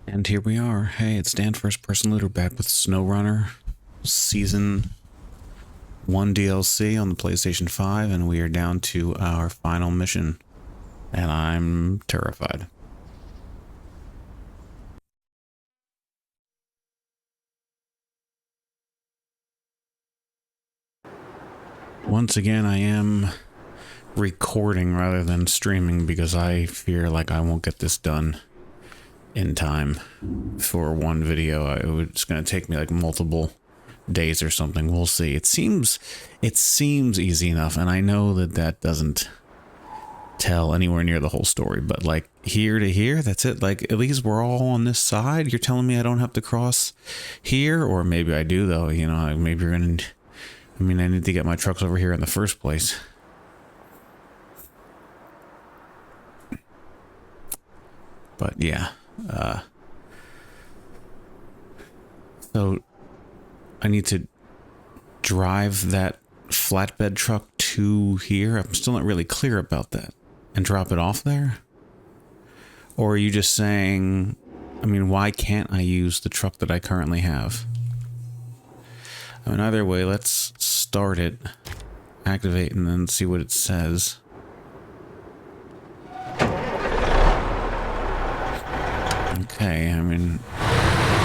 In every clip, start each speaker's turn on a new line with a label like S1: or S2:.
S1: And here we are. Hey, it's Dan FirstPersonLooter back with Snowrunner Season 1 DLC on the PlayStation 5, and we are down to our final mission. And I'm terrified. Once again, I am recording rather than streaming because I fear like I won't get this done in time for one video. It's going to take me like multiple days or something. We'll see. It seems easy enough, and I know that doesn't tell anywhere near the whole story, but like here to here, that's it. Like at least we're all on this side. You're telling me I don't have to cross here, or maybe I do though. You know, maybe you're gonna. I mean, I need to get my trucks over here in the first place. But yeah. So I need to drive that flatbed truck to here. I'm still not really clear about that. And drop it off there? Or are you just saying, I mean, why can't I use the truck that I currently have? I mean, either way, let's start it, activate, and then see what it says. Okay, I mean,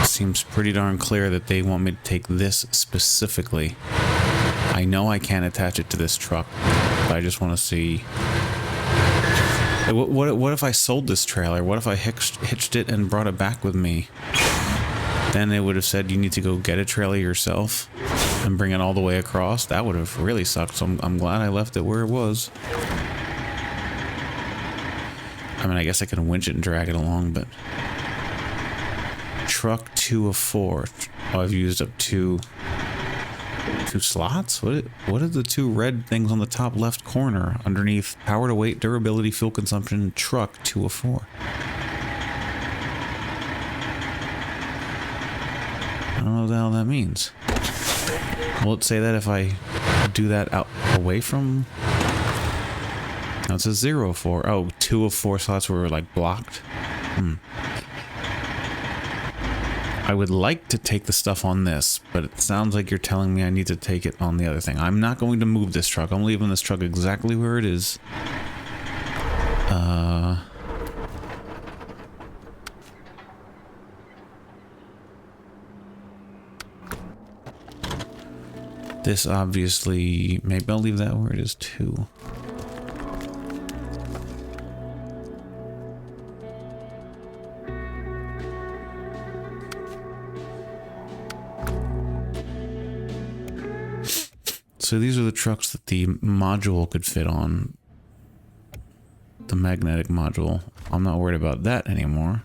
S1: it seems pretty darn clear that they want me to take this specifically. I know I can't attach it to this truck, but I just want to see. What if I sold this trailer? What if I hitched it and brought it back with me? Then they would have said you need to go get a trailer yourself and bring it all the way across. That would have really sucked, so I'm glad I left it where it was. I mean, I guess I can winch it and drag it along, but... Truck 2 of 4. Oh, I've used up two slots? What are the two red things on the top left corner underneath power to weight, durability, fuel consumption, truck 2 of 4? I don't know what the hell that means. Will it say that if I do that out away from... No, it says 0 of 4. Oh, 2 of 4 slots were like blocked. I would like to take the stuff on this, but it sounds like you're telling me I need to take it on the other thing. I'm not going to move this truck. I'm leaving this truck exactly where it is. This obviously... Maybe I'll leave that where it is too. So these are the trucks that the module could fit on. The magnetic module. I'm not worried about that anymore.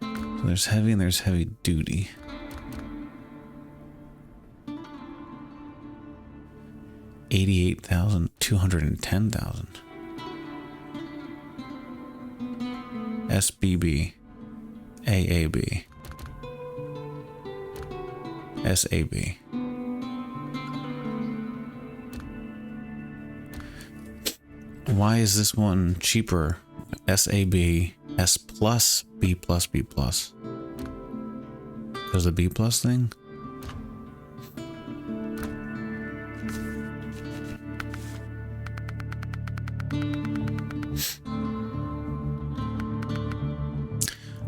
S1: So there's heavy and there's heavy duty. $88,000, $210,000. SBB, AAB. SAB. Why is this one cheaper? SAB, S plus, B plus, B plus. There's the B plus thing?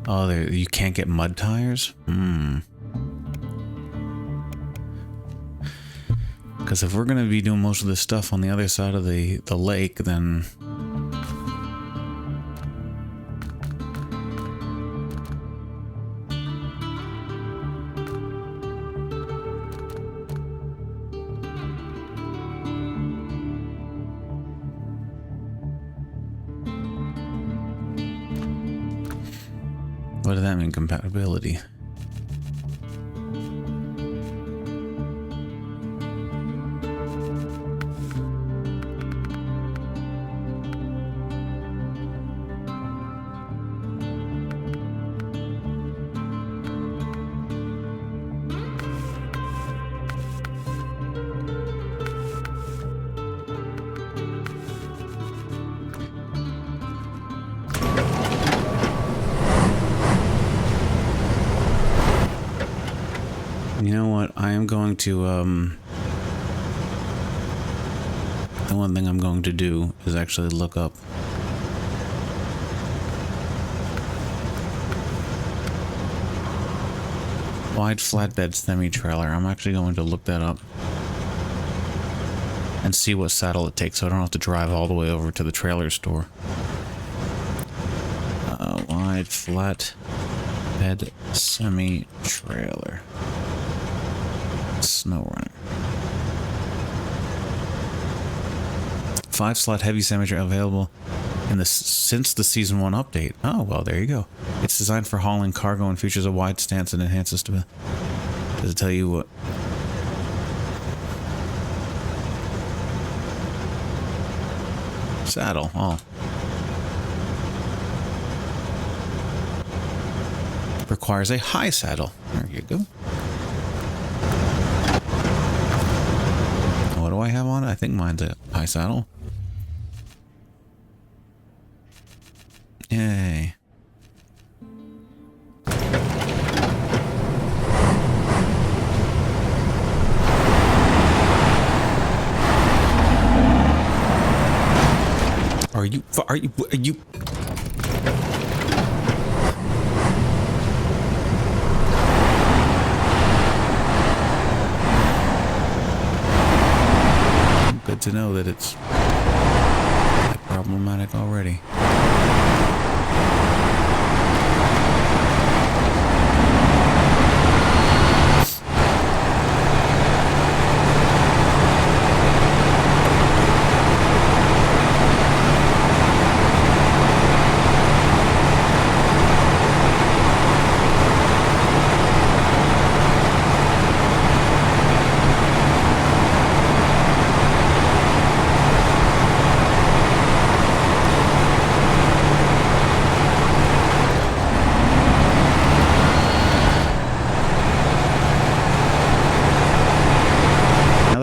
S1: Oh, you can't get mud tires? Because if we're going to be doing most of this stuff on the other side of the lake, then... What does that mean, compatibility? You know what? I am going to, the one thing I'm going to do is actually look up wide flatbed semi-trailer. I'm actually going to look that up and see what saddle it takes so I don't have to drive all the way over to the trailer store. Wide flatbed semi-trailer. Snowrunner. 5-slot heavy semi-trailer available in the since the season 1 update. Oh, well, there you go. It's designed for hauling cargo and features a wide stance and enhances stability. Does it tell you what? Saddle. Oh. Requires a high saddle. There you go. What do I have on it? I think mine's a high saddle. Yay. Are you good to know that it's problematic already.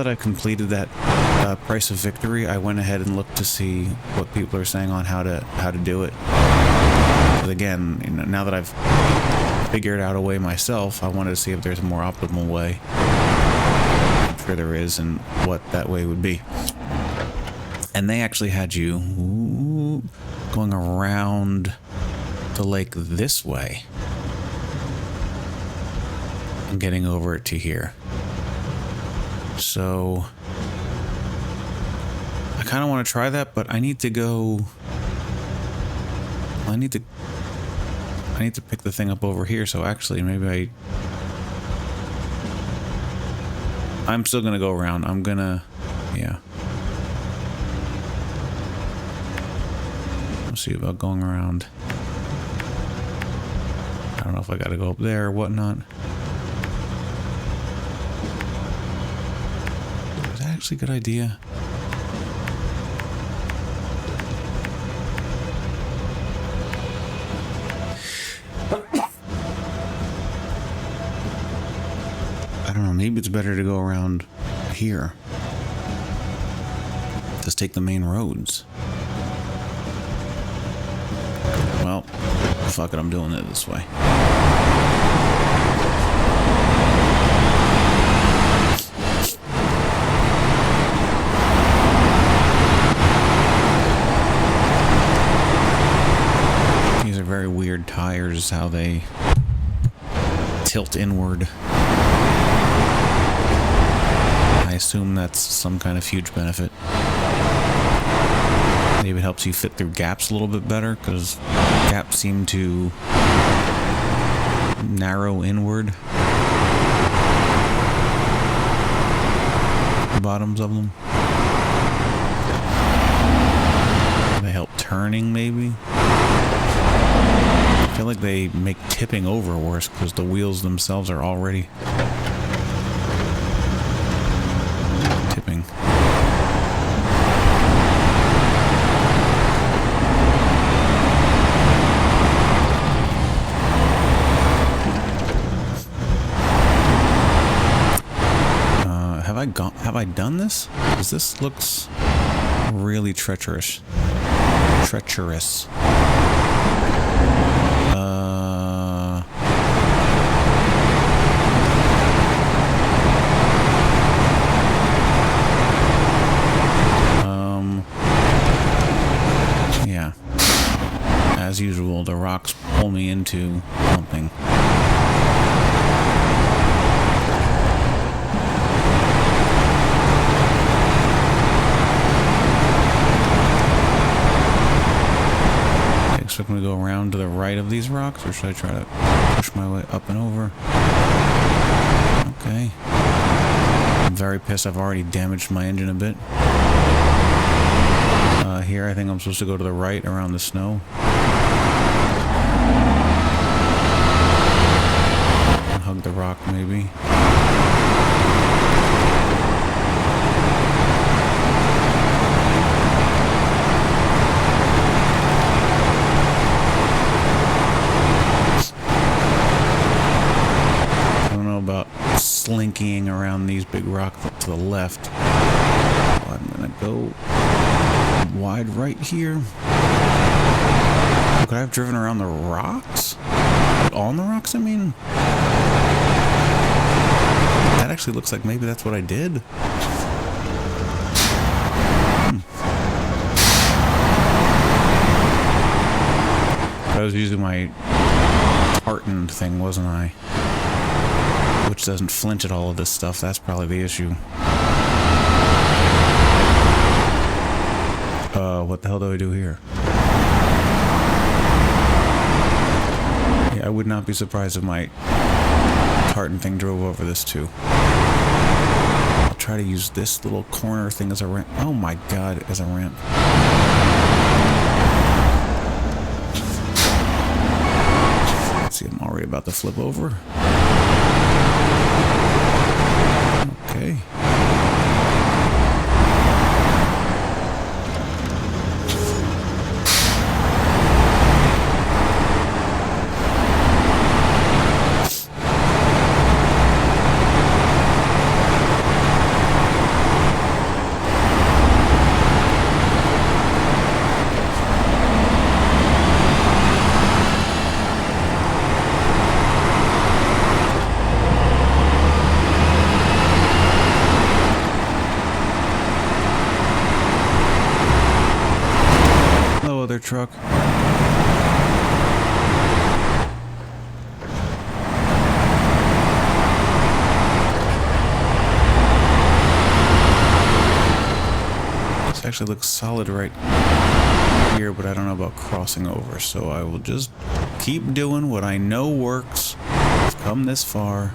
S1: I completed that price of victory, I went ahead and looked to see what people are saying on how to do it. But again, you know, now that I've figured out a way myself, I wanted to see if there's a more optimal way. I'm sure there is, and what that way would be. And they actually had you going around the lake this way and getting over it to here. So I kind of want to try that, but I need to go. I need to pick the thing up over here. So actually, maybe I'm still gonna go around. I'm gonna, yeah. Let's see about going around. I don't know if I gotta go up there or whatnot. Actually, good idea. I don't know, maybe it's better to go around here. Just take the main roads. Well, fuck it, I'm doing it this way. Very weird tires, how they tilt inward. I assume that's some kind of huge benefit. Maybe it helps you fit through gaps a little bit better, because gaps seem to narrow inward. The bottoms of them. They help turning, maybe. I feel like they make tipping over worse because the wheels themselves are already tipping. Have I done this? Because this looks really treacherous. Treacherous. as usual, the rocks pull me into something. Expect me to go around to the right of these rocks, or should I try to push my way up and over? Okay. I'm very pissed. I've already damaged my engine a bit. Here, I think I'm supposed to go to the right around the snow. Hug the rock, maybe. Slinking around these big rocks up to the left. So I'm gonna go wide right here. Could I have driven around the rocks? On the rocks, I mean? That actually looks like maybe that's what I did. I was using my tartan thing, wasn't I? Which doesn't flinch at all of this stuff. That's probably the issue. What the hell do I do here? Yeah, I would not be surprised if my tartan thing drove over this too. I'll try to use this little corner thing as a ramp. Oh my god, as a ramp. Let's see, I'm already about to flip over. Okay. Truck. This actually looks solid right here, but I don't know about crossing over, so I will just keep doing what I know works. I've come this far.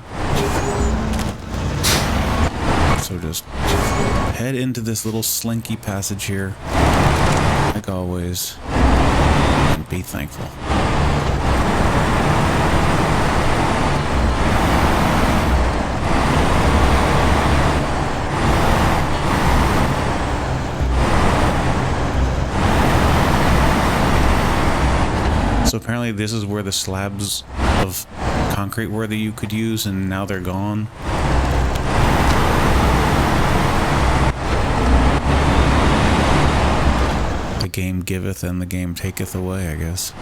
S1: So just head into this little slinky passage here, like always. Be thankful. So apparently this is where the slabs of concrete were that you could use, and now they're gone. The game giveth and the game taketh away, I guess.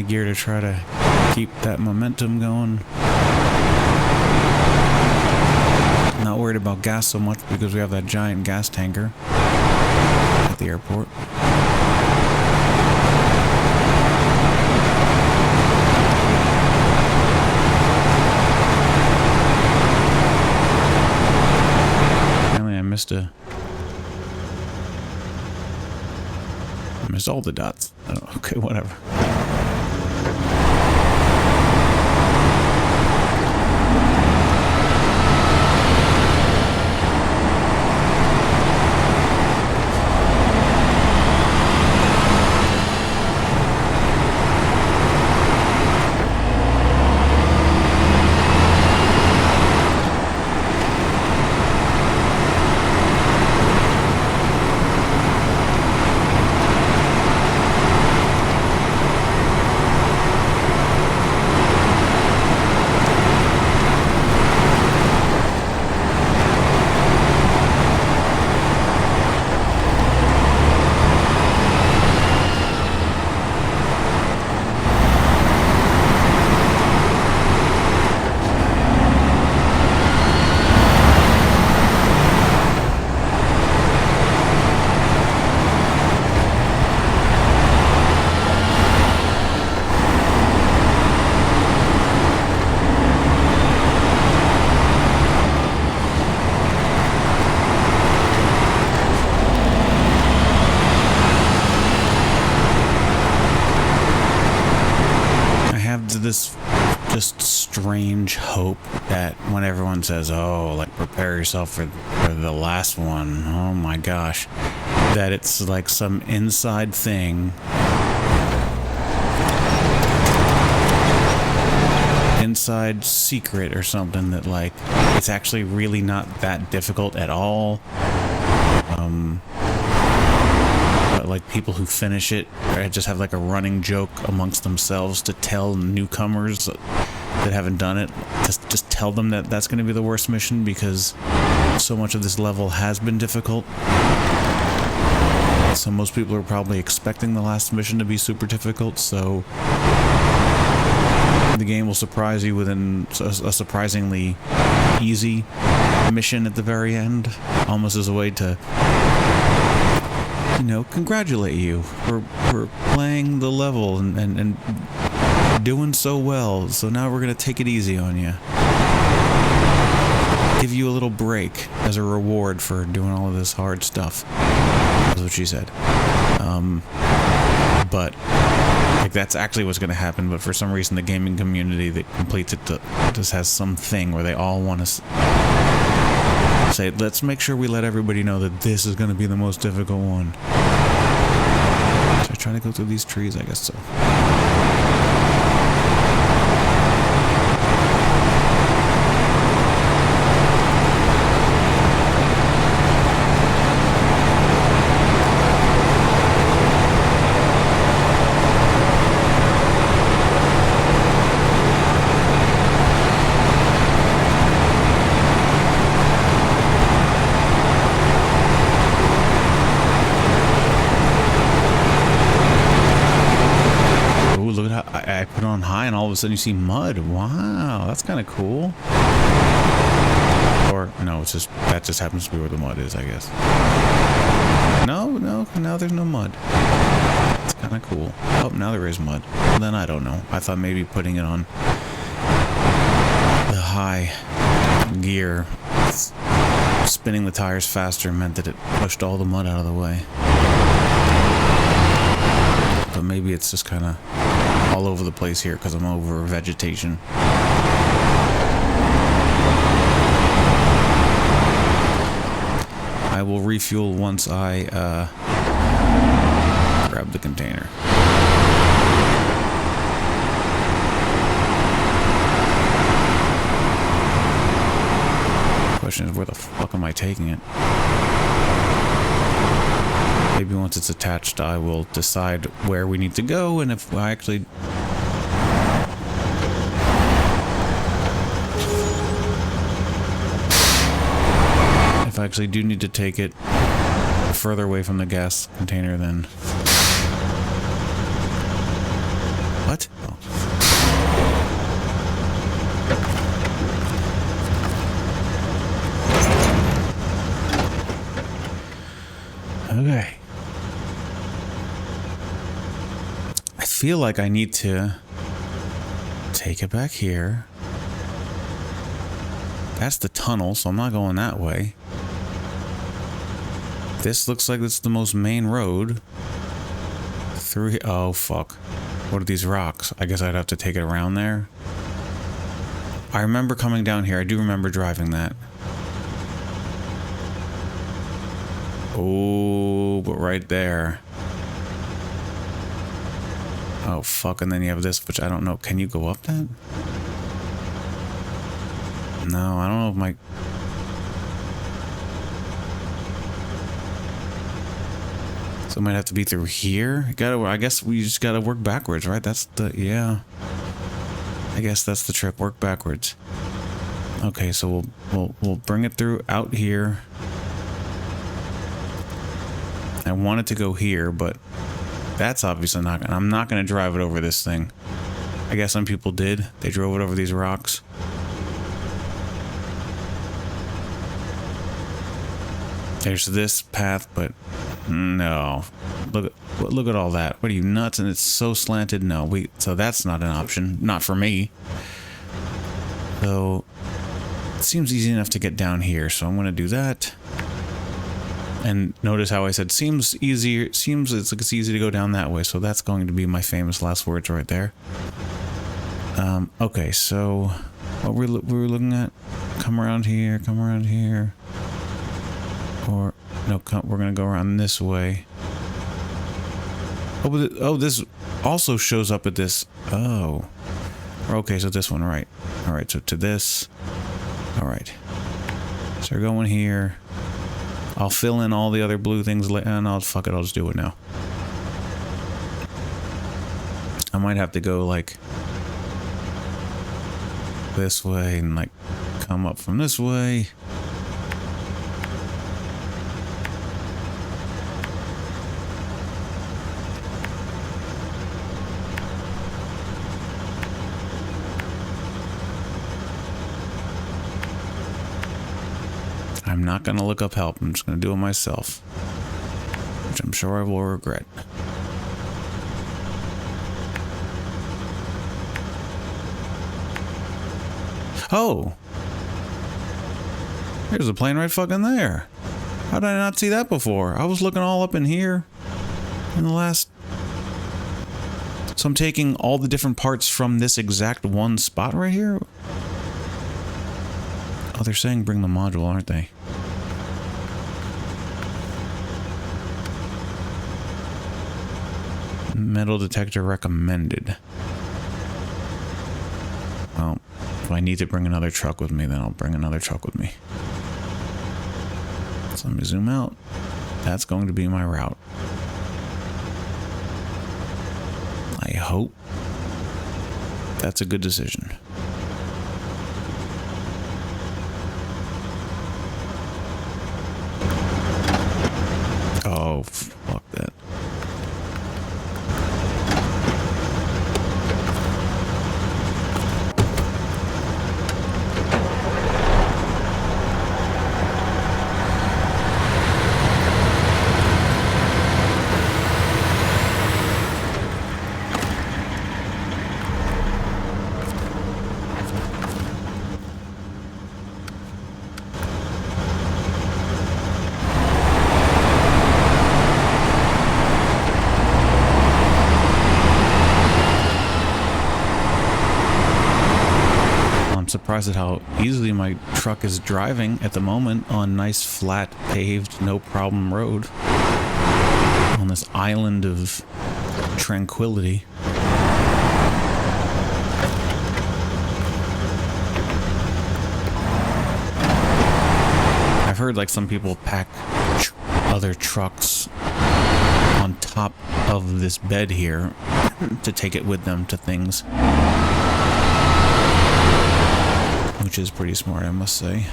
S1: Gear to try to keep that momentum going. Not worried about gas so much because we have that giant gas tanker at the airport. Apparently I missed all the dots. Oh, okay, whatever. this just strange hope that when everyone says, oh, like prepare yourself for the last one, oh my gosh, that it's like some inside thing, inside secret or something, that like it's actually really not that difficult at all. But like people who finish it just have like a running joke amongst themselves to tell newcomers that haven't done it, just tell them that that's going to be the worst mission because so much of this level has been difficult. So most people are probably expecting the last mission to be super difficult, so the game will surprise you with a surprisingly easy mission at the very end, almost as a way to, you know, congratulate you for playing the level and doing so well. So now we're going to take it easy on you. Give you a little break as a reward for doing all of this hard stuff. That's what she said. But like that's actually what's going to happen. But for some reason, the gaming community that completes it just has some thing where they all want to say, let's make sure we let everybody know that this is going to be the most difficult one. Should I try to go through these trees? I guess so. I put it on high and all of a sudden you see mud. Wow, that's kind of cool. Or no, it's just that just happens to be where the mud is, I guess. No, now there's no mud. It's kind of cool. Oh, now there is mud. Well, then I don't know. I thought maybe putting it on the high gear, spinning the tires faster, meant that it pushed all the mud out of the way. But maybe it's just kind of all over the place here because I'm over vegetation. I will refuel once I grab the container. Question is, where the fuck am I taking it? Maybe once it's attached, I will decide where we need to go, and if I actually... if I actually do need to take it further away from the gas container, then... What? Oh. Okay. I feel like I need to take it back here. That's the tunnel, so I'm not going that way. This looks like it's the most main road. Through here. Oh, fuck. What are these rocks? I guess I'd have to take it around there. I remember coming down here. I do remember driving that. Oh, but right there. Oh, fuck, and then you have this, which I don't know. Can you go up that? No, I don't know if my... So it might have to be through here. I guess we just gotta work backwards, right? That's the... yeah. I guess that's the trick. Work backwards. Okay, so we'll bring it through out here. I wanted to go here, but that's obviously not gonna... I'm not gonna drive it over this thing. I guess some people did. They drove it over these rocks. There's this path, but no. Look at all that. What are you, nuts? And it's so slanted. No, so that's not an option. Not for me. So it seems easy enough to get down here, so I'm gonna do that. And notice how I said seems easier. Seems it's easy to go down that way. So that's going to be my famous last words right there. Okay, so what we were looking at, come around here, or no, we're gonna go around this way. Oh, but this also shows up at this. Oh, okay, so this one, right? All right, so to this. All right, so we're going here. I'll fill in all the other blue things later, and I'll fuck it. I'll just do it now. I might have to go like this way and like come up from this way. I'm not going to look up help. I'm just going to do it myself, which I'm sure I will regret. Oh! There's a plane right fucking there. How did I not see that before? I was looking all up in here in the last... So I'm taking all the different parts from this exact one spot right here? Oh, they're saying bring the module, aren't they? Metal detector recommended. Well, if I need to bring another truck with me, then I'll bring another truck with me. So let me zoom out. That's going to be my route. I hope that's a good decision. Oh, fuck that. Surprised at how easily my truck is driving at the moment on nice flat paved no problem road on this island of tranquility. I've heard like some people pack other trucks on top of this bed here to take it with them to things. Which is pretty smart, I must say.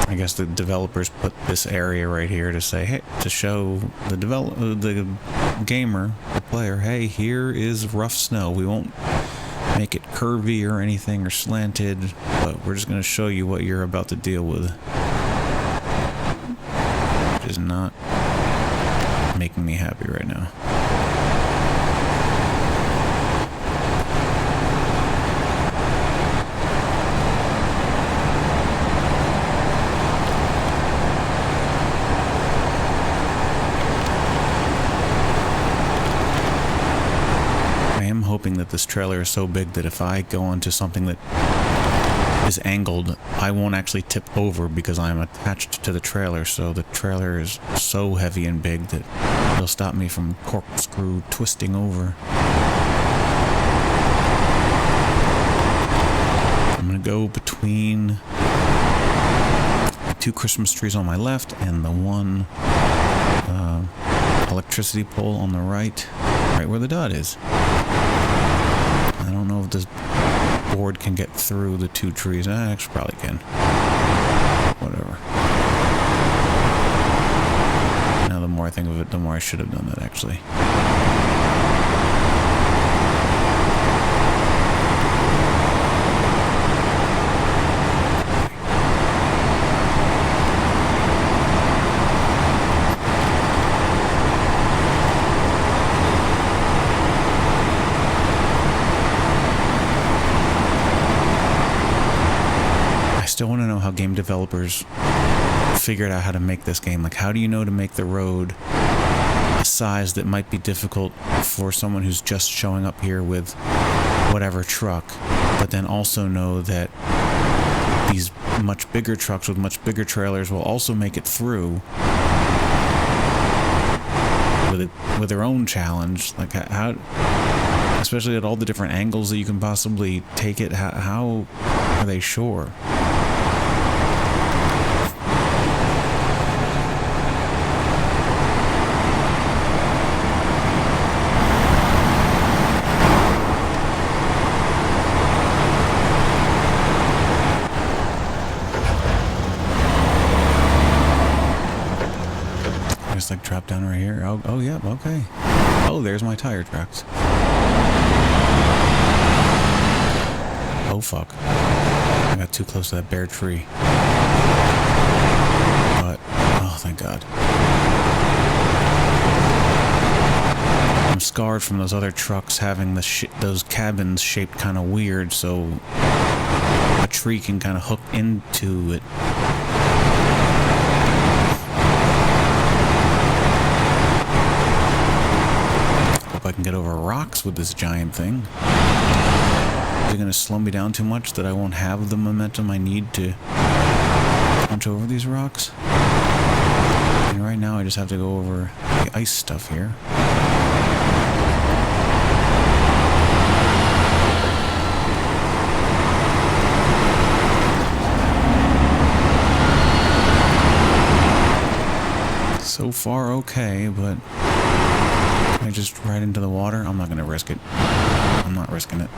S1: I guess the developers put this area right here to say, hey, to show the the gamer, the player, hey, here is rough snow. We won't make it curvy or anything or slanted, but we're just going to show you what you're about to deal with. Which is not making me happy right now. Hoping that this trailer is so big that if I go onto something that is angled, I won't actually tip over because I'm attached to the trailer, so the trailer is so heavy and big that it'll stop me from corkscrew twisting over. I'm gonna go between the two Christmas trees on my left and the one electricity pole on the right where the dot is. I don't know if this board can get through the two trees. I actually probably can. Whatever. Now the more I think of it, the more I should have done that actually. game developers figured out how to make this game. Like, how do you know to make the road a size that might be difficult for someone who's just showing up here with whatever truck, but then also know that these much bigger trucks with much bigger trailers will also make it through with their own challenge. Like, how, especially at all the different angles that you can possibly take it, how are they sure? Just like drop down right here. Oh yeah, okay. Oh, there's my tire tracks. Oh fuck. I got too close to that bare tree. But, oh thank God. I'm scarred from those other trucks having those cabins shaped kind of weird, so a tree can kind of hook into it. I can get over rocks with this giant thing. Is it going to slow me down too much that I won't have the momentum I need to punch over these rocks? And right now I just have to go over the ice stuff here. So far okay, but I just ride into the water? I'm not going to risk it. I'm not risking it.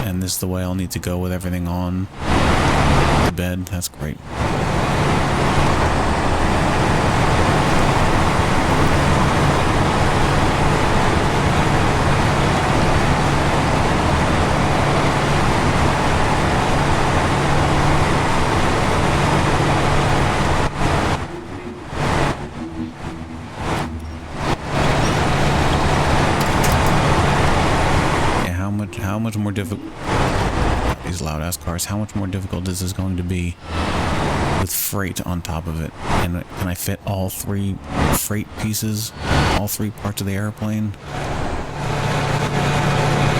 S1: And this is the way I'll need to go with everything on the bed. That's great. How much more difficult, these loud ass cars, how much more difficult is this going to be with freight on top of it? And can I fit all three freight pieces, all three parts of the airplane?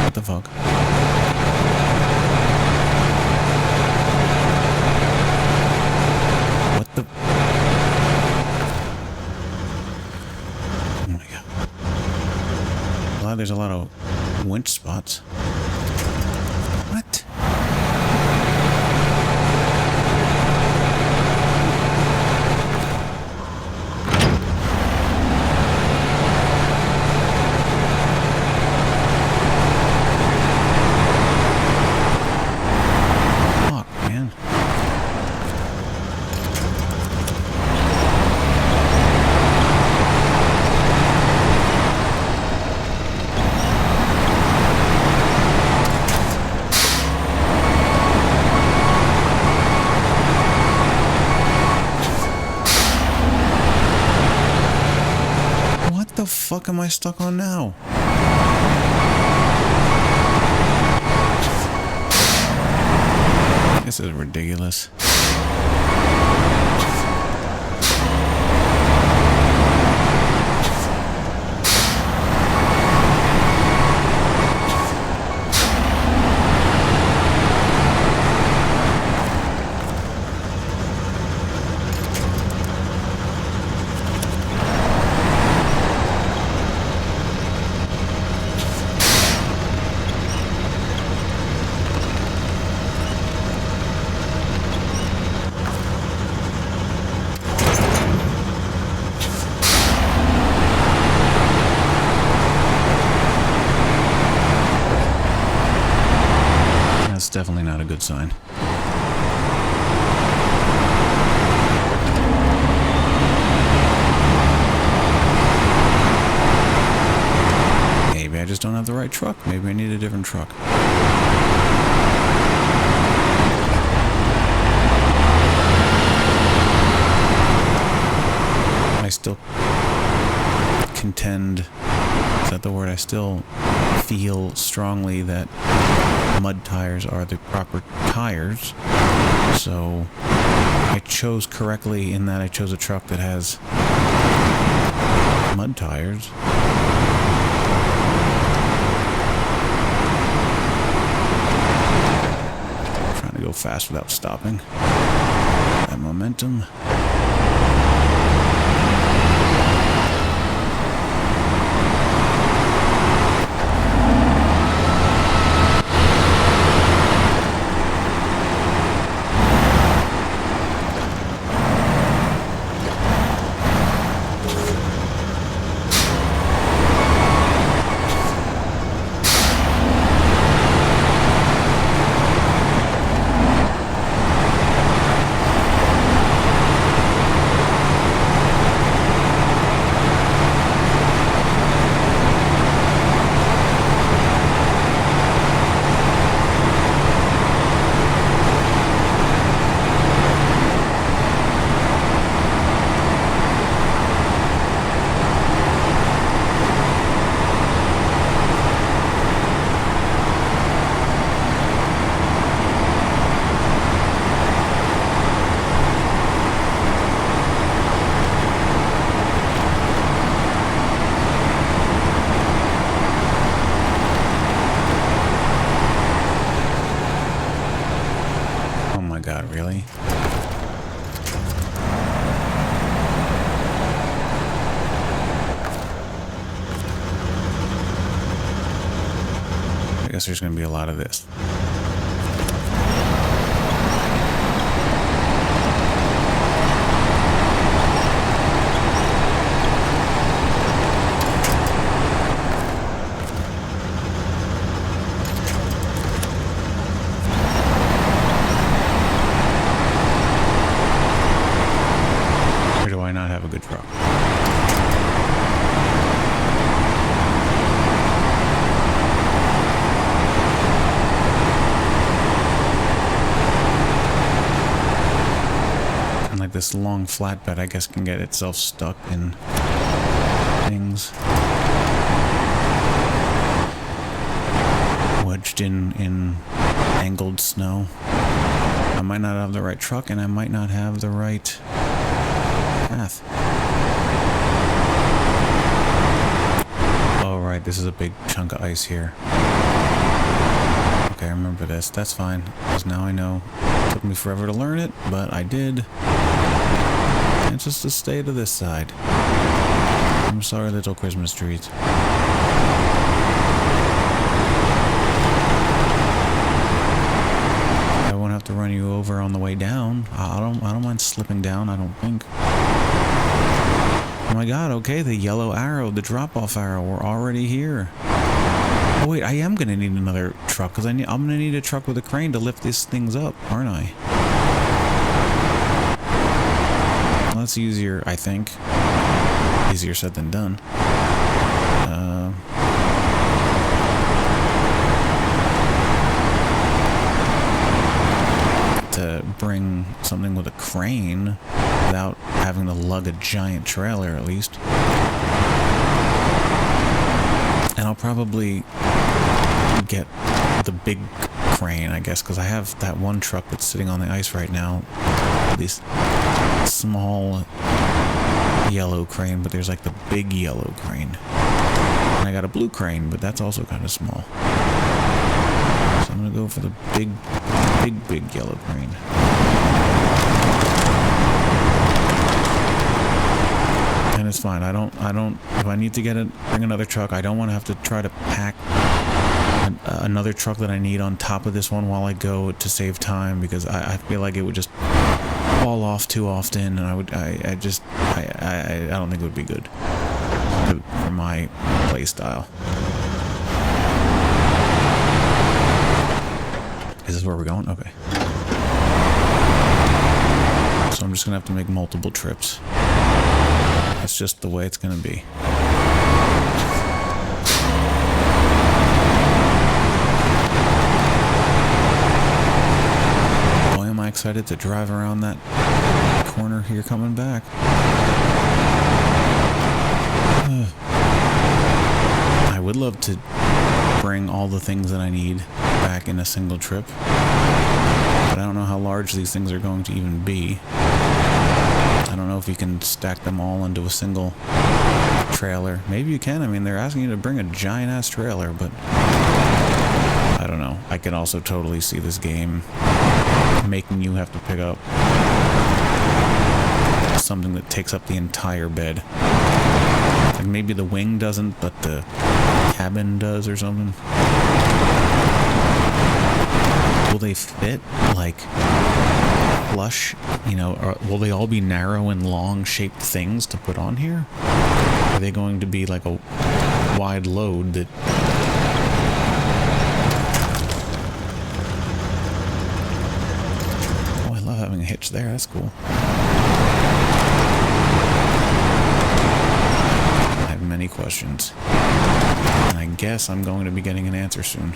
S1: What the fuck? What the? Oh my God. Glad there's a lot of winch spots. What? Fuck, man. What the fuck am I stuck on now? This is ridiculous. That's definitely not a good sign. Maybe I just don't have the right truck. Maybe I need a different truck. I still contend, is that the word? I still feel strongly that mud tires are the proper tires. So I chose correctly in that I chose a truck that has mud tires. Trying to go fast without stopping. That momentum. God, really? I guess there's going to be a lot of this. Have a good truck. And like this long flatbed, I guess, can get itself stuck in things. Wedged in angled snow. I might not have the right truck, and I might not have the right path. Oh, right, this is a big chunk of ice here. Okay, I remember this. That's fine, because now I know. It took me forever to learn it, but I did. And just to stay to this side. I'm sorry, little Christmas trees. I won't have to run you over on the way down. I don't mind slipping down, I don't think. Oh my god, okay, the yellow arrow, the drop-off arrow, we're already here. Oh wait, I am gonna need another truck, because I'm gonna need a truck with a crane to lift these things up, aren't I? Well, that's easier, I think. Easier said than done. To bring something with a crane without having to lug a giant trailer, at least. And I'll probably get the big crane, I guess, because I have that one truck that's sitting on the ice right now. This small yellow crane, but there's like the big yellow crane. And I got a blue crane, but that's also kind of small. So I'm gonna go for the big yellow crane. And it's fine. I don't, if I need to bring another truck, I don't want to have to try to pack another truck that I need on top of this one while I go to save time, because I feel like it would just fall off too often, and I don't think it would be good for my play style. Is this where we're going? Okay. So I'm just gonna have to make multiple trips. That's just the way it's gonna be. Boy, am I excited to drive around that corner here coming back. I would love to bring all the things that I need back in a single trip. But I don't know how large these things are going to even be. I don't know if you can stack them all into a single trailer. Maybe you can. I mean, they're asking you to bring a giant-ass trailer, but I don't know. I can also totally see this game making you have to pick up something that takes up the entire bed. Like maybe the wing doesn't, but the cabin does or something. Will they fit, like, flush, you know, or will they all be narrow and long-shaped things to put on here? Are they going to be like a wide load that... Oh, I love having a hitch there. That's cool. I have many questions. And I guess I'm going to be getting an answer soon.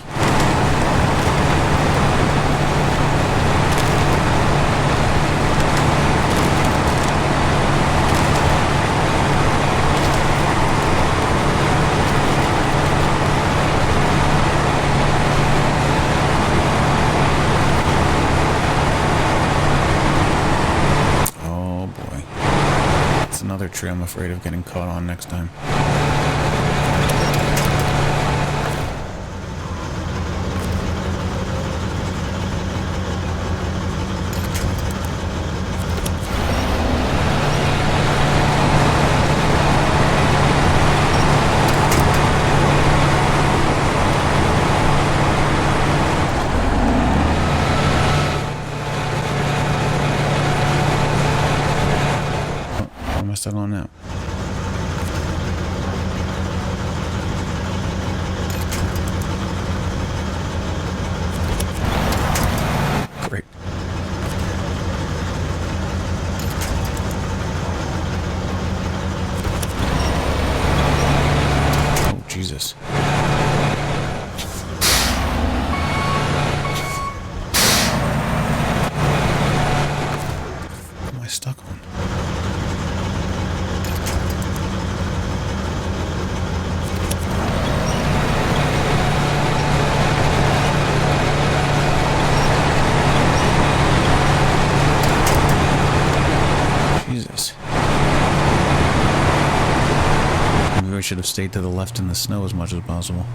S1: Another tree I'm afraid of getting caught on next time. On now. Great. Oh, Jesus. What am I stuck on? I should have stayed to the left in the snow as much as possible.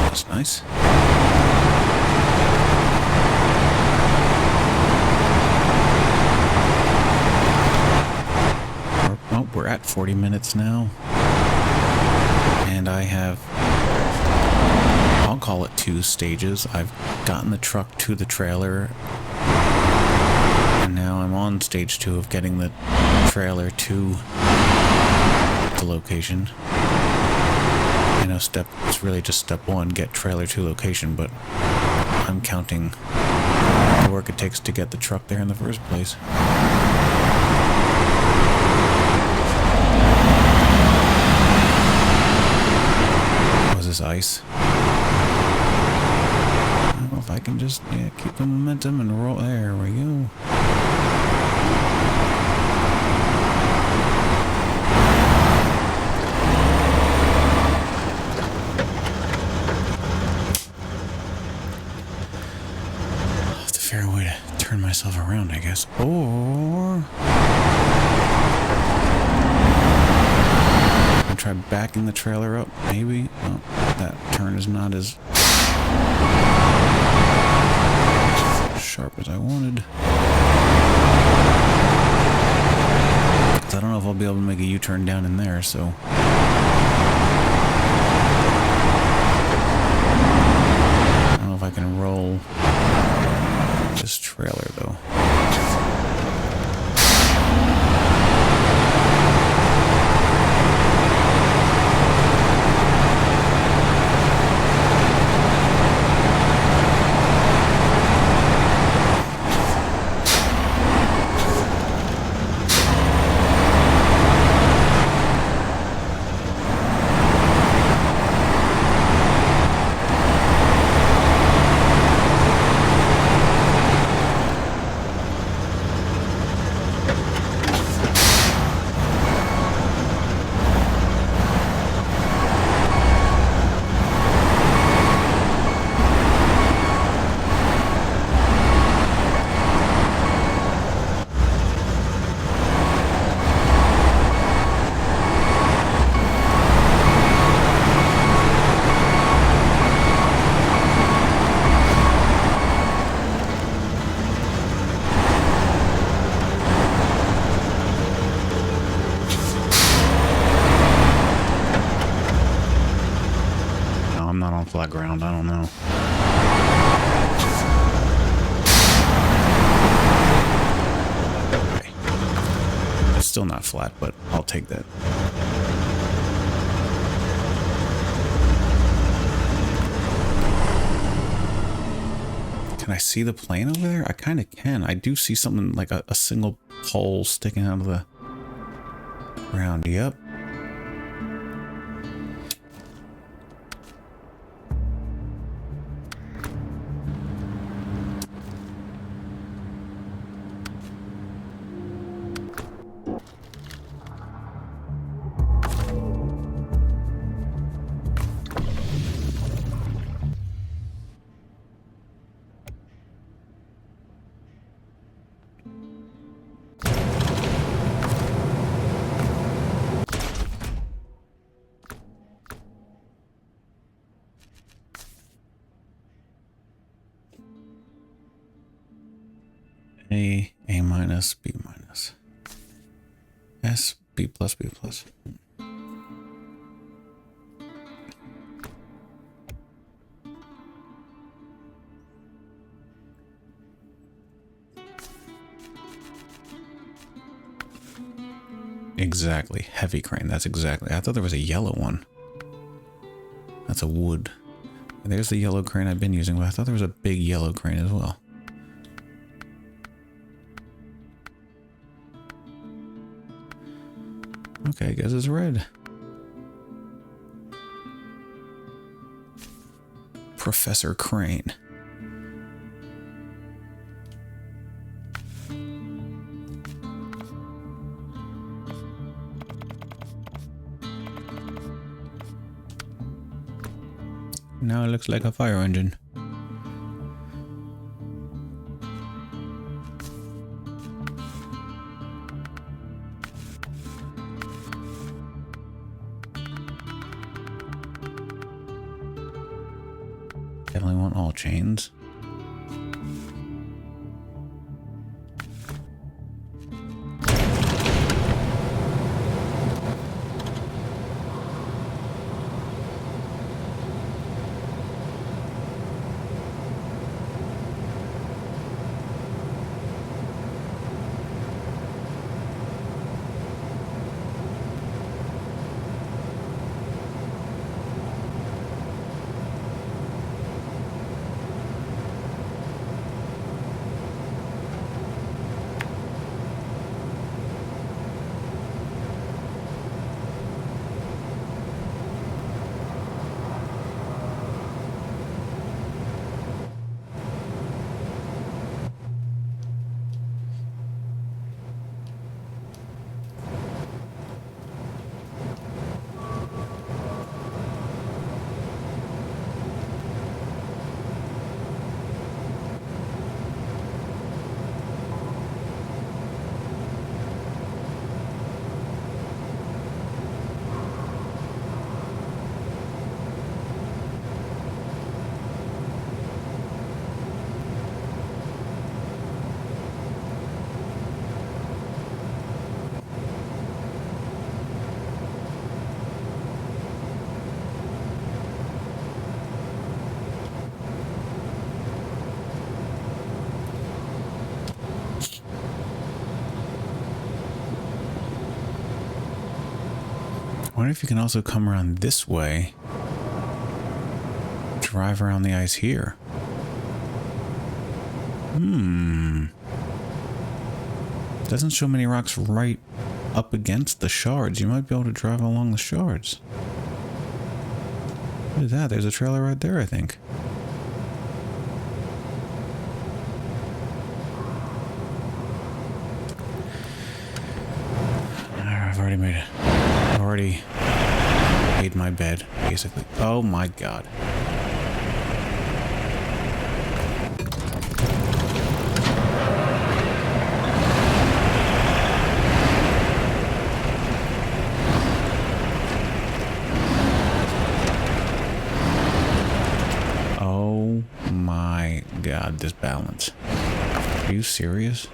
S1: That's nice. We're at 40 minutes now. And I have... I'll call it 2 stages. I've gotten the truck to the trailer, and now I'm on stage 2 of getting the trailer to the location. You know, it's really just step 1, get trailer to location, but I'm counting the work it takes to get the truck there in the first place. Was this ice? If I can just keep the momentum and roll. There we go. I'll have to figure out a way to turn myself around, I guess. Or I'll try backing the trailer up, maybe. Oh, that turn is not as sharp as I wanted. I don't know if I'll be able to make a U-turn down in there, so... I don't know if I can roll this trailer, though. I'm not on flat ground. I don't know. Okay. It's still not flat, but I'll take that. Can I see the plane over there? I kind of can. I do see something like a single pole sticking out of the ground. Yep. A minus, B minus. S, B plus, B plus. Exactly. Heavy crane. That's exactly. I thought there was a yellow one. That's a wood. There's the yellow crane I've been using, but I thought there was a big yellow crane as well. Okay, I guess it's red. Professor Crane. Now it looks like a fire engine. Definitely want all chains. I wonder if you can also come around this way. Drive around the ice here. Doesn't show many rocks right up against the shards. You might be able to drive along the shards. What is that? There's a trailer right there, I think. I've already made it. I've already made my bed, basically. Oh my god. Oh my god, this balance. Are you serious?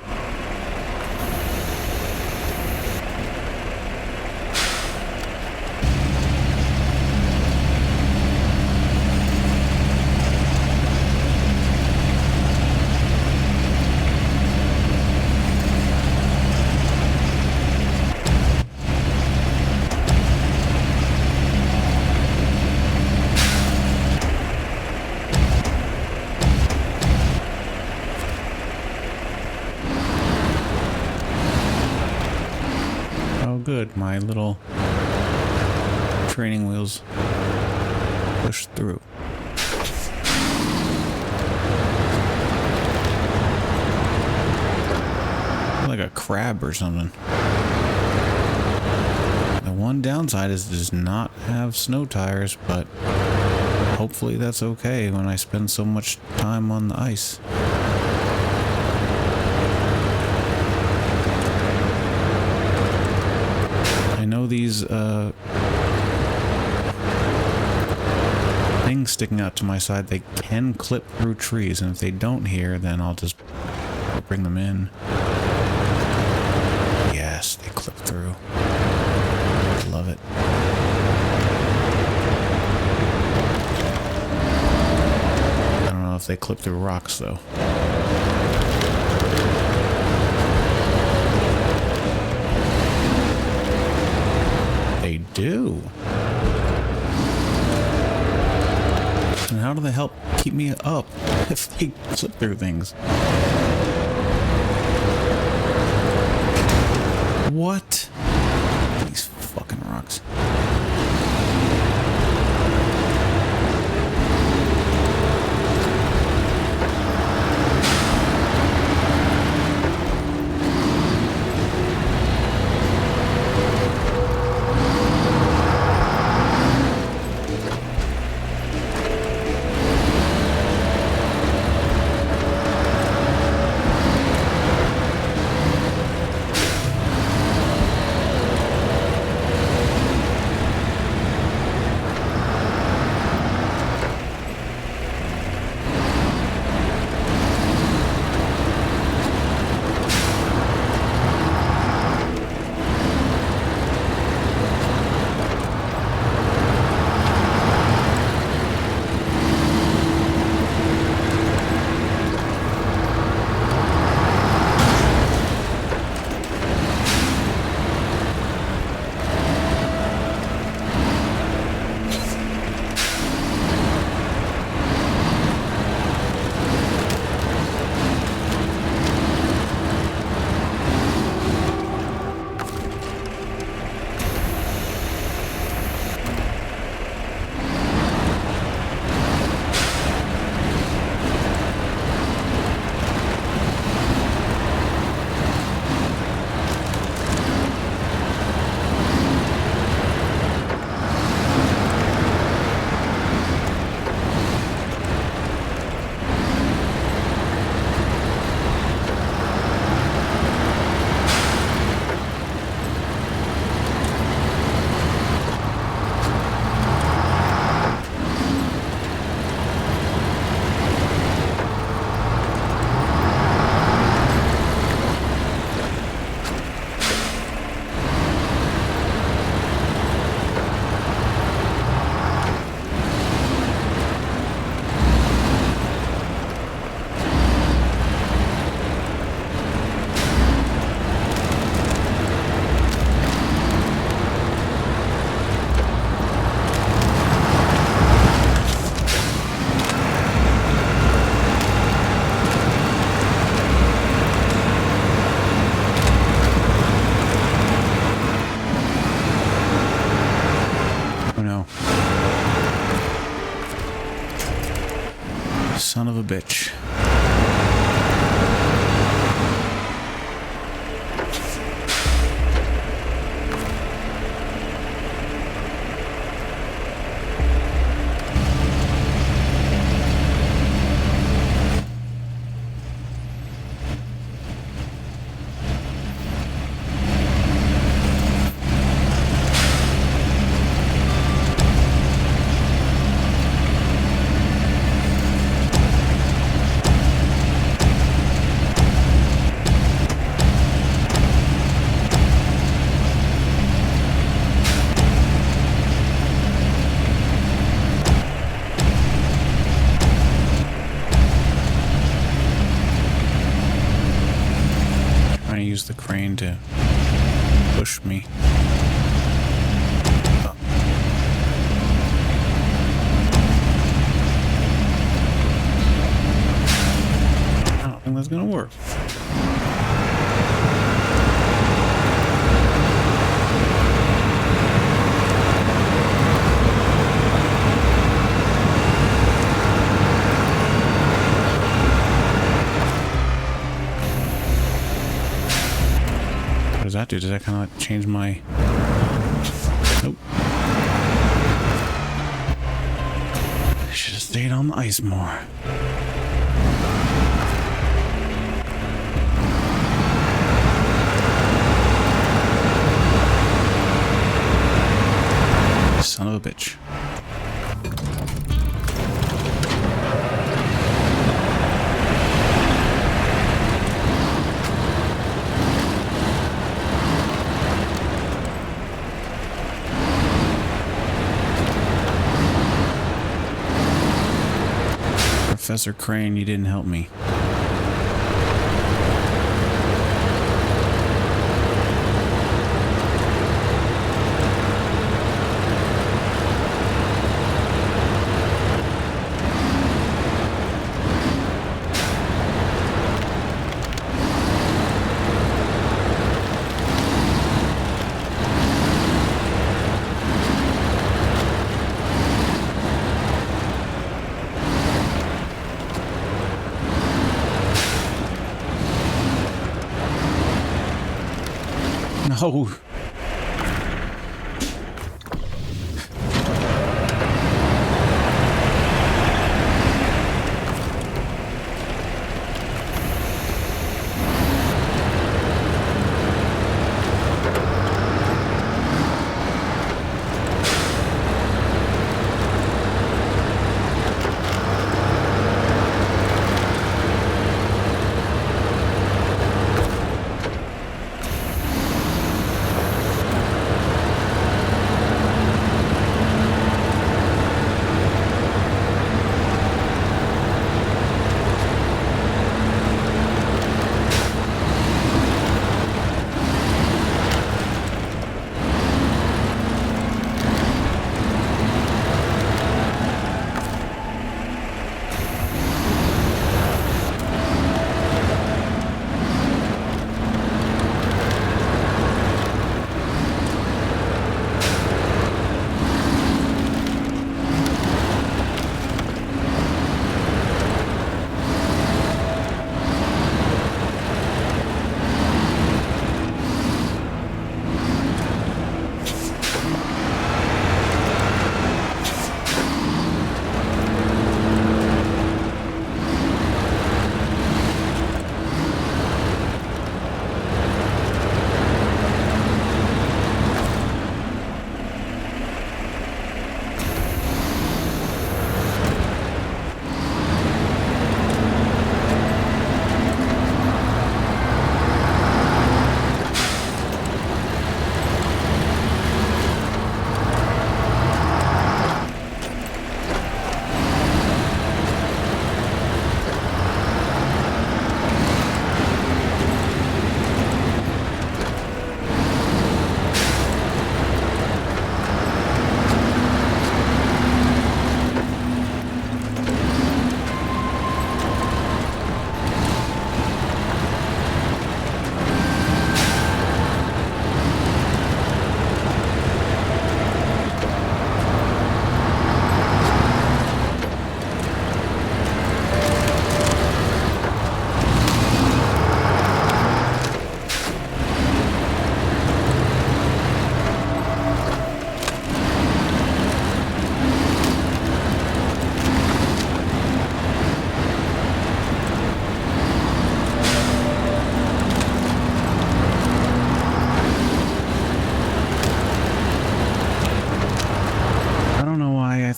S1: good. My little training wheels push through. Like a crab or something. The one downside is it does not have snow tires, but hopefully that's okay when I spend so much time on the ice. I know these things sticking out to my side, they can clip through trees, and if they don't here, then I'll just bring them in. Yes, they clip through. Love it. I don't know if they clip through rocks, though. They do. And how do they help keep me up if they clip through things? What? These fucking rocks. Son of a bitch. that do? Did that kind of like change my... Nope. I should have stayed on the ice more. Son of a bitch. Professor Crane, you didn't help me. No.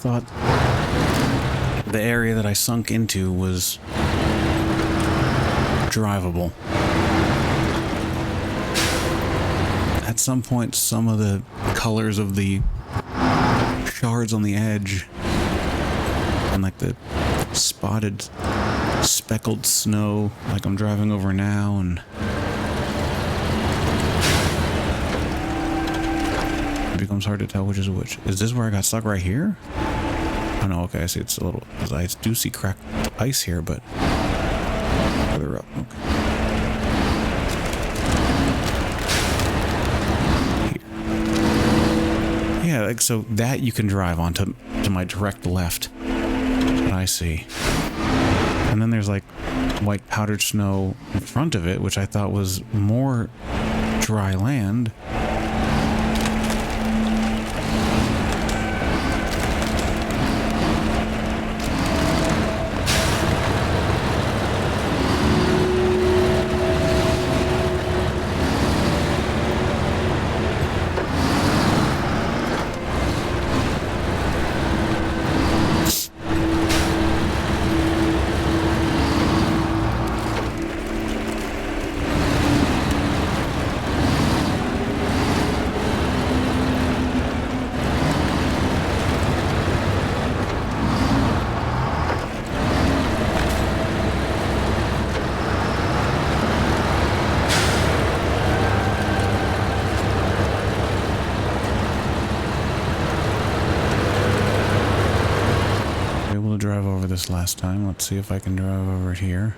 S1: thought the area that I sunk into was drivable. At some point, some of the colors of the shards on the edge and like the spotted, speckled snow like I'm driving over now, and it becomes hard to tell which is which. Is this where I got stuck right here? Oh no, okay, I see it's a little, I do see cracked ice here, but further up, okay. Yeah, like, so that you can drive on to my direct left, that I see. And then there's like white powdered snow in front of it, which I thought was more dry land. Drive over this last time. Let's see if I can drive over it here.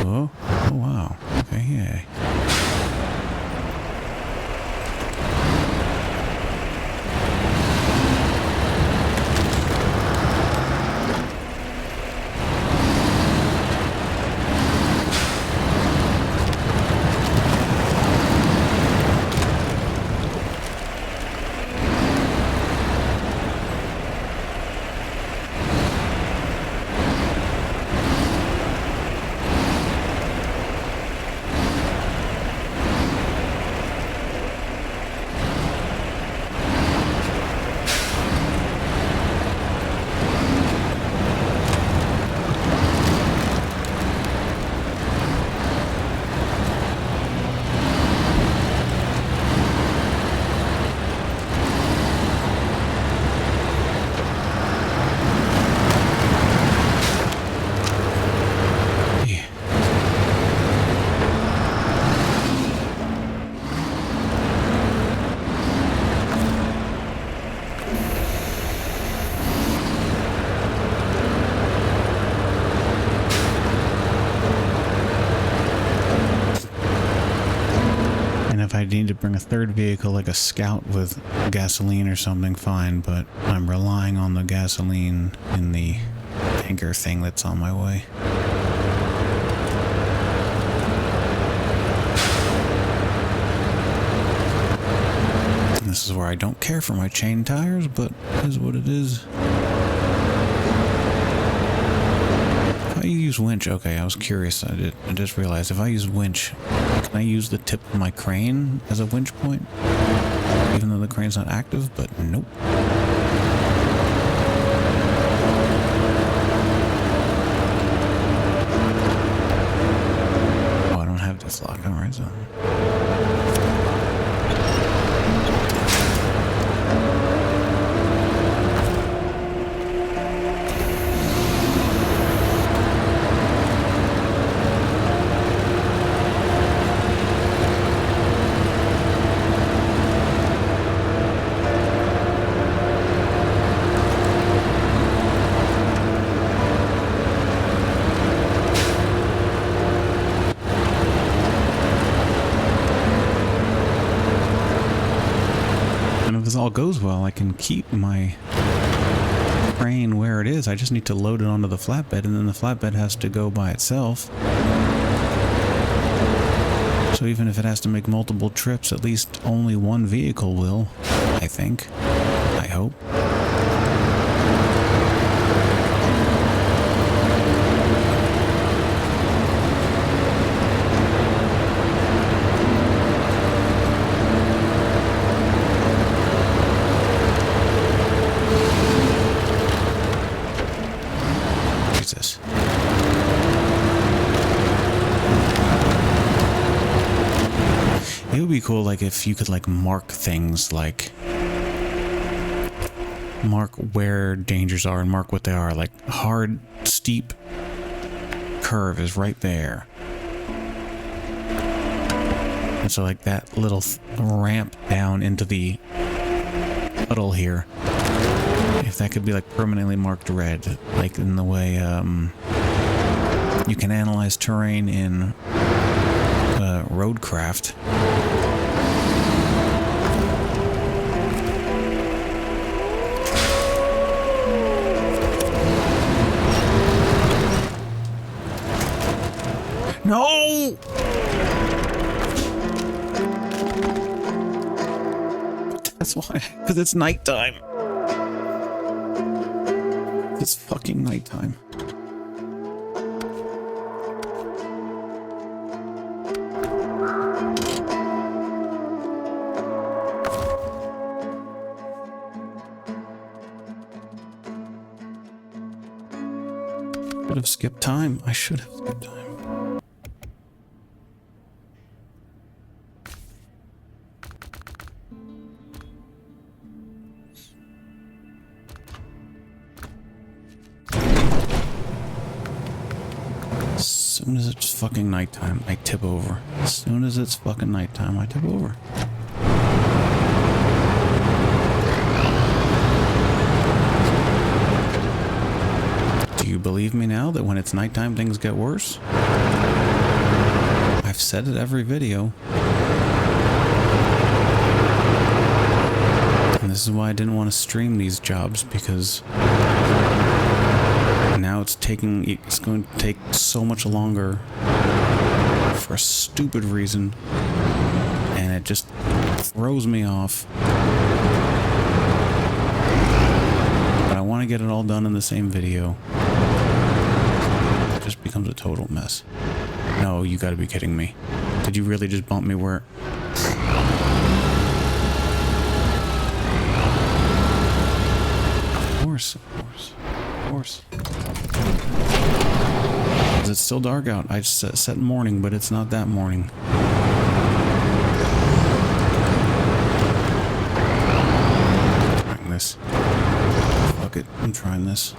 S1: Oh, oh wow. Okay, yay. If I need to bring a third vehicle like a scout with gasoline or something, fine, but I'm relying on the gasoline in the tanker thing that's on my way. And this is where I don't care for my chain tires, but it is what it is. If I use winch, okay, I was curious. I just realized if I use winch, can I use the tip of my crane as a winch point? Even though the crane's not active, but nope. Oh, I don't have this locked. Alright, so. If this all goes well, I can keep my crane where it is. I just need to load it onto the flatbed, and then the flatbed has to go by itself. So even if it has to make multiple trips, at least only one vehicle will, I think. I hope. It would be cool, like, if you could, like, mark things, like, mark where dangers are and mark what they are. Like, hard, steep curve is right there. And so, like, that little ramp down into the puddle here, if that could be, like, permanently marked red, like in the way, you can analyze terrain in Roadcraft. No! That's why, because it's nighttime. It's fucking nighttime. Should have skipped time. I should have skipped time. As soon as it's fucking nighttime, I tip over. As soon as it's fucking nighttime, I tip over. Do you believe me now that when it's nighttime things get worse? I've said it every video. And this is why I didn't want to stream these jobs, because now it's going to take so much longer for a stupid reason, and it just throws me off. But I want to get it all done in the same video. It just becomes a total mess. No, you gotta be kidding me. Did you really just bump me where... Of course. It's still dark out. I just set morning, but it's not that morning. Trying this. Fuck it, I'm trying this.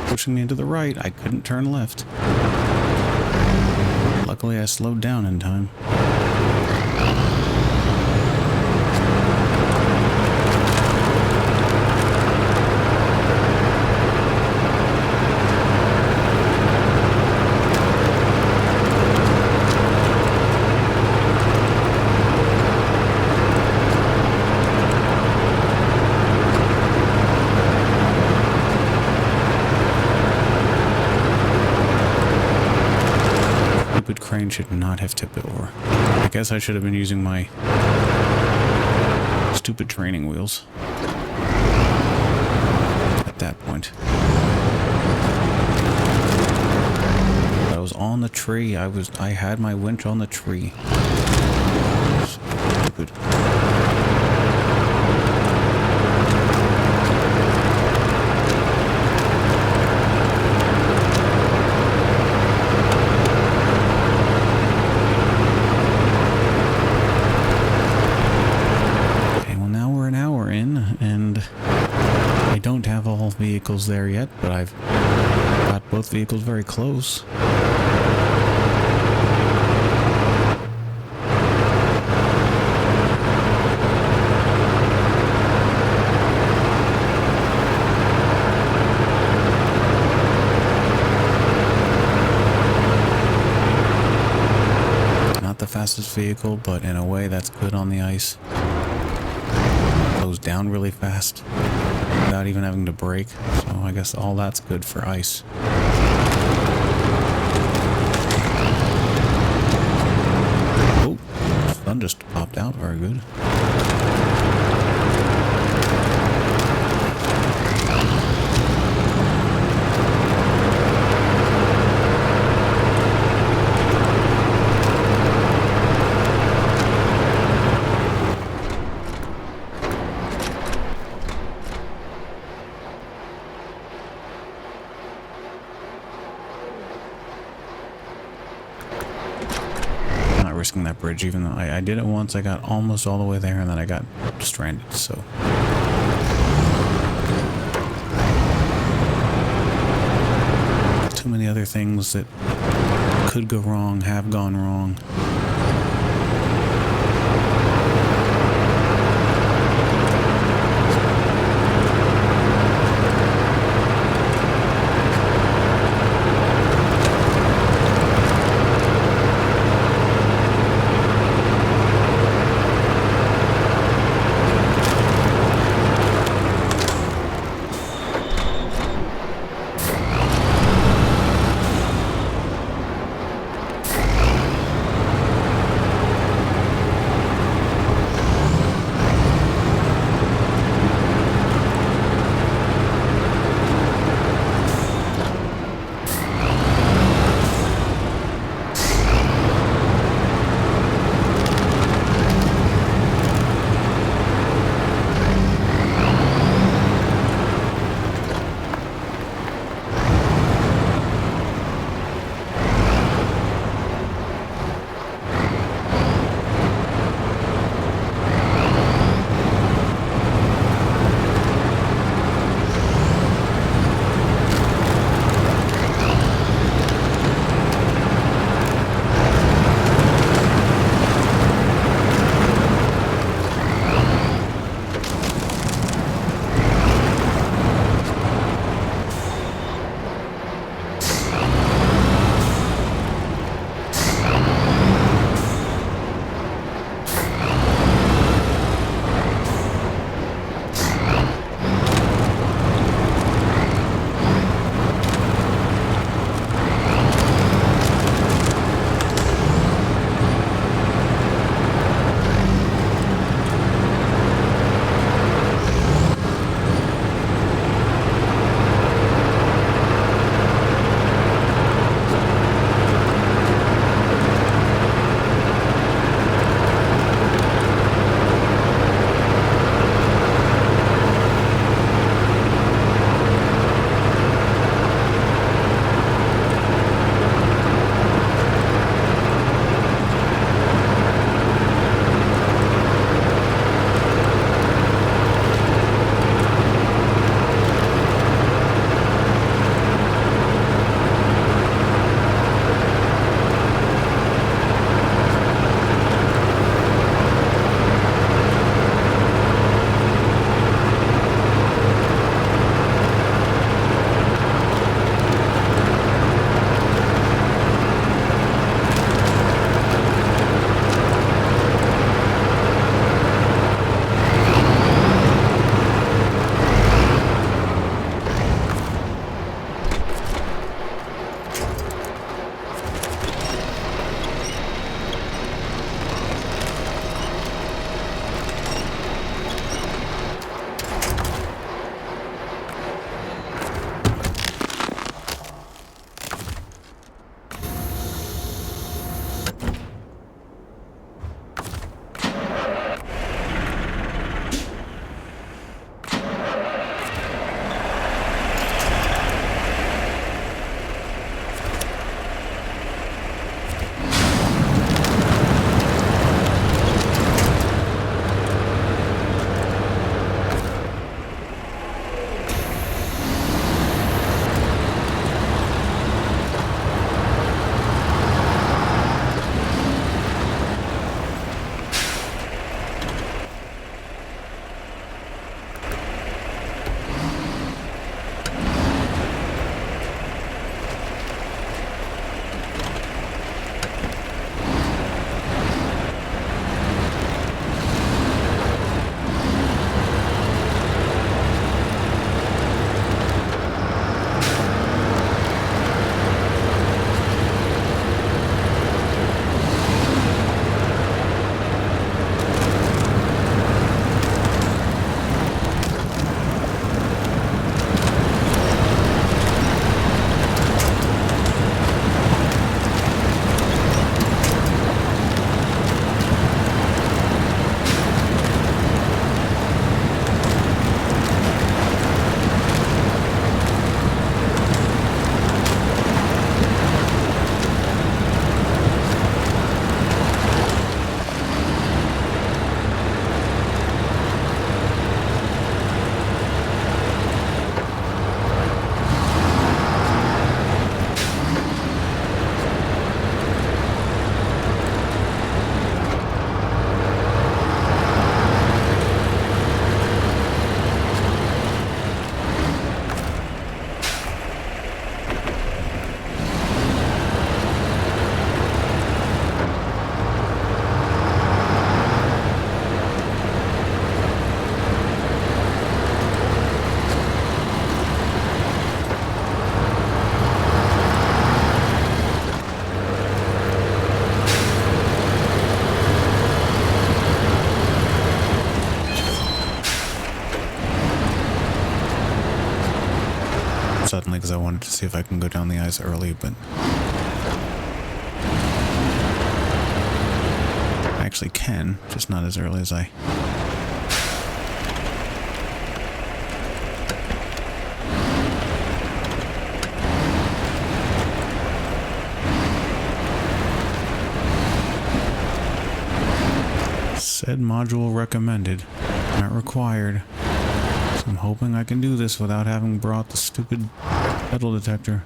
S1: Pushing me to the right, I couldn't turn left. Luckily, I slowed down in time. Crane should not have tipped over. I guess I should have been using my stupid training wheels at that point. I was on the tree. I had my winch on the tree. Stupid. Vehicles there yet, but I've got both vehicles very close. Not the fastest vehicle, but in a way that's good on the ice. Goes down really fast without even having to brake, so I guess all that's good for ice. Oh, sun just popped out, very good. Risking that bridge, even though I did it once. I got almost all the way there and then I got stranded, so too many other things that could go wrong have gone wrong. because I wanted to see if I can go down the ice early, but I actually can, just not as early as I... Said module recommended, not required. So I'm hoping I can do this without having brought the stupid metal detector.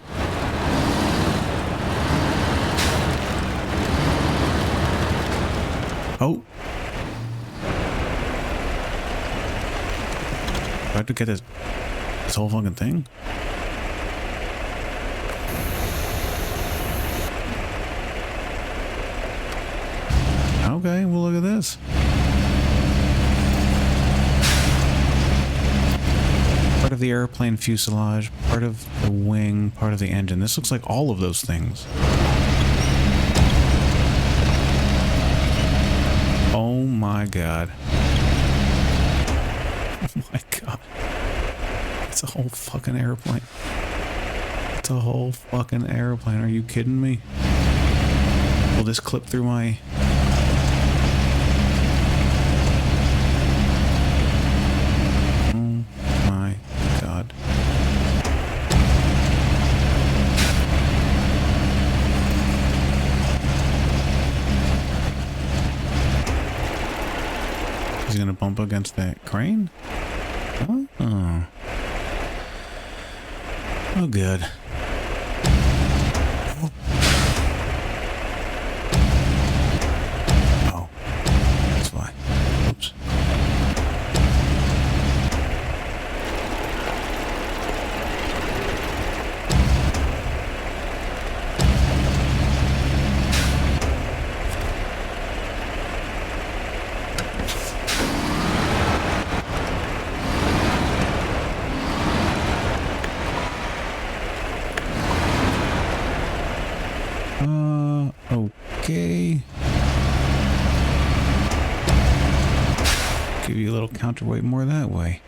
S1: Oh! Do I have to get this whole fucking thing? Okay, well look at this. Part of the airplane fuselage, part of the wing, part of the engine. This looks like all of those things. Oh my god. Oh my god. It's a whole fucking airplane. It's a whole fucking airplane. Are you kidding me? Will this clip through my... He's gonna bump against that crane? Oh. Oh, good. Oh. That's why. Oops. Okay. Give you a little counterweight more that way.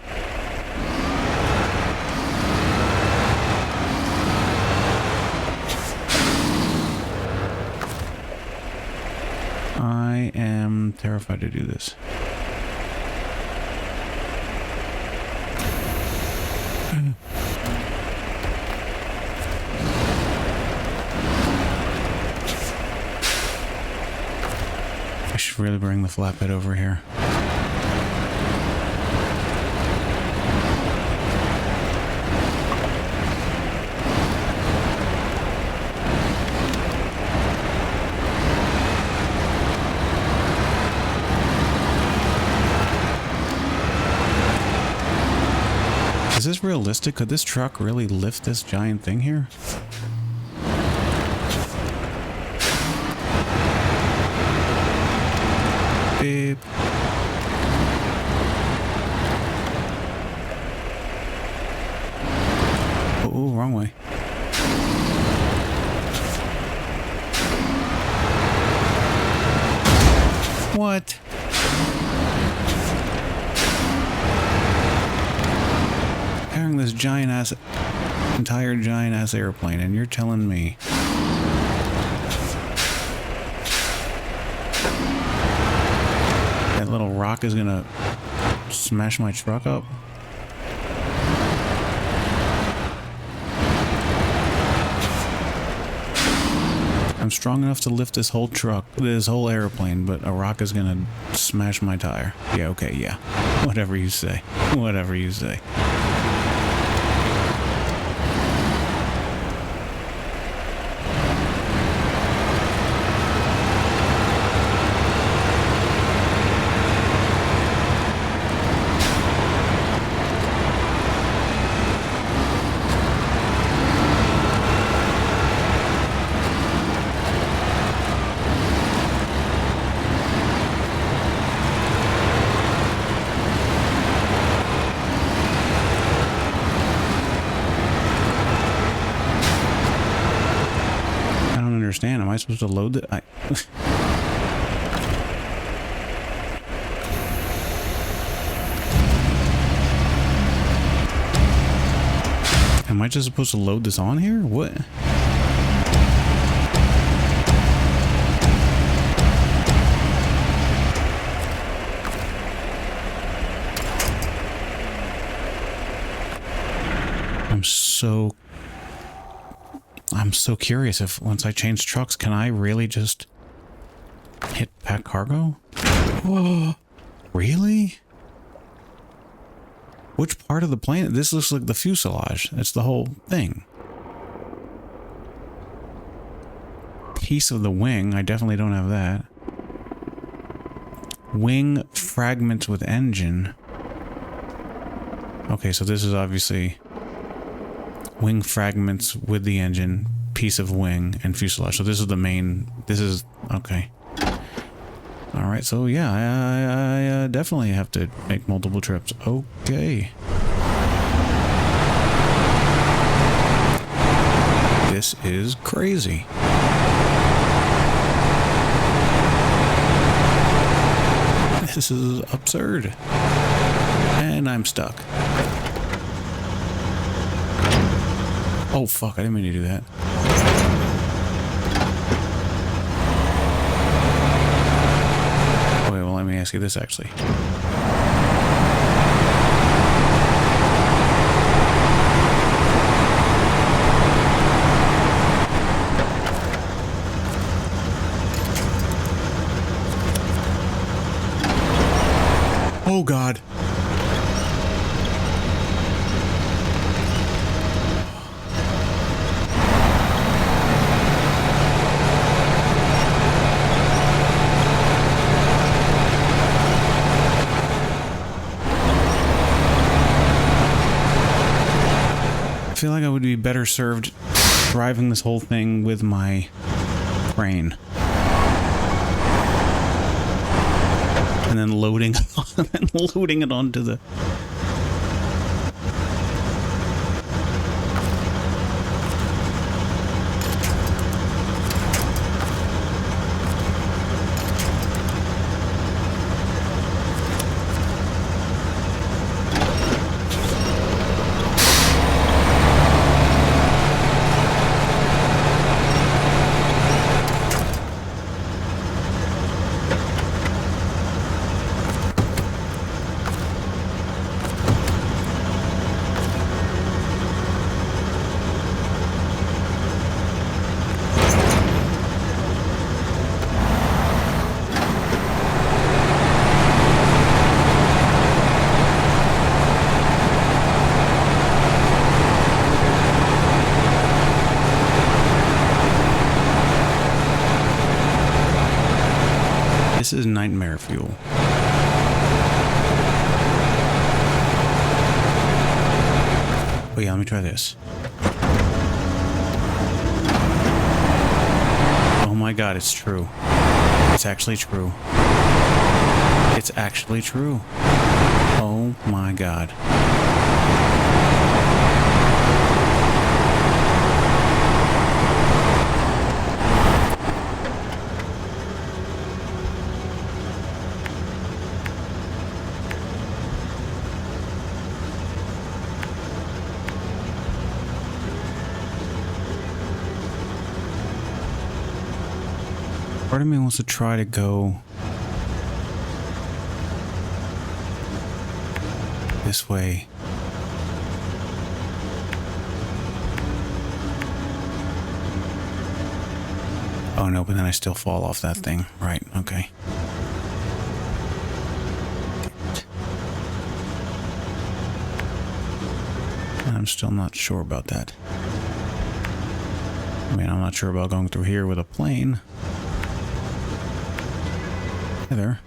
S1: I am terrified to do this. I should really bring the flatbed over here. Is this realistic? Could this truck really lift this giant thing here? Beep. Oh, wrong way. What? Carrying this giant ass, entire giant ass airplane, and you're telling me that little rock is gonna smash my truck up? I'm strong enough to lift this whole truck, this whole airplane, but a rock is gonna smash my tire. Yeah, okay, yeah. Whatever you say. Whatever you say. Understand? Am I supposed to load it? Am Am I just supposed to load this on here? What? I'm so curious if once I change trucks, can I really just hit pack cargo? Oh, really? Which part of the plane? This looks like the fuselage. It's the whole thing. Piece of the wing. I definitely don't have that. Wing fragments with engine. Okay, so this is obviously wing fragments with the engine, piece of wing, and fuselage. So this is the main... This is... Okay. Alright, so yeah, I definitely have to make multiple trips. Okay. This is crazy. This is absurd. And I'm stuck. Oh fuck, I didn't mean to do that. Okay, well let me ask you this actually. Oh God. I feel like I would be better served driving this whole thing with my crane. And then loading it onto the... This is nightmare fuel. Oh yeah, let me try this. Oh my God, it's true. It's actually true. It's actually true. Oh my God. Part of me wants to try to go this way. Oh no, but then I still fall off that thing. Right, okay. I'm still not sure about that. I mean, I'm not sure about going through here with a plane. Hi there.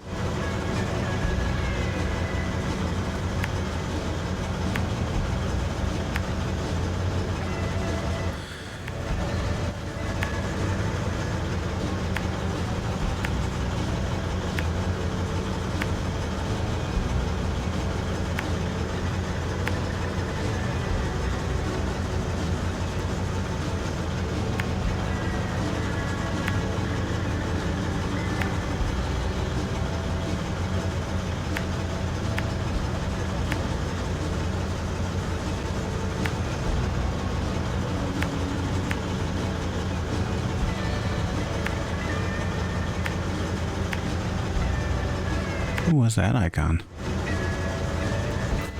S1: Who was that icon?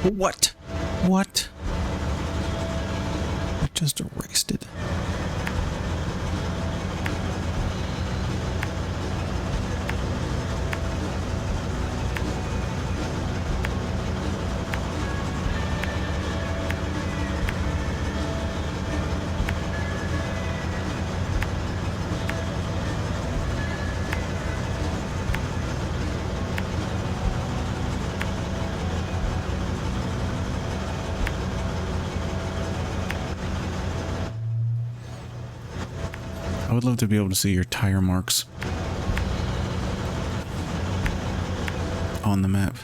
S1: What? What? I just erased it. I would love to be able to see your tire marks on the map.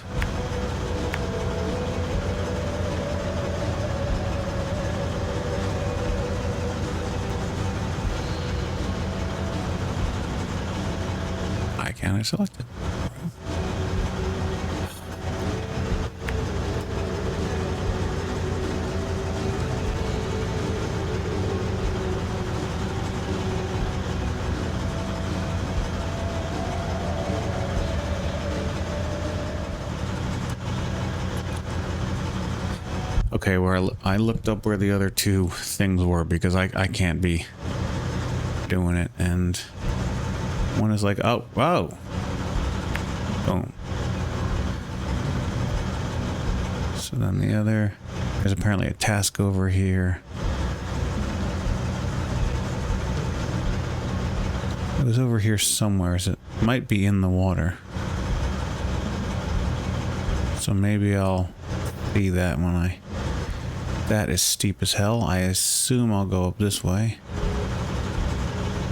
S1: I select it? Okay, where I looked up where the other two things were because I can't be doing it, and one is like, oh, whoa, boom. So then the other, there's apparently a task over here. It was over here somewhere, so it might be in the water. So maybe I'll see that when I... That is steep as hell. I assume I'll go up this way.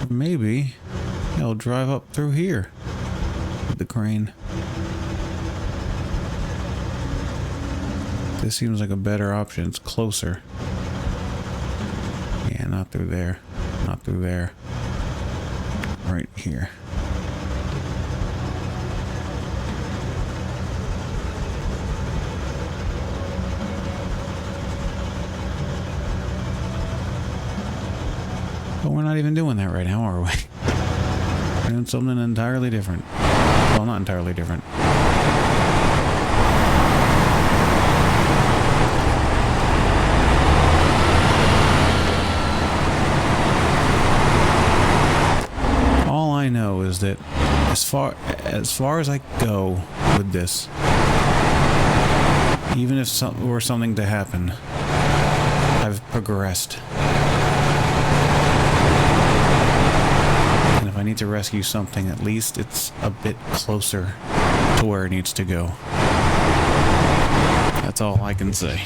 S1: Maybe I'll drive up through here with the crane. This seems like a better option. It's closer. Yeah, not through there. Not through there. Right here. But we're not even doing that right now, are we? We're doing something entirely different. Well, not entirely different. All I know is that as far as I go with this, even if were something to happen, I've progressed. And if I need to rescue something, at least it's a bit closer to where it needs to go. That's all I can say.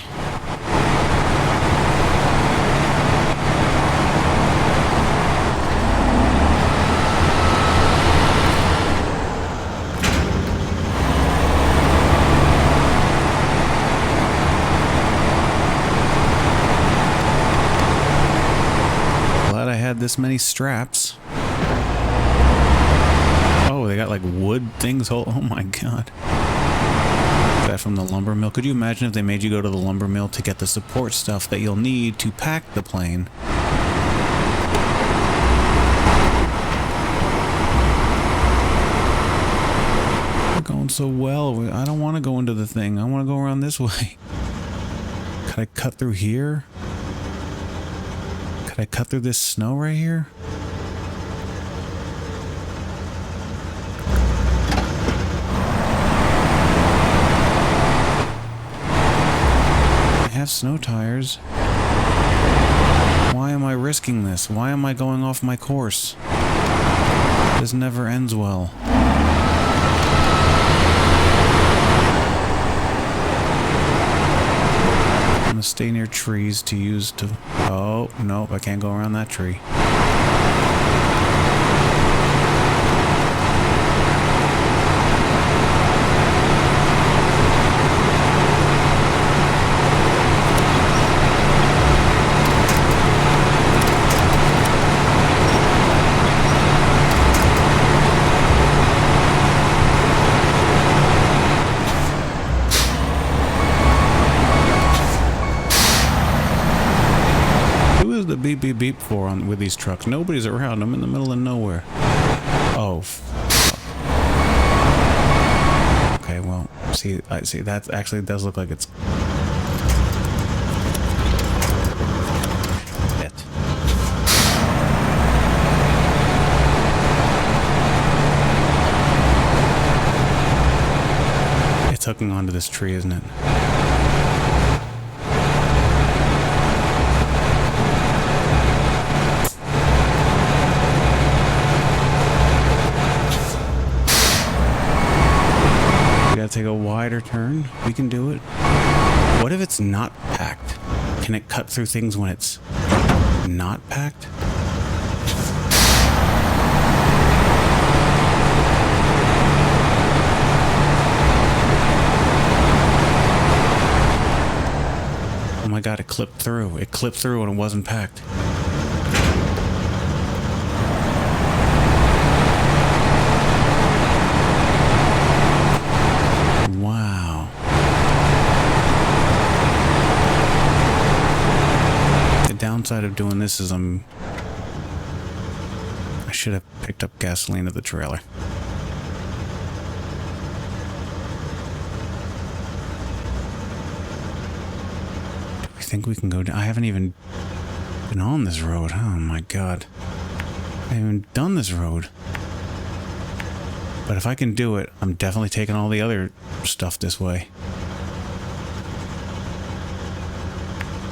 S1: This many straps. Oh, they got like wood things. Oh my god. Is that from the lumber mill? Could you imagine if they made you go to the lumber mill to get the support stuff that you'll need to pack the plane? We're going so well. I don't want to go into the thing. I want to go around this way. Could I cut through here? Could I cut through this snow right here? I have snow tires. Why am I risking this? Why am I going off my course? This never ends well. I'm gonna stay near trees to use to... Oh, nope, I can't go around that tree. The beep beep beep for on with these trucks. Nobody's around. I'm in the middle of nowhere. Oh. Okay, well, see, I see that actually does look like it's it. It's hooking onto this tree, isn't it? Take a wider turn. We can do it. What if it's not packed? Can it cut through things when it's not packed? Oh my god, it clipped through. It clipped through when it wasn't packed. Downside of doing this is I should have picked up gasoline at the trailer. Do we think we can go down? I haven't even been on this road. Oh my god. I haven't even done this road. But if I can do it, I'm definitely taking all the other stuff this way.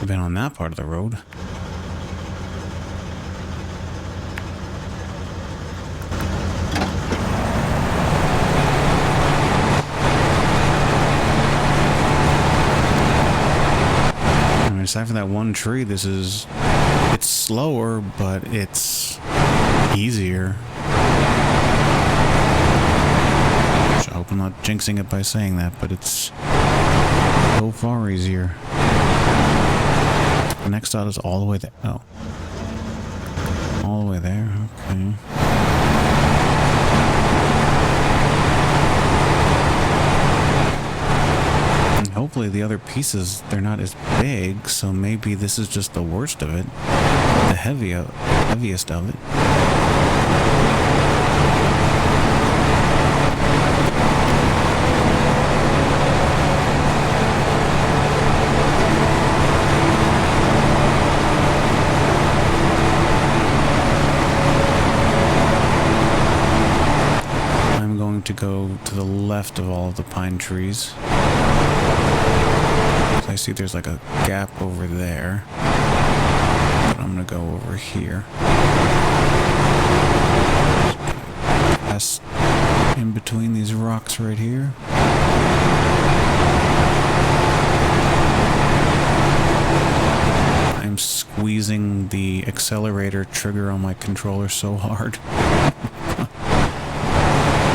S1: I've been on that part of the road. Aside from that one tree, it's slower, but it's easier. I hope I'm not jinxing it by saying that, but it's so far easier. The next dot is all the way there. Oh. All the way there, okay. Hopefully the other pieces, they're not as big, so maybe this is just the worst of it. The heaviest of it. I'm going to go to the left of all of the pine trees. I see there's like a gap over there, but I'm gonna go over here. Pass in between these rocks right here. I'm squeezing the accelerator trigger on my controller so hard.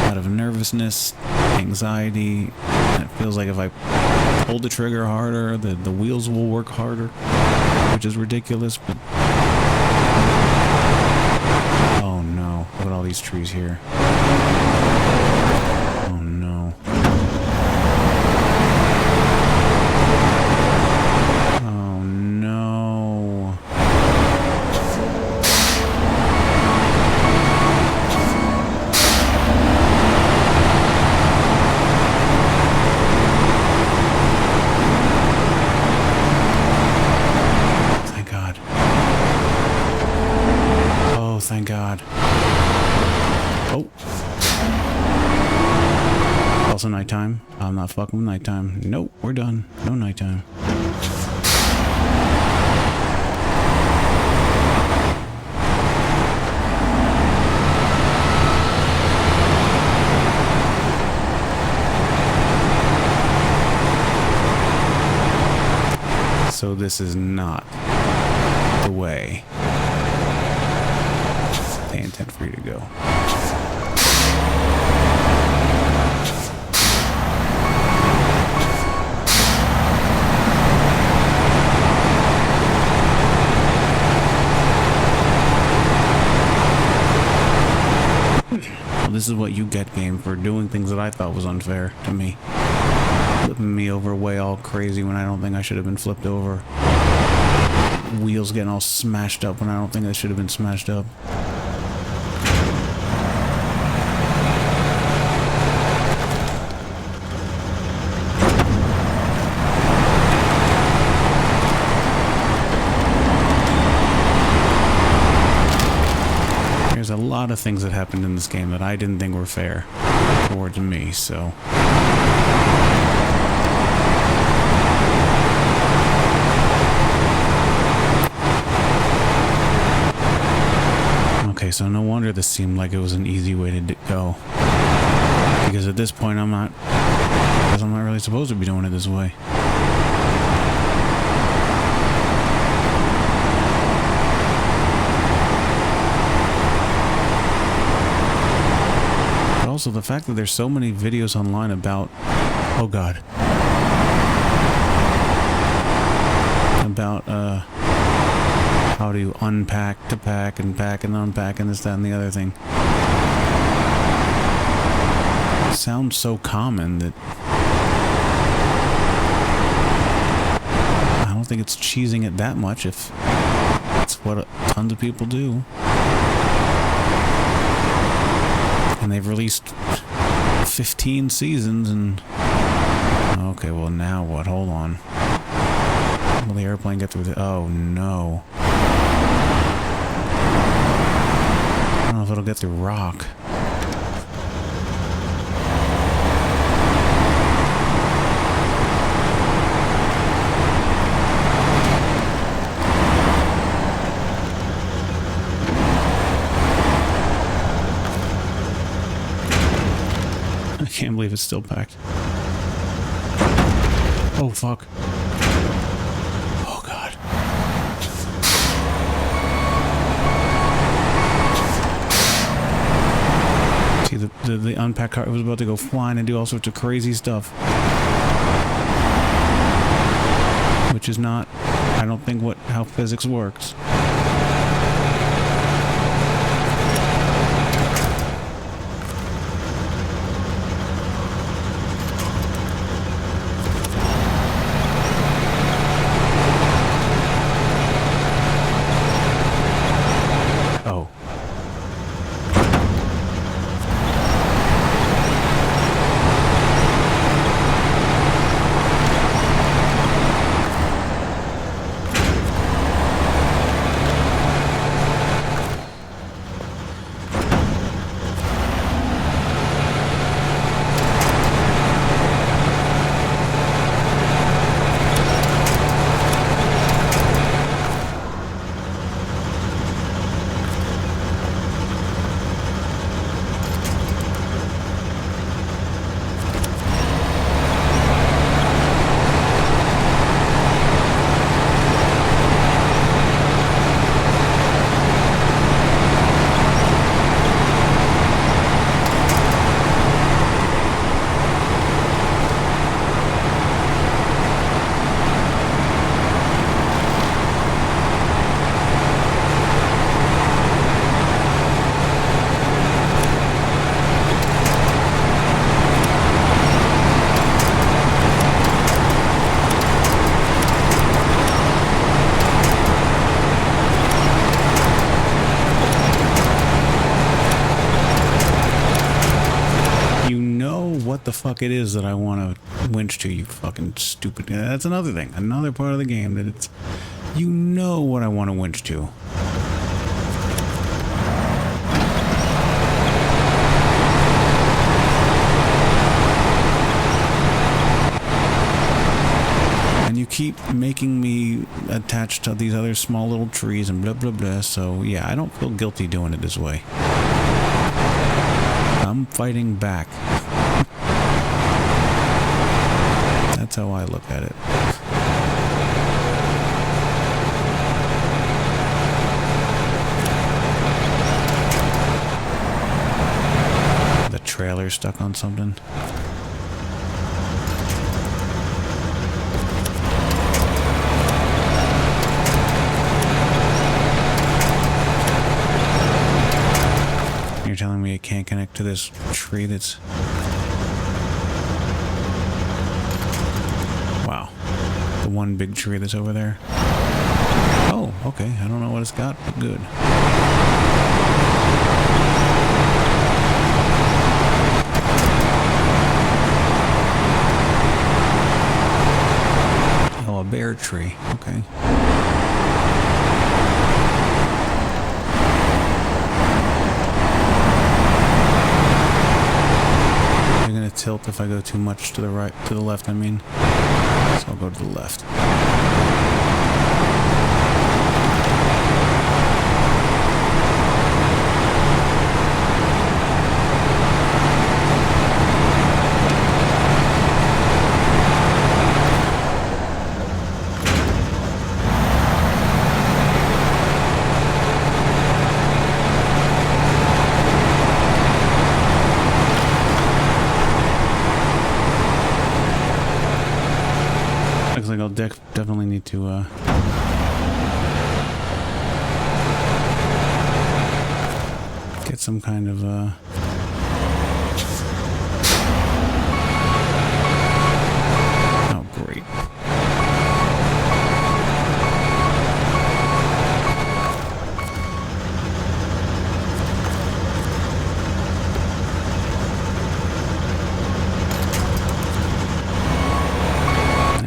S1: Out of nervousness, anxiety, and it feels like if I pull the trigger harder, the wheels will work harder, which is ridiculous, but... Oh no, look at all these trees here. Oh no. Oh no. Thank God. Oh. Also nighttime. I'm not fucking with nighttime. Nope, we're done. No nighttime. So this is not the way they intend for you to go. Well, this is what you get, game, for doing things that I thought was unfair to me. Flipping me over way all crazy when I don't think I should have been flipped over. Wheels getting all smashed up when I don't think they should have been smashed up. a lot of things that happened in this game that I didn't think were fair towards me, so... Okay, so no wonder this seemed like it was an easy way to go. Because at this point I'm not really supposed to be doing it this way. Also, the fact that there's so many videos online about, oh god, about how to unpack to pack and unpack and this, that, and the other thing. It sounds so common that I don't think it's cheesing it that much if it's what tons of people do. And they've released 15 seasons and... Okay, well now what? Hold on. Will the airplane get through the... Oh no. I don't know if it'll get through rock. I can't believe it's still packed. Oh, fuck. Oh, God. See, the unpacked car was about to go flying and do all sorts of crazy stuff. Which is not, I don't think, how physics works. What the fuck it is that I want to winch to, you fucking stupid. That's another thing, another part of the game that it's, you know what I want to winch to. And you keep making me attached to these other small little trees and blah blah blah, so yeah, I don't feel guilty doing it this way. I'm fighting back. That's how I look at it. The trailer's stuck on something. You're telling me it can't connect to this tree that's... Wow. The one big tree that's over there. Oh, okay. I don't know what it's got, but good. Oh, a bear tree. Okay. tilt if I go too much to the right, to the left, I mean. So I'll go to the left. Looks like I'll definitely need to get some kind of oh great.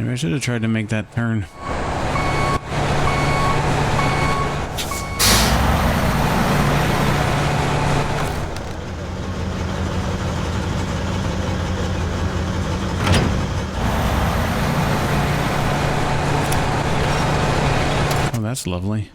S1: I should have tried to make that turn. Oh, that's lovely.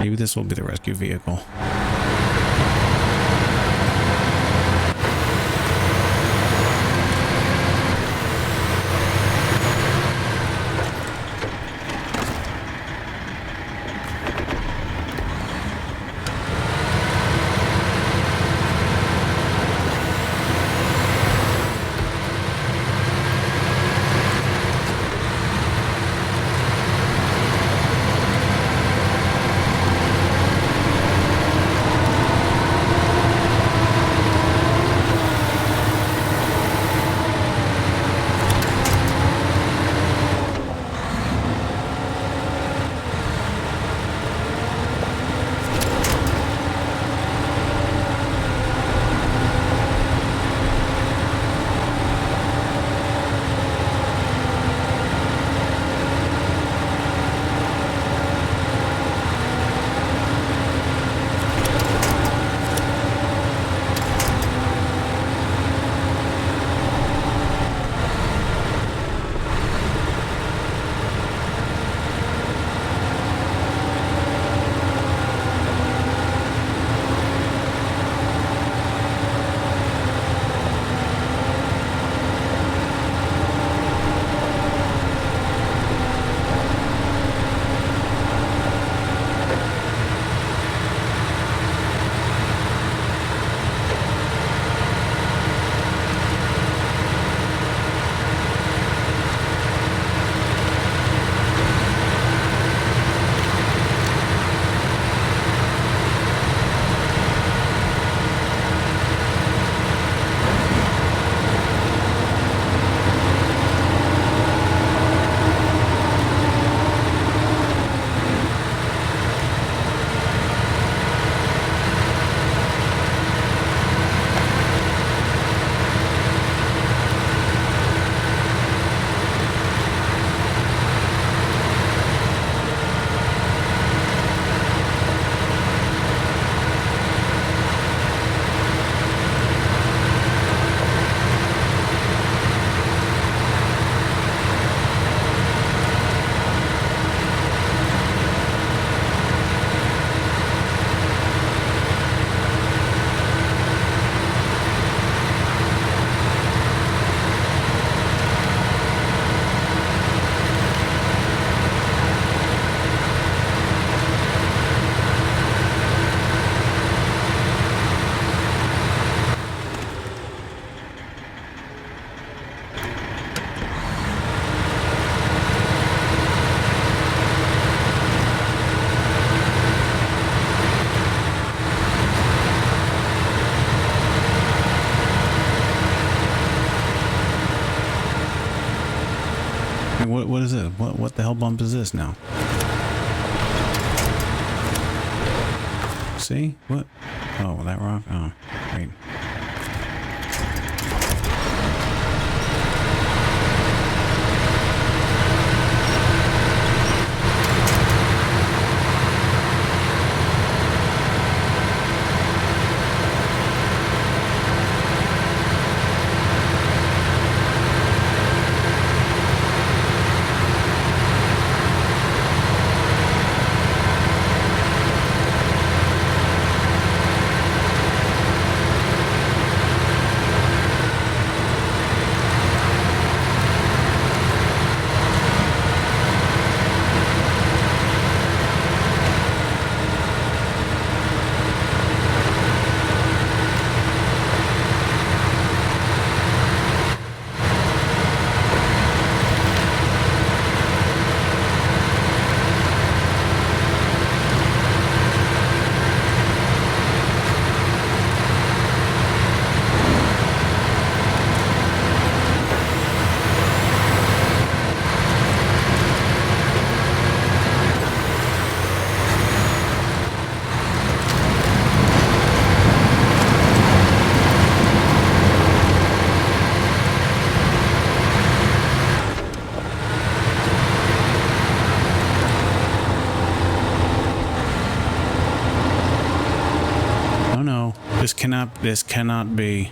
S1: Maybe this will be the rescue vehicle. Hey, what is it? What the hell bump is this now? See? What? Oh, that rock? Oh, great. This cannot be.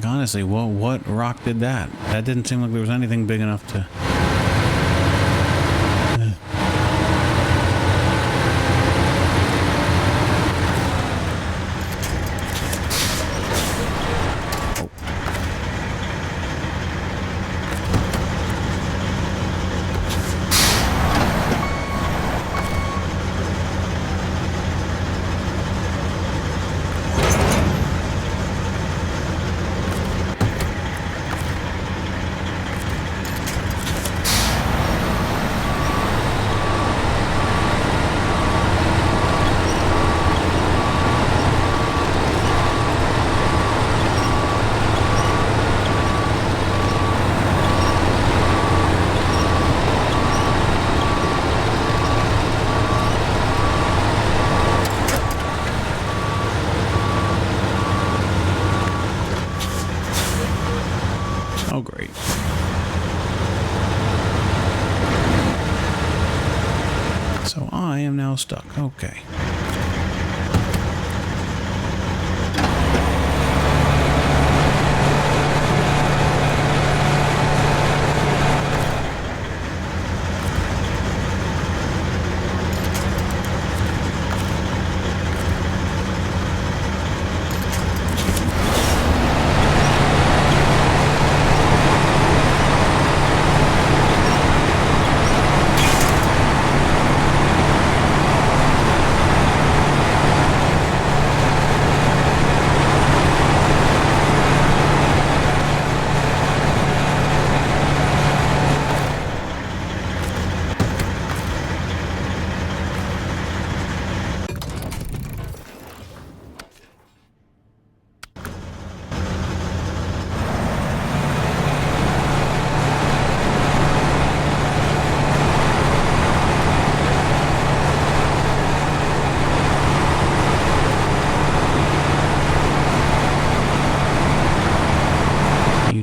S1: Honestly, well, what rock did that? That didn't seem like there was anything big enough to... Oh, great. So I am now stuck. Okay.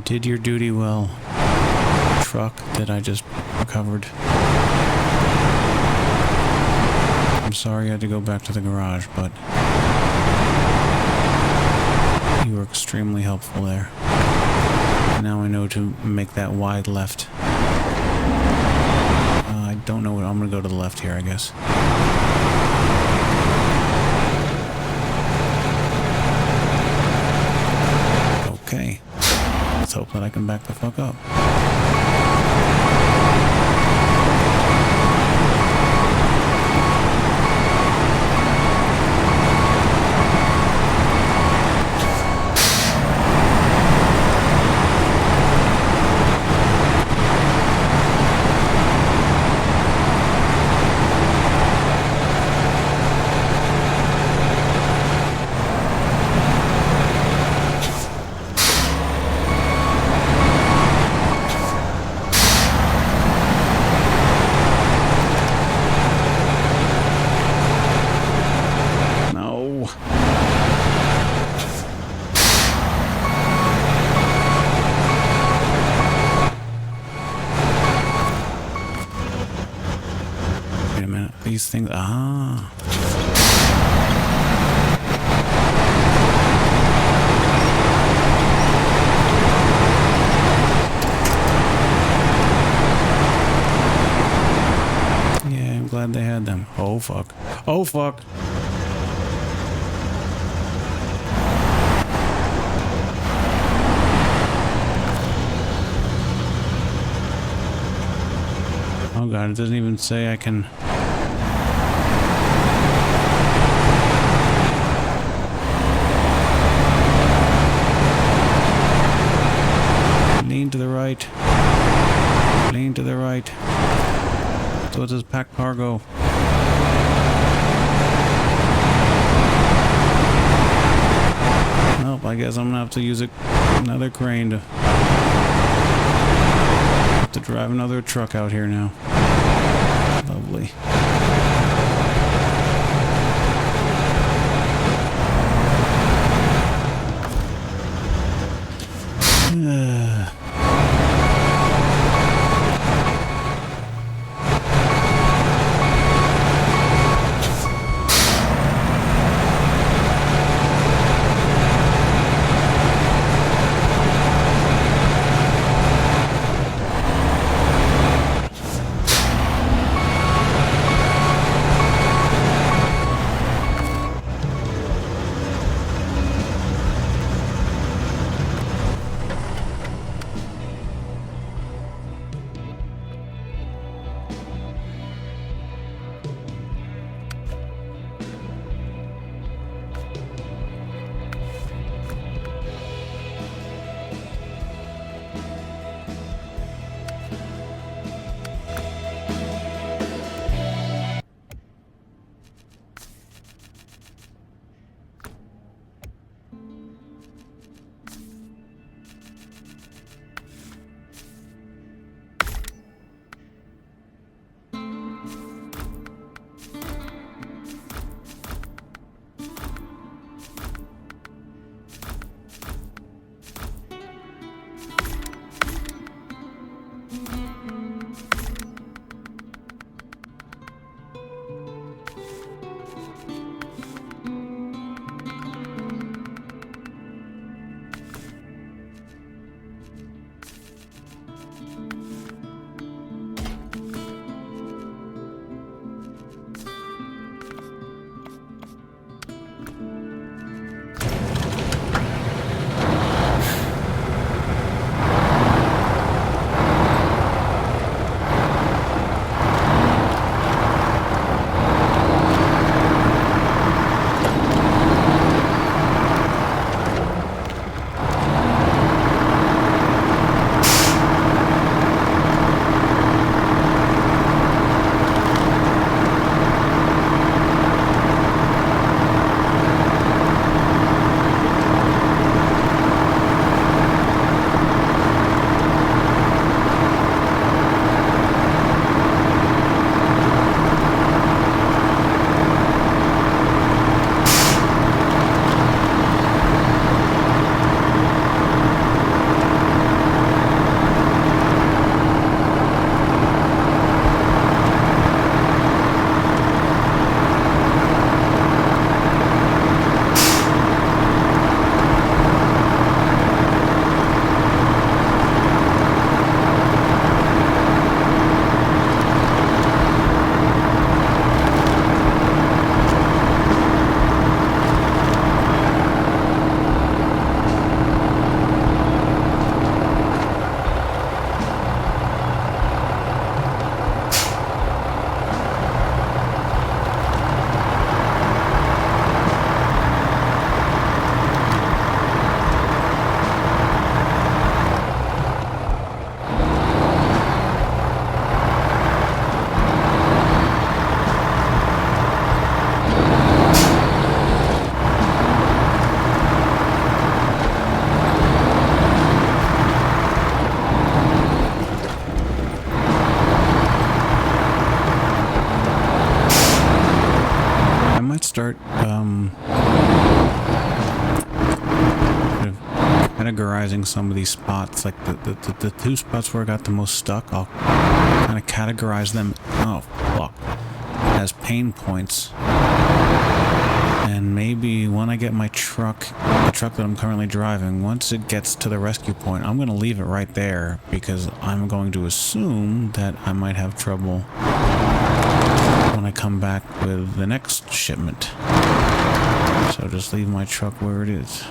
S1: Did your duty well, truck that I just recovered. I'm sorry I had to go back to the garage, but you were extremely helpful there. Now I know to make that wide left. I don't know what... I'm gonna go to the left here, I guess. Okay. Let's hope that I can back the fuck up. These things, yeah, I'm glad they had them. Oh fuck. Oh fuck. Oh god, it doesn't even say I can... Lean to the right. Lean to the right. So it says pack cargo. Nope, I guess I'm gonna have to use another crane to... have to drive another truck out here now. Lovely. categorizing some of these spots, like the two spots where I got the most stuck. I'll kind of categorize them, oh fuck, as pain points. And maybe when I get my truck, the truck that I'm currently driving, once it gets to the rescue point, I'm going to leave it right there because I'm going to assume that I might have trouble when I come back with the next shipment. So just leave my truck where it is.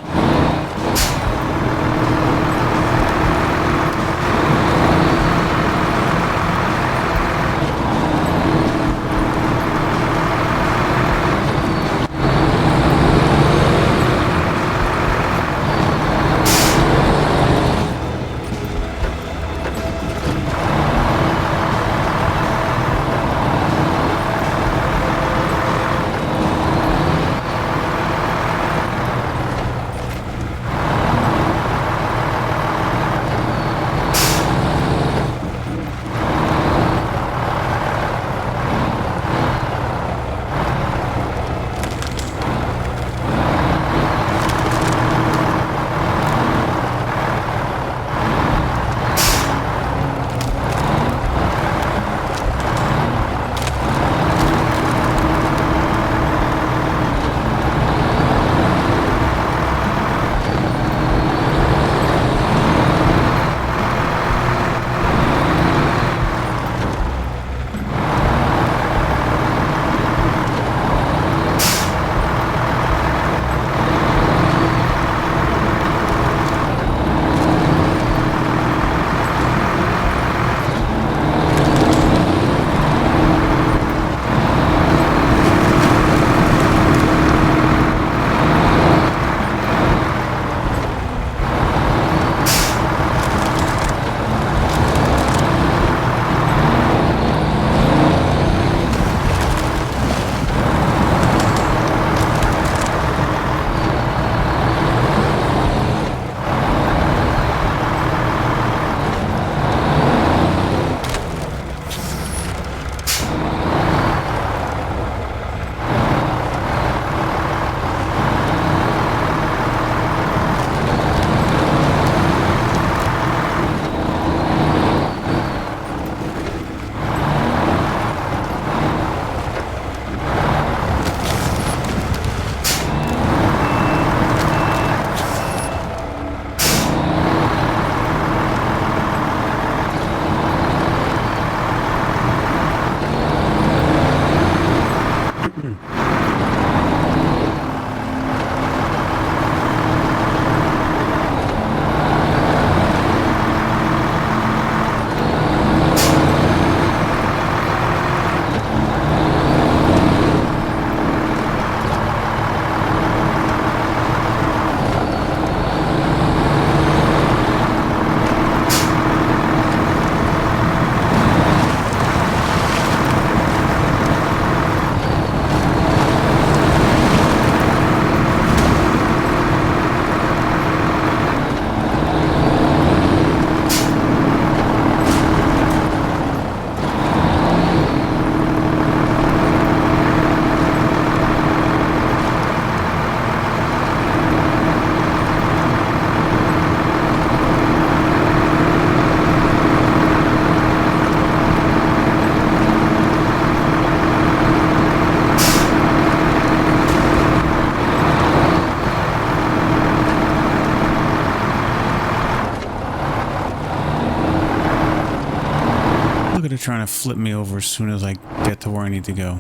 S1: They're trying to flip me over as soon as I get to where I need to go.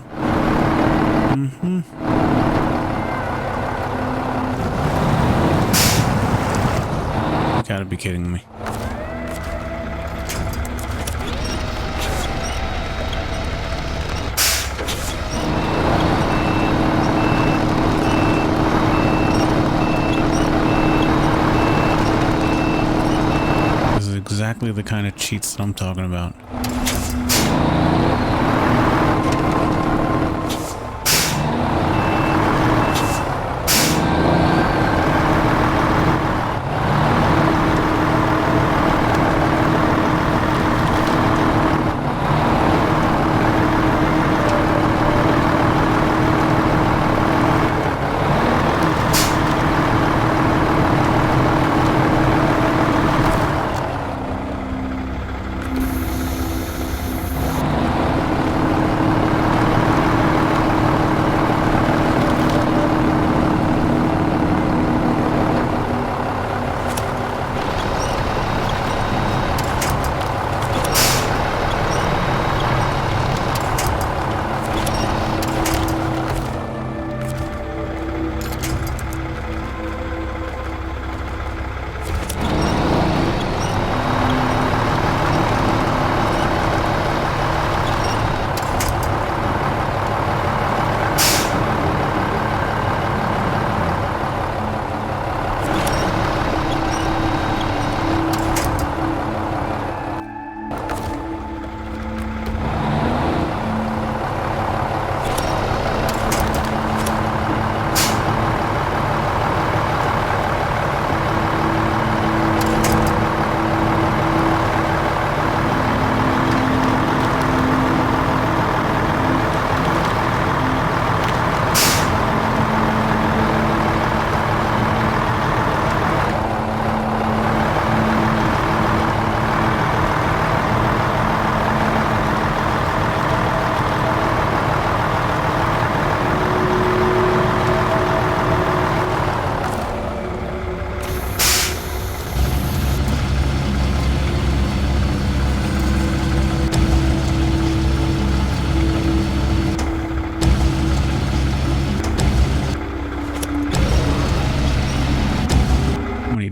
S1: You gotta be kidding me. This is exactly the kind of cheats that I'm talking about.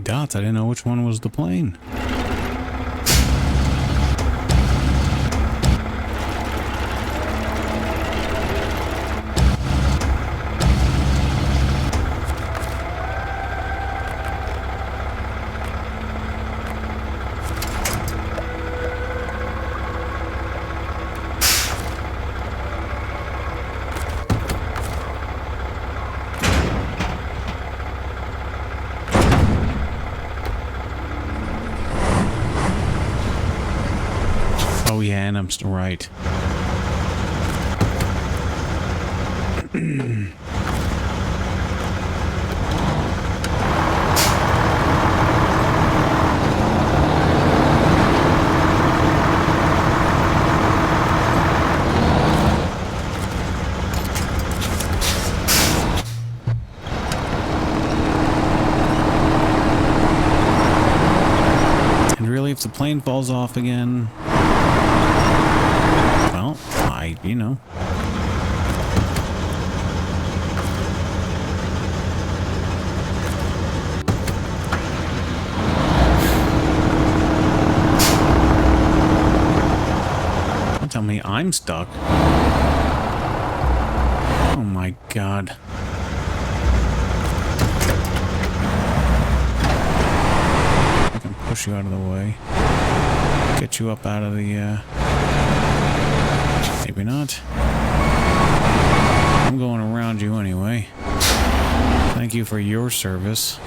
S1: dots. I didn't know which one was the plane. Oh yeah, and I'm still right. And really, if the plane falls off again, well, you know. Don't tell me I'm stuck. Oh my God. I can push you out of the way. Get you up out of the, maybe not. I'm going around you anyway. Thank you for your service.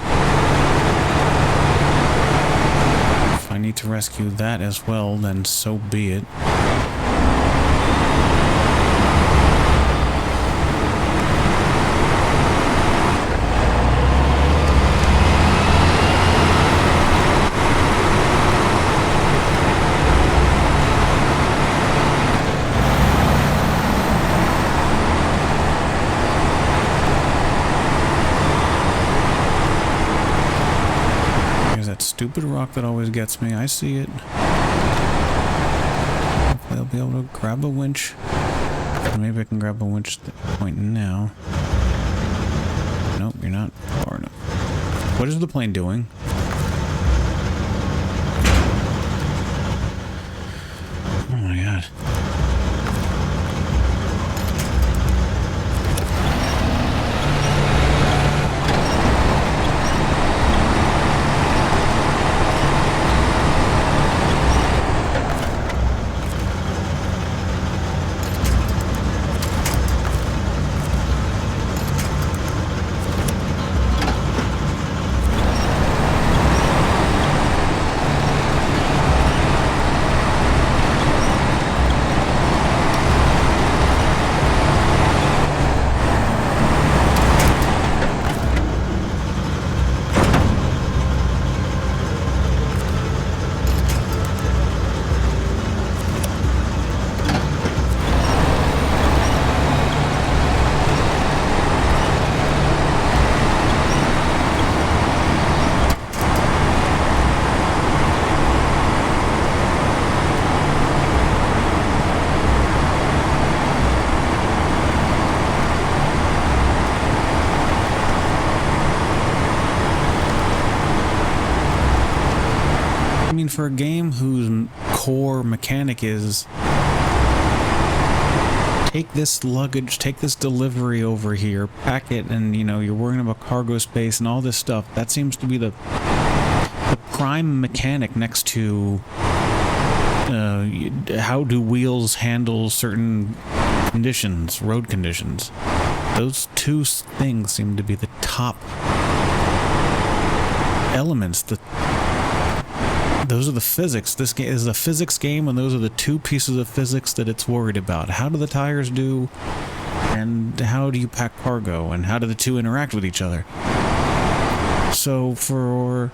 S1: If I need to rescue that as well, then so be it. Stupid rock that always gets me. I see it. Hopefully I'll be able to grab a winch. Maybe I can grab a winch at the point now. Nope, you're not far enough. What is the plane doing? Oh my God. For a game whose core mechanic is take this luggage, take this delivery over here, pack it, and you know, you're worrying about cargo space and all this stuff, that seems to be the prime mechanic next to how do wheels handle certain conditions, road conditions. Those two things seem to be the top elements. Those are the physics. This game is a physics game, and those are the two pieces of physics that it's worried about. How do the tires do, and how do you pack cargo, and how do the two interact with each other? So for...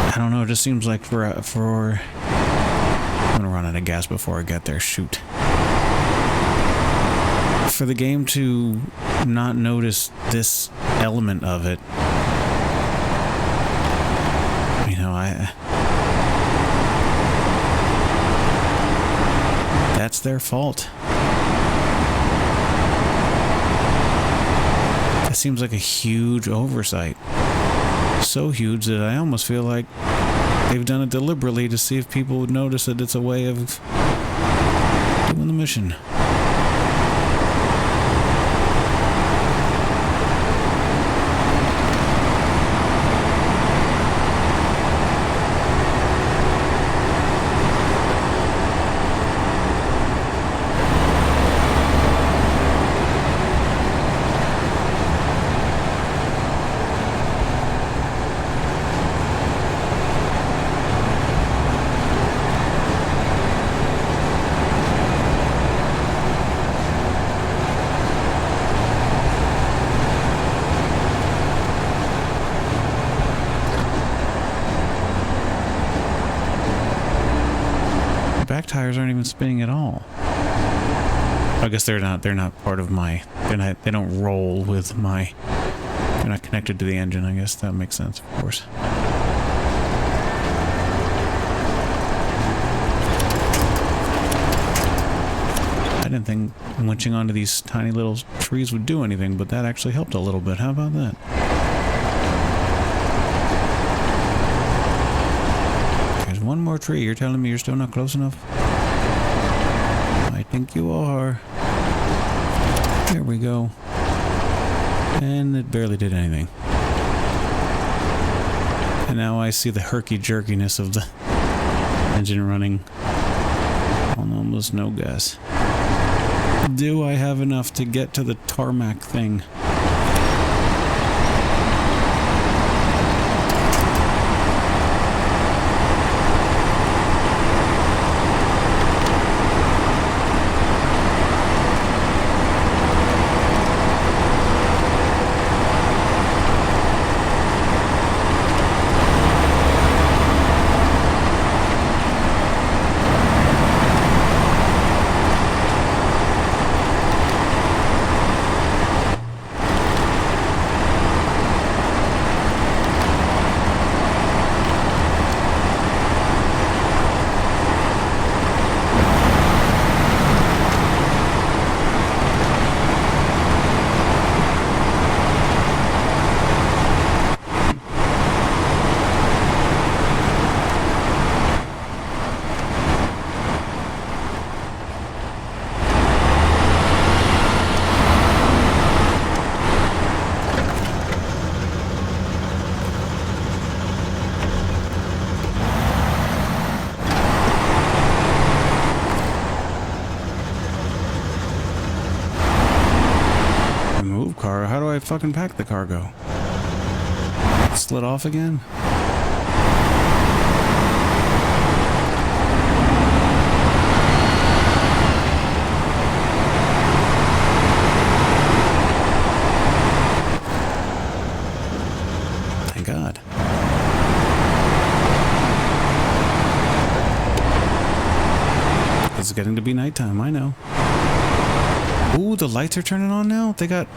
S1: I don't know, it just seems like for... I'm gonna run out of gas before I get there, shoot. For the game to not notice this element of it, you know, that's their fault. seems like a huge oversight. So huge that I almost feel like they've done it deliberately to see if people would notice that it's a way of doing the mission. Back tires aren't even spinning at all. I guess they're not part of my, they don't roll with my, they're not connected to the engine. I guess that makes sense, of course. I didn't think winching onto these tiny little trees would do anything, but that actually helped a little bit. How about that? One more tree. You're telling me you're still not close enough? I think you are. There we go. And it barely did anything. And now I see the herky-jerkiness of the engine running on almost no gas. Do I have enough to get to the tarmac thing? How do I fucking pack the cargo? It slid off again? Thank God. It's getting to be nighttime, I know. Ooh, the lights are turning on now? They got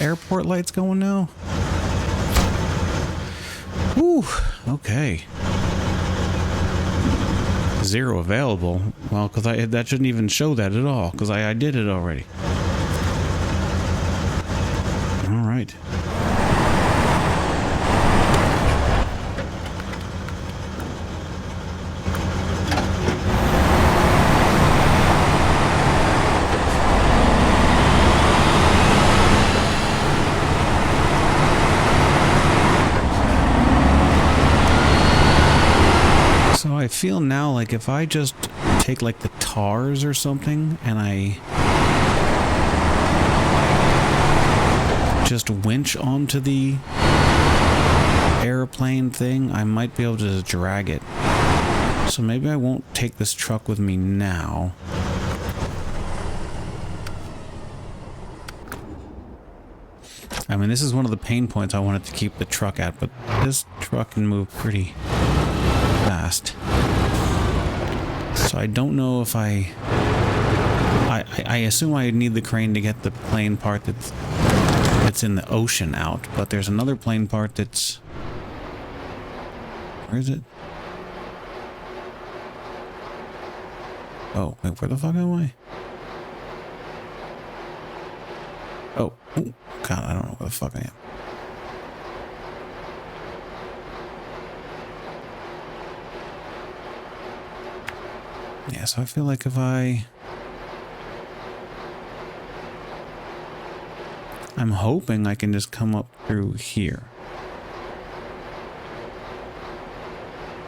S1: airport lights going now? Ooh, okay. 0 available. Well, because that shouldn't even show that at all, because I did it already. All right. I feel now like if I just take like the TARs or something and I just winch onto the airplane thing, I might be able to drag it. So maybe I won't take this truck with me now. I mean, this is one of the pain points I wanted to keep the truck at, but this truck can move pretty fast. So I don't know if I assume I need the crane to get the plane part that's in the ocean out, but there's another plane part that's... Where is it? Oh, wait, where the fuck am I? Oh, God, I don't know where the fuck I am. Yeah, so I feel like if I'm hoping I can just come up through here.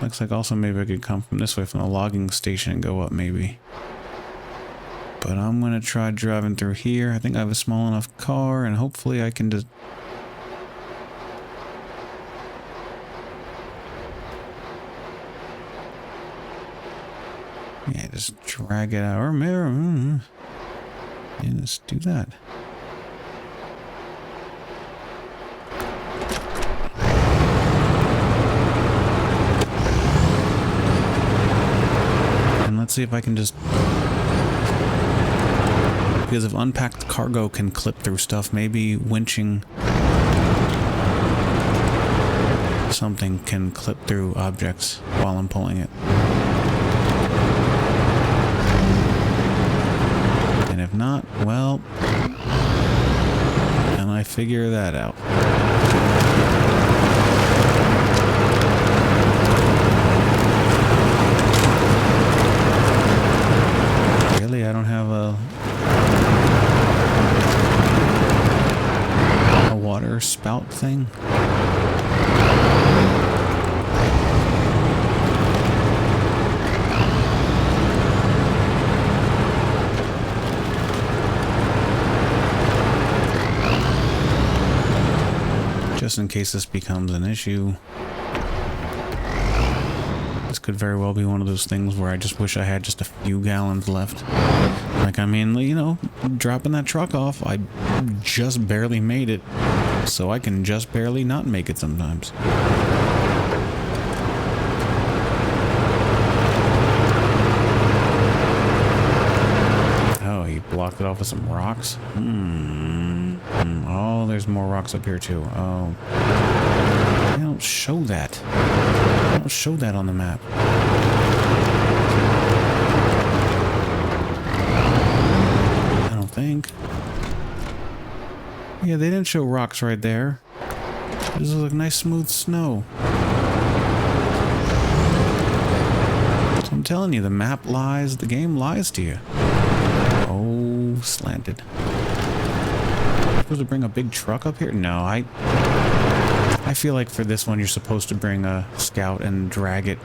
S1: Looks like also maybe I could come from this way from the logging station and go up maybe. But I'm going to try driving through here. I think I have a small enough car and hopefully I can just... Yeah, just drag it out. Or mirror. Yeah, let's do that. And let's see if I can just... Because if unpacked cargo can clip through stuff, maybe winching something can clip through objects while I'm pulling it. And if not, well, then I figure that out. Really, I don't have a water spout thing. Just in case this becomes an issue. This could very well be one of those things where I just wish I had just a few gallons left. Like, I mean, you know, dropping that truck off, I just barely made it. So I can just barely not make it sometimes. Oh, he blocked it off with some rocks? Oh, there's more rocks up here too. Oh. They don't show that. They don't show that on the map. I don't think. Yeah, they didn't show rocks right there. This is like nice smooth snow. So I'm telling you, the map lies, the game lies to you. Oh, slanted. Am I supposed to bring a big truck up here? No, I feel like for this one you're supposed to bring a scout and drag it.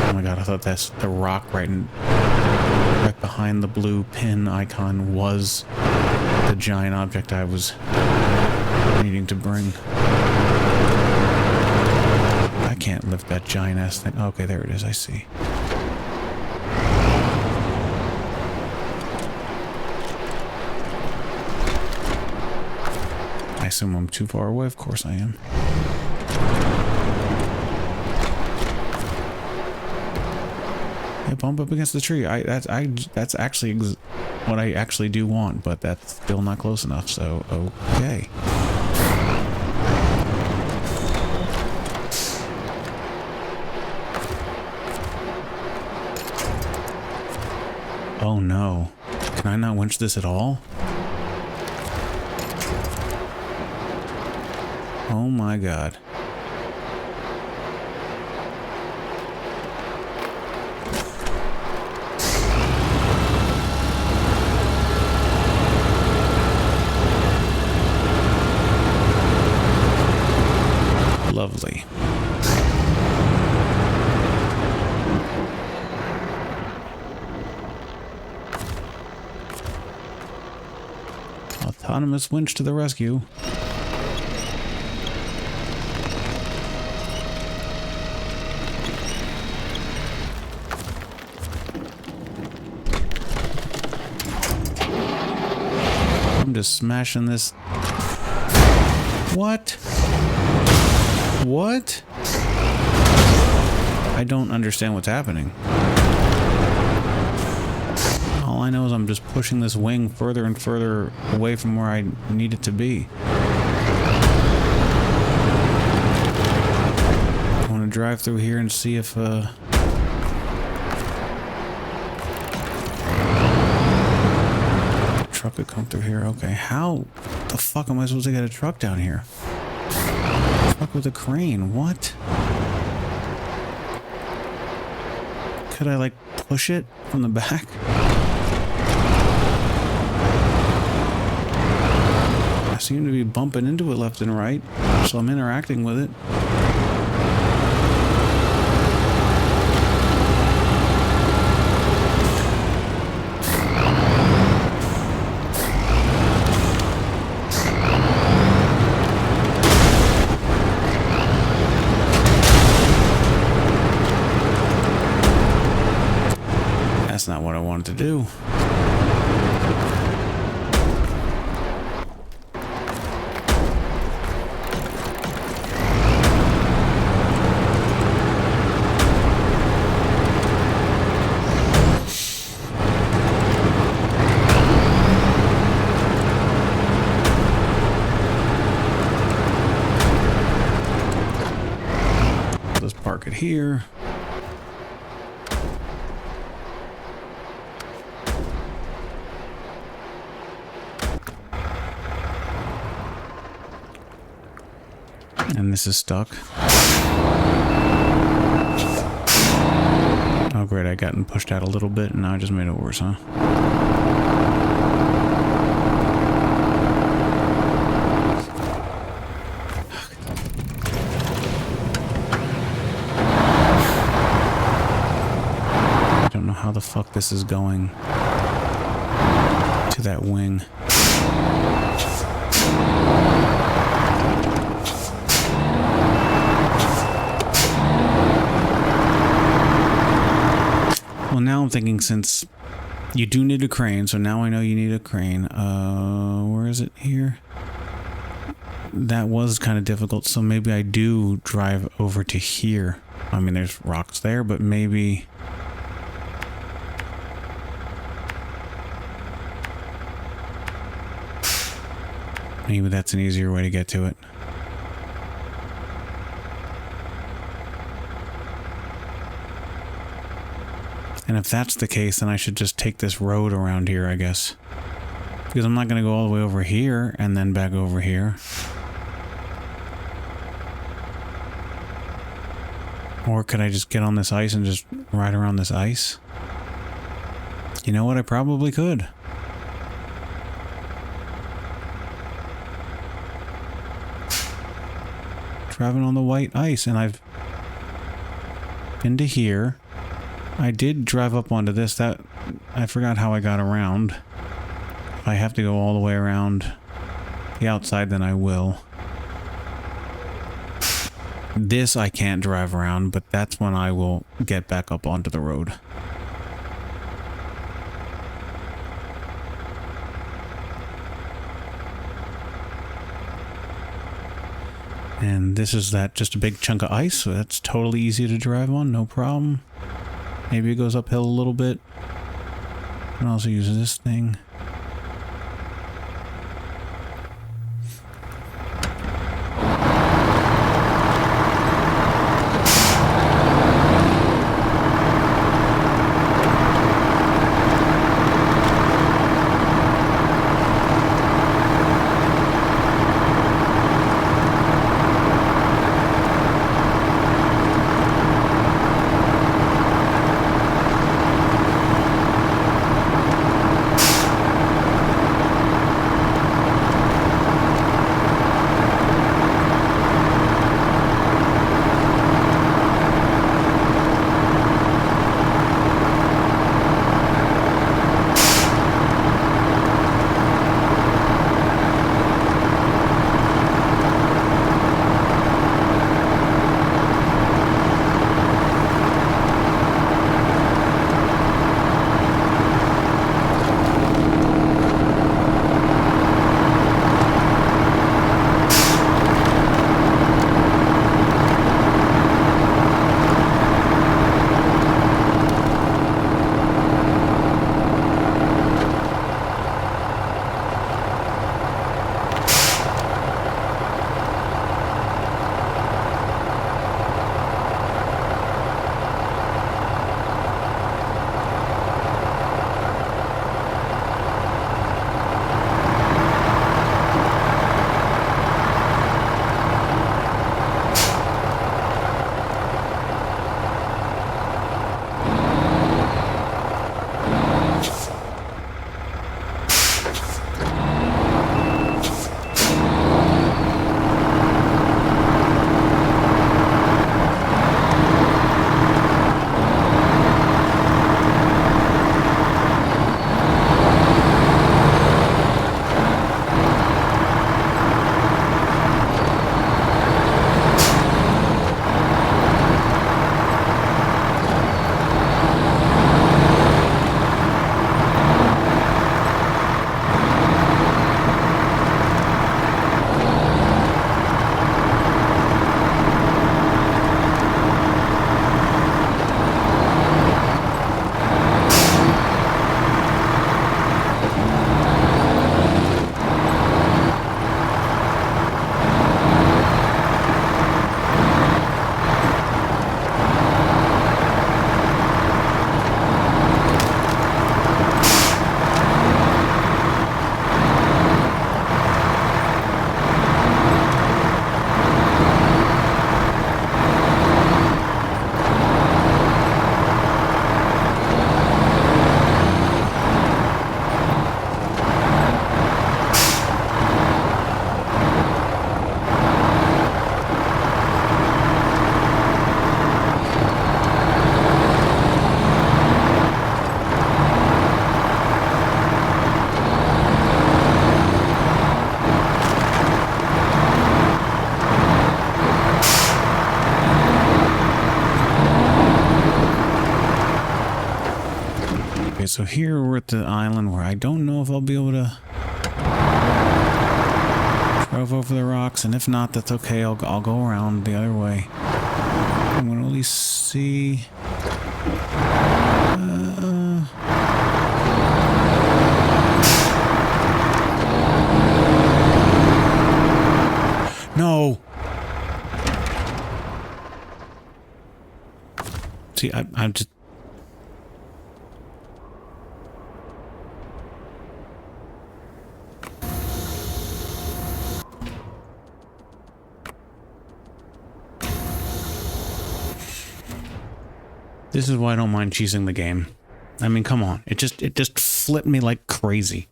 S1: Oh my god, I thought that's the rock right behind the blue pin icon was the giant object I was needing to bring. I can't lift that giant ass thing. Okay, there it is, I see. I assume I'm too far away. Of course I am. Yeah, bump up against the tree. That's actually what I actually do want, but that's still not close enough. So okay. Oh no! Can I not winch this at all? Oh my god. Lovely. Autonomous winch to the rescue. I'm just smashing this. What? What? I don't understand what's happening. All I know is I'm just pushing this wing further and further away from where I need it to be. I want to drive through here and see if truck could come through here. Okay, how the fuck am I supposed to get a truck down here? Truck with a crane, what? Could I, like, push it from the back? I seem to be bumping into it left and right, so I'm interacting with it. That's not what I wanted to do. Let's park it here. And this is stuck. Oh great, I gotten pushed out a little bit and now I just made it worse, huh? I don't know how the fuck this is going to that wing. Well, now I'm thinking since you do need a crane, so now I know you need a crane. Where is it here? That was kind of difficult, so maybe I do drive over to here. I mean, there's rocks there, but maybe... maybe that's an easier way to get to it. And if that's the case, then I should just take this road around here, I guess. Because I'm not going to go all the way over here and then back over here. Or could I just get on this ice and just ride around this ice? You know what? I probably could. Driving on the white ice, and I've been to here. I did drive up onto this. That I forgot how I got around. If I have to go all the way around the outside, then I will. This I can't drive around, but that's when I will get back up onto the road. And this is that just a big chunk of ice, so that's totally easy to drive on, no problem. Maybe it goes uphill a little bit. I can also use this thing. so here we're at the island where I don't know if I'll be able to drive over the rocks, and if not, that's okay. I'll go around the other way. I'm gonna at least see. No. See, I'm just. This is why I don't mind cheesing the game. I mean, come on. It just flipped me like crazy.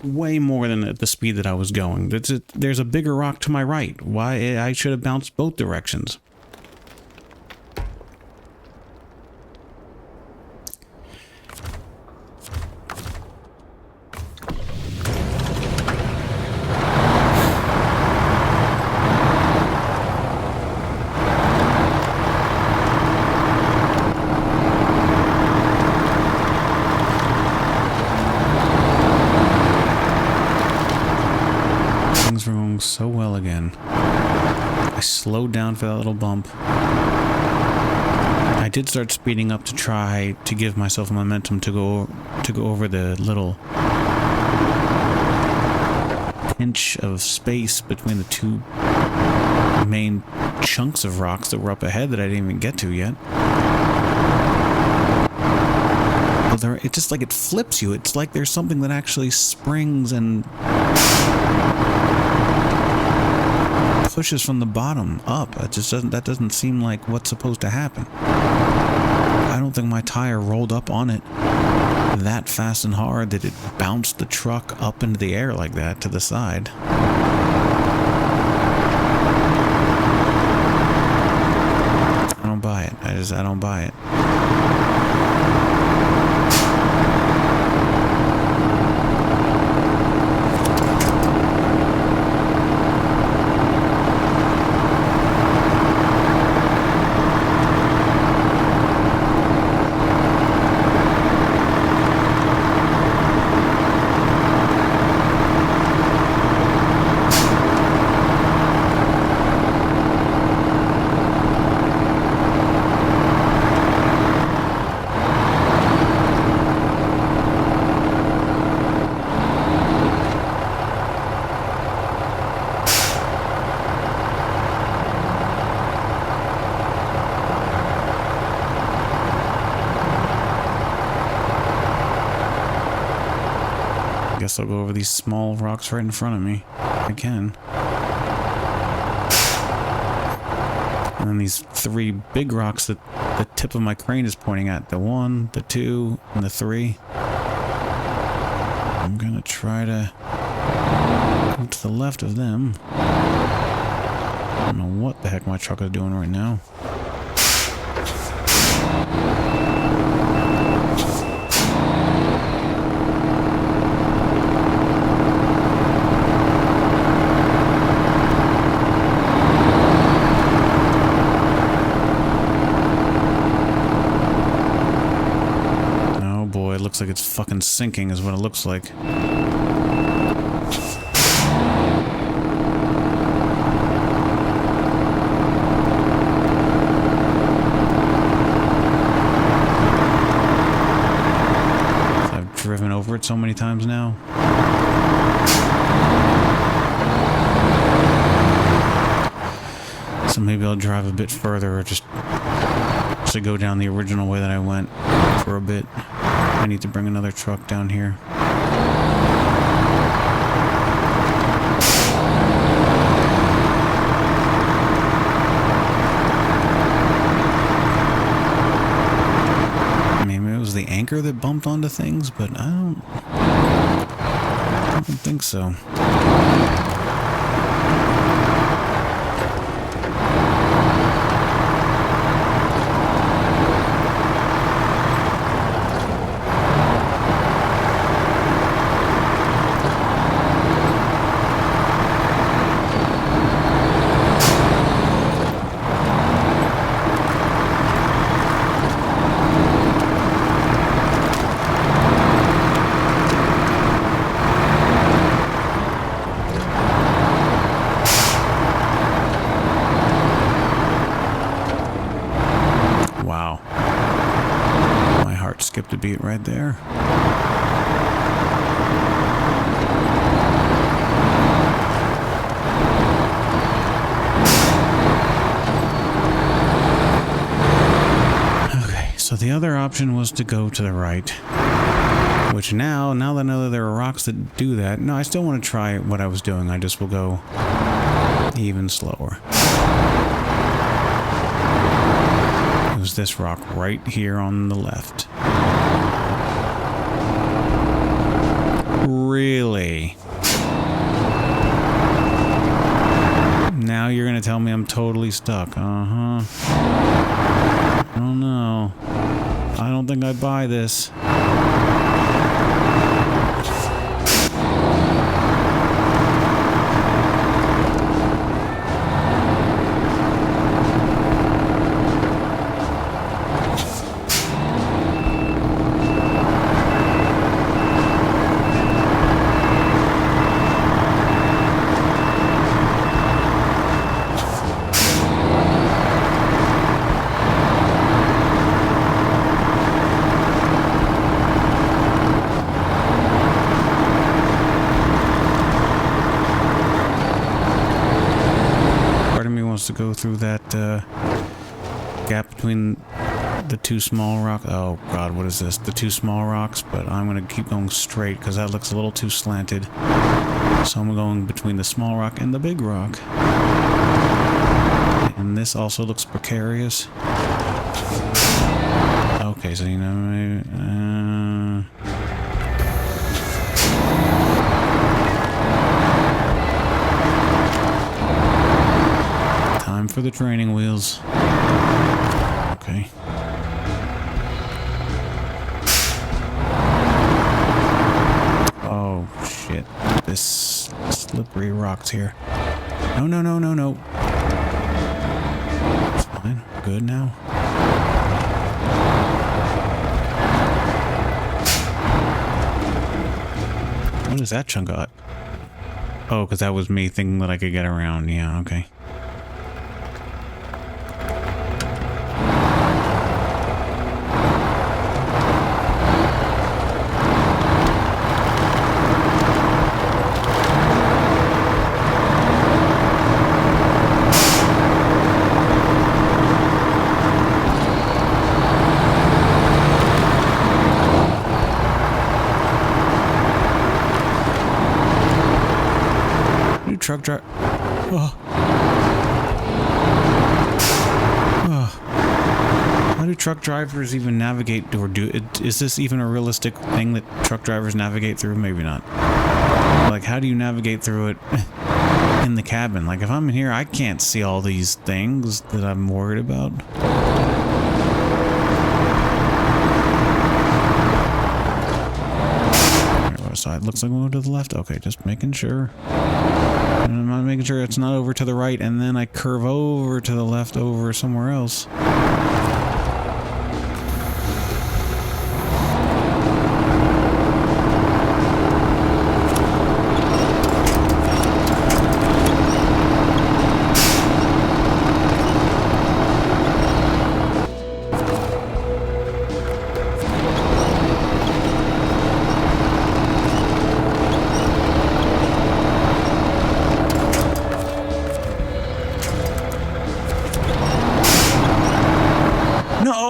S1: Way more than at the speed that I was going. There's a bigger rock to my right. Why? I should have bounced both directions. So well again. I slowed down for that little bump. I did start speeding up to try to give myself momentum to go over the little inch of space between the two main chunks of rocks that were up ahead that I didn't even get to yet. But it's just like it flips you. It's like there's something that actually springs and pushes from the bottom up. That doesn't seem like what's supposed to happen. I don't think my tire rolled up on it that fast and hard that it bounced the truck up into the air like that to the side. I don't buy it. I don't buy it. I'll go over these small rocks right in front of me. I can. And then these three big rocks that the tip of my crane is pointing at. The 1, the 2, and the 3. I'm gonna try to go to the left of them. I don't know what the heck my truck is doing right now. Looks like it's fucking sinking is what it looks like. I've driven over it so many times now. So maybe I'll drive a bit further or just to go down the original way that I went for a bit. I need to bring another truck down here. Maybe it was the anchor that bumped onto things, but I don't think so. Wow. My heart skipped a beat right there. Okay, so the other option was to go to the right. Which now that I know that there are rocks that do that, no, I still want to try what I was doing. I just will go even slower. It was this rock right here on the left. Really? Now you're gonna tell me I'm totally stuck. Uh-huh. Oh no. I don't think I buy this. To go through that gap between the two small rocks. Oh god, what is this? The two small rocks, but I'm going to keep going straight because that looks a little too slanted. So I'm going between the small rock and the big rock. And this also looks precarious. Okay, so you know, maybe, time for the training wheels. Okay. Oh, shit. This slippery rocks here. No, no, no, no, no. It's fine. We're good now. What is that chunk of? Oh, because that was me thinking that I could get around. Yeah, okay. Truck driver. Oh. Oh. How do truck drivers even navigate, or is this even a realistic thing that truck drivers navigate through? Maybe not. Like, how do you navigate through it in the cabin? Like, if I'm in here, I can't see all these things that I'm worried about. Side looks like we'll go to the left. Okay, just making sure. And I'm not making sure it's not over to the right, and then I curve over to the left over somewhere else.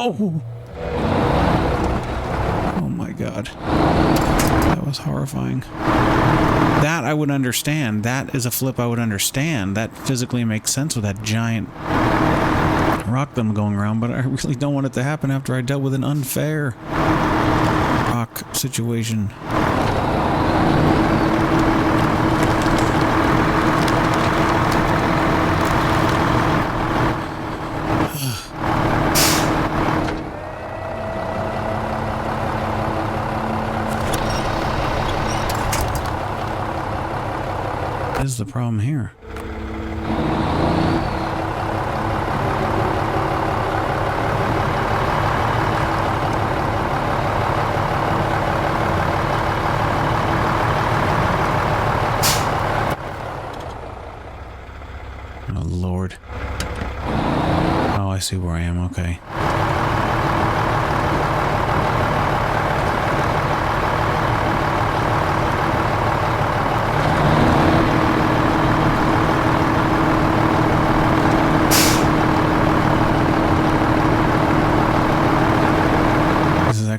S1: Oh my god. That was horrifying. That I would understand. That is a flip I would understand. That physically makes sense with that giant rock them going around, but I really don't want it to happen after I dealt with an unfair rock situation. What is the problem here? Oh, Lord. Oh, I see where I am. Okay.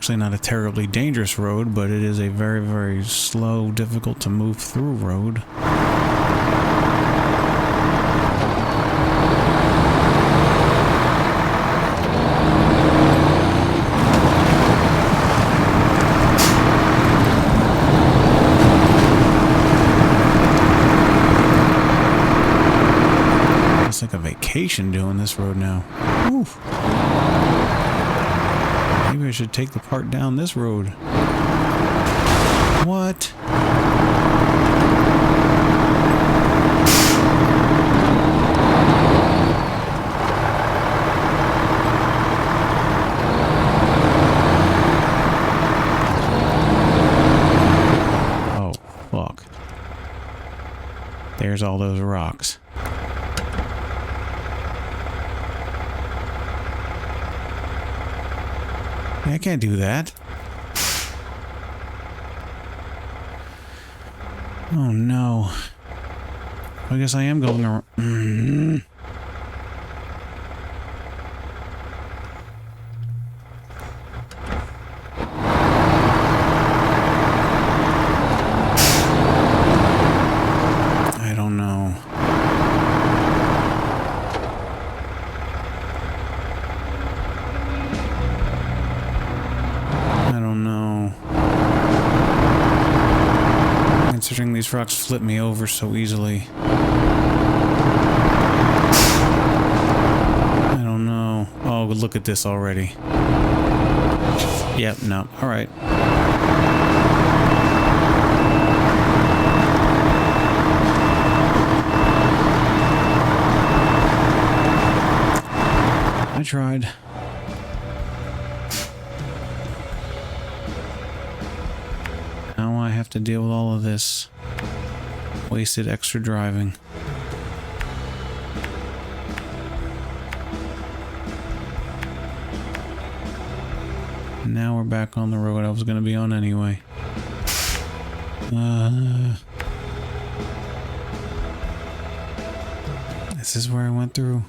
S1: actually not a terribly dangerous road, but it is a very, very slow, difficult to move through road. It's like a vacation doing this road now. Oof. Maybe I should take the part down this road. What? Oh, fuck. There's all those rocks. I can't do that. Oh no. I guess I am going around. I don't know. Considering these rocks flip me over so easily. I don't know. Oh, look at this already. Yep, no. Alright. I tried. Now I have to deal with all of this wasted extra driving. Now we're back on the road I was going to be on anyway. This is where I went through.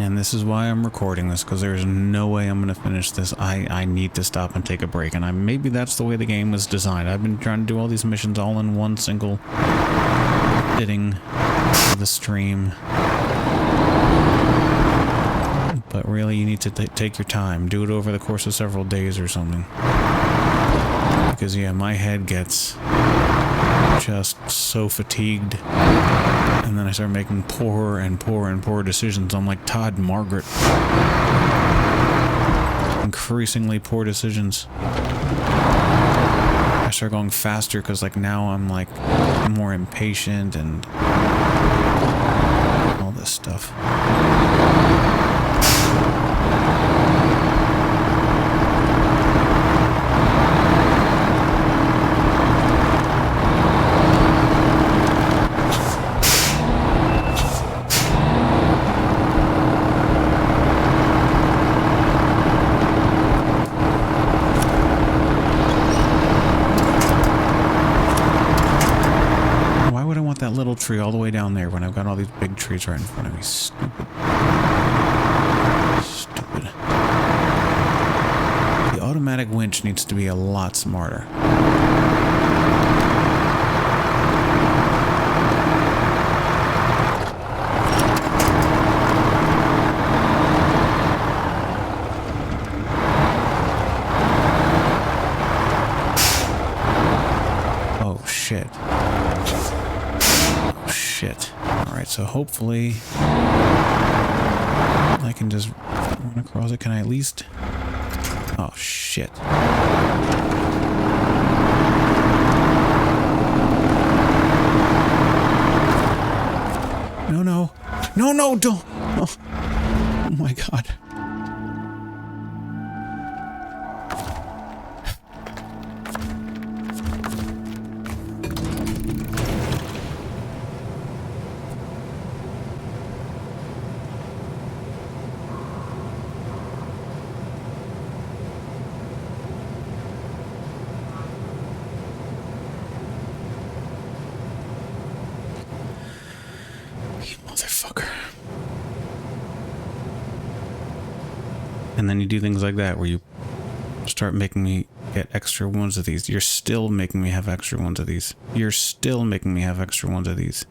S1: And this is why I'm recording this, because there's no way I'm going to finish this. I need to stop and take a break, and maybe that's the way the game was designed. I've been trying to do all these missions all in one single sitting of the stream. But really, you need to take your time. Do it over the course of several days or something. Because, yeah, my head gets just so fatigued. And then I start making poorer and poorer and poorer decisions. I'm like Todd Margaret. Increasingly poor decisions. I start going faster because, like, now I'm, like, more impatient and all this stuff. That little tree all the way down there when I've got all these big trees right in front of me. Stupid. Stupid. The automatic winch needs to be a lot smarter. Oh, shit. Shit. Alright, so hopefully I can just run across it. Can I at least... Oh, shit. No, no. No, no, don't! Oh, oh my god. And then you do things like that where you start making me get extra ones of these. You're still making me have extra ones of these. You're still making me have extra ones of these.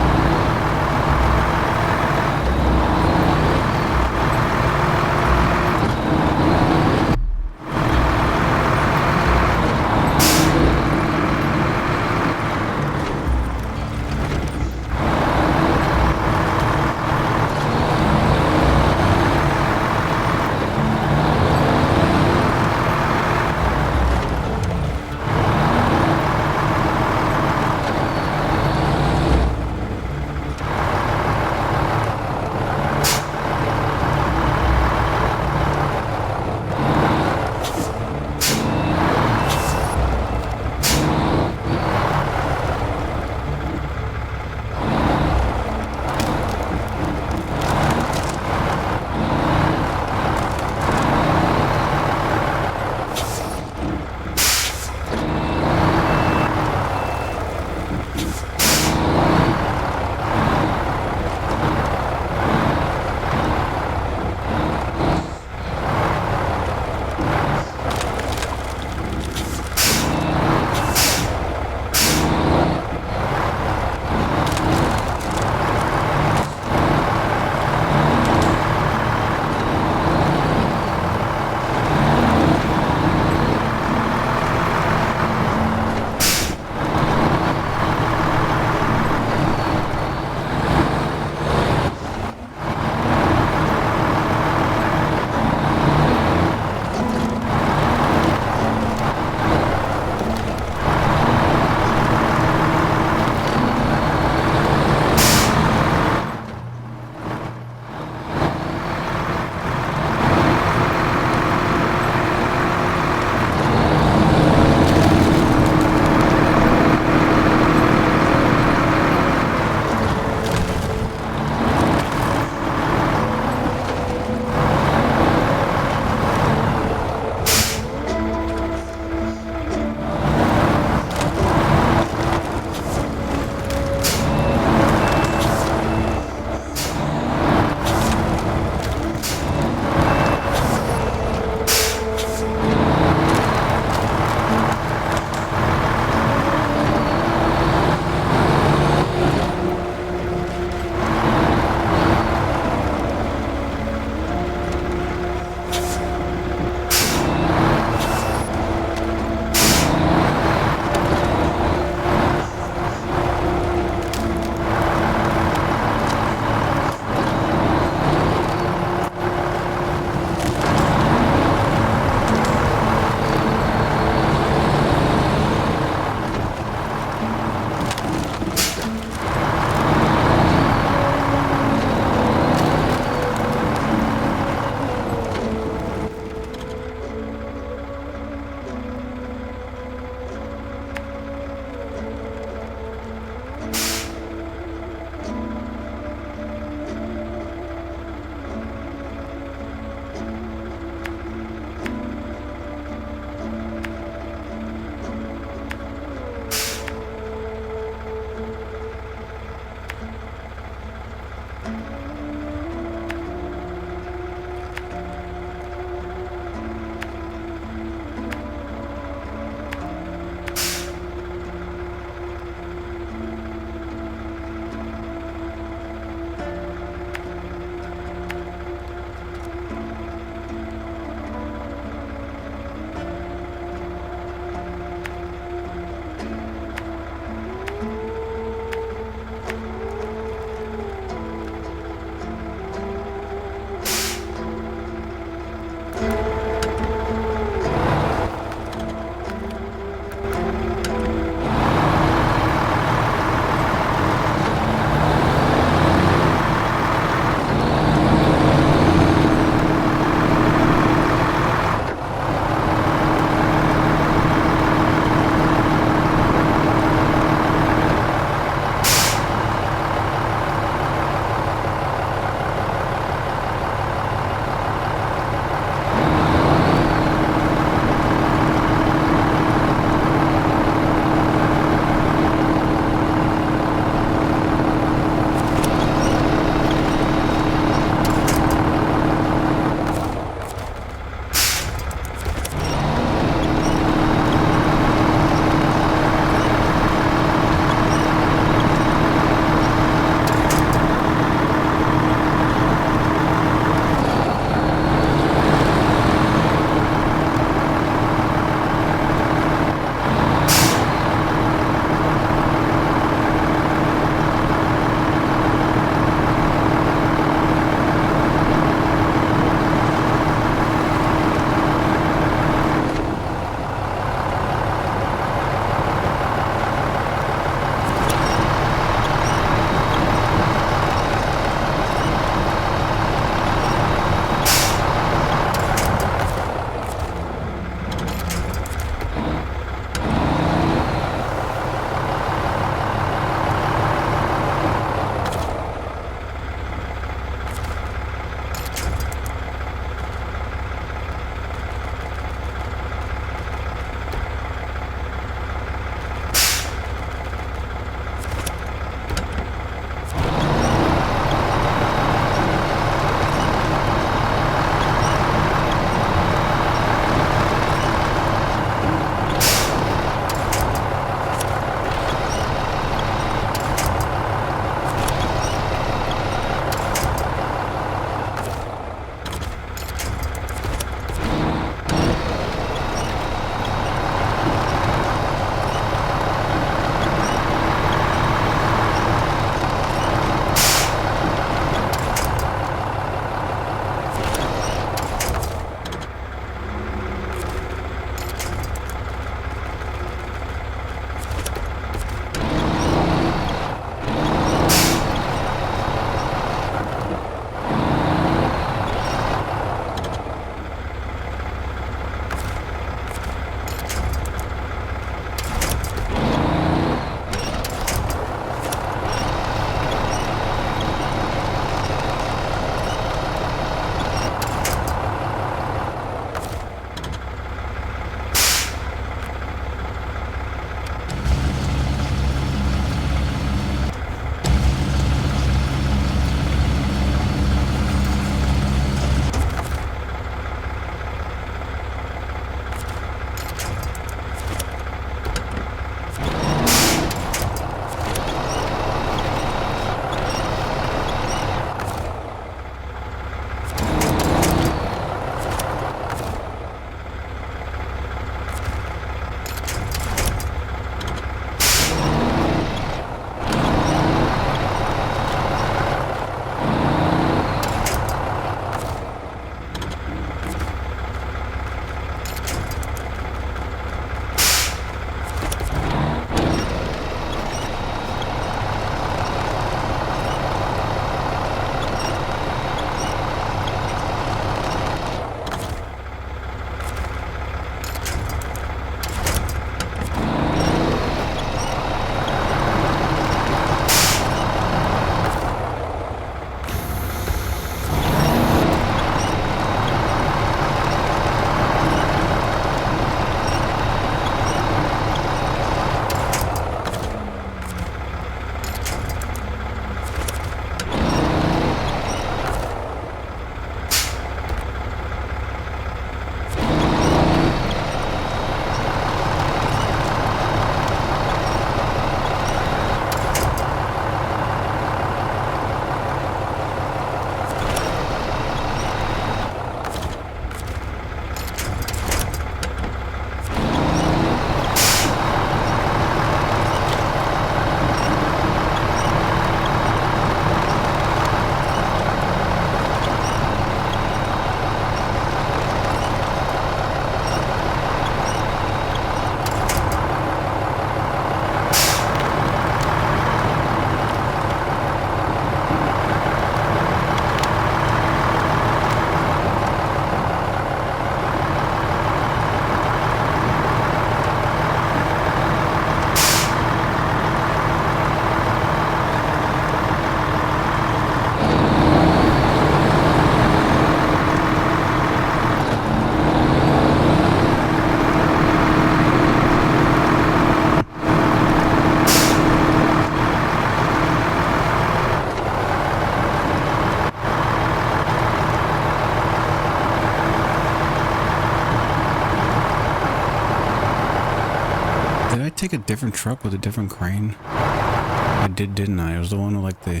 S1: take a different truck with a different crane? I did, didn't I? It was the one with like the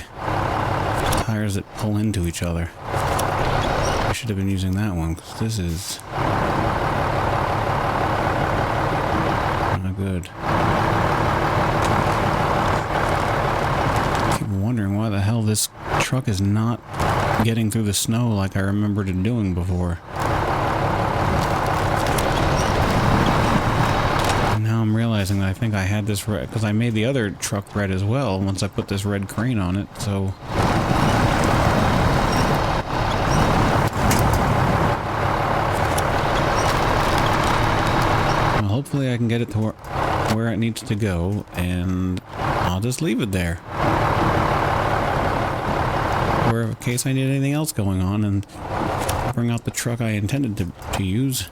S1: tires that pull into each other. I should have been using that one, because this is not good. I keep wondering why the hell this truck is not getting through the snow like I remembered it doing before. Now I'm realizing that I think I had this red, because I made the other truck red as well once I put this red crane on it, so... Well, hopefully I can get it to where it needs to go, and I'll just leave it there. Or in case I need anything else going on, and bring out the truck I intended to use.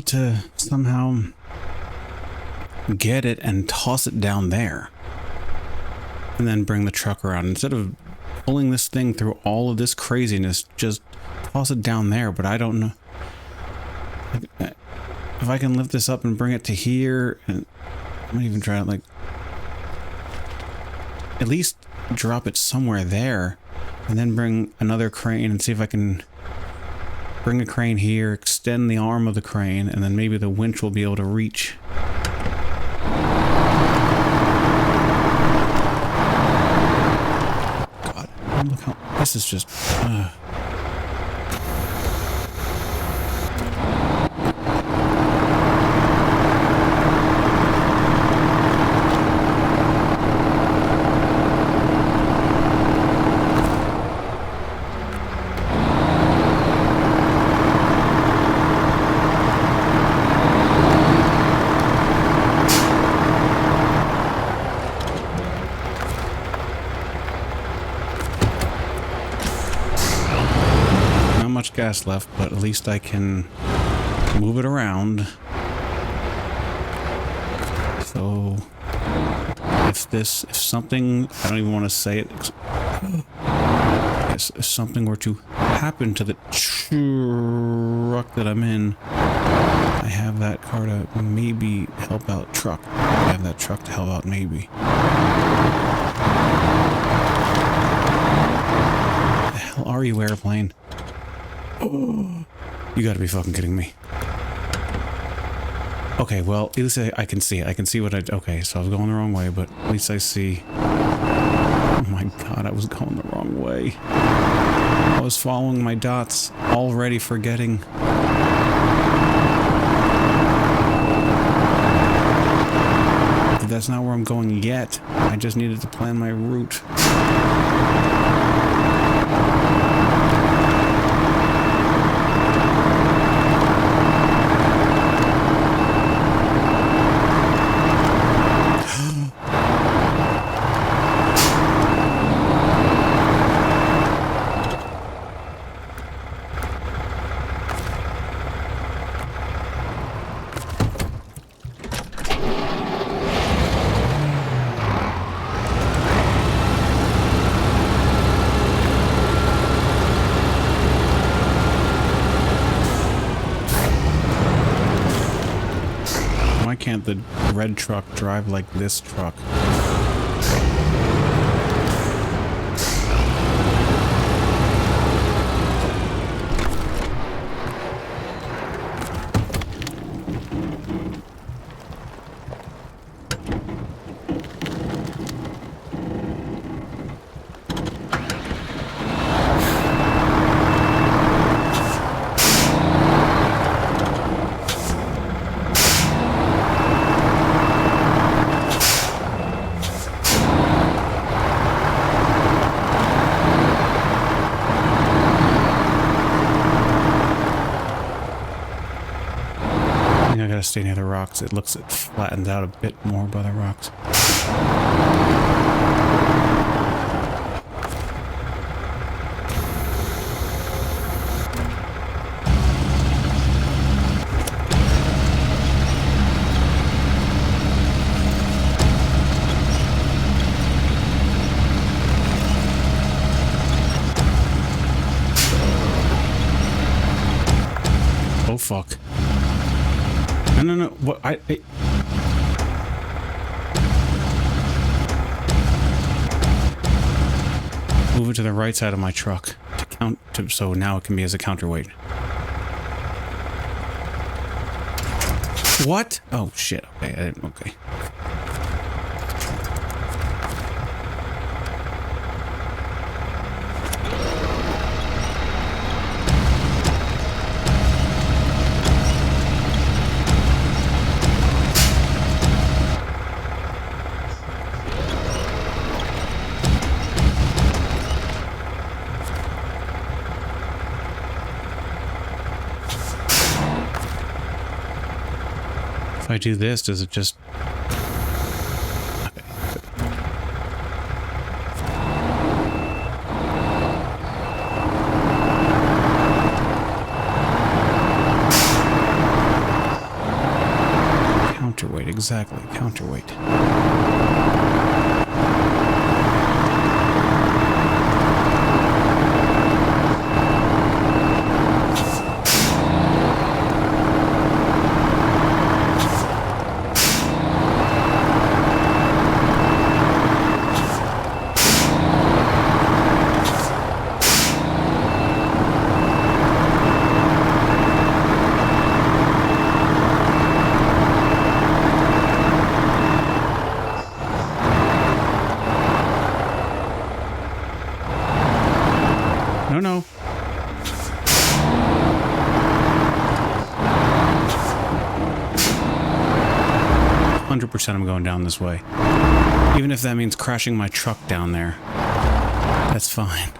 S1: to somehow get it and toss it down there. And then bring the truck around. Instead of pulling this thing through all of this craziness, just toss it down there. But I don't know if I can lift this up and bring it to here. And I'm not even trying to, like, at least drop it somewhere there. And then bring another crane and see if I can bring a crane here, extend the arm of the crane, and then maybe the winch will be able to reach. Look how this is just gas left, but at least I can move it around. So if something, I don't even want to say it, if something were to happen to the truck that I'm in, I have that car to maybe help out truck. I have that truck to help out maybe. What the hell are you, airplane? Oh, you gotta be fucking kidding me. Okay, well, at least I can see it. I can see what okay, so I was going the wrong way, but at least I see. Oh my god, I was going the wrong way. I was following my dots, already forgetting. But that's not where I'm going yet. I just needed to plan my route. Why can't the red truck drive like this truck? Stay near the rocks. It looks it flattens out a bit more by the rocks. Oh fuck. No, what, I move it to the right side of my truck to count to, so now it can be as a counterweight. What? Oh shit, okay, I didn't, okay. If I do this, does it just... Okay. exactly. Counterweight. No, no. %, I'm going down this way. Even if that means crashing my truck down there. That's fine.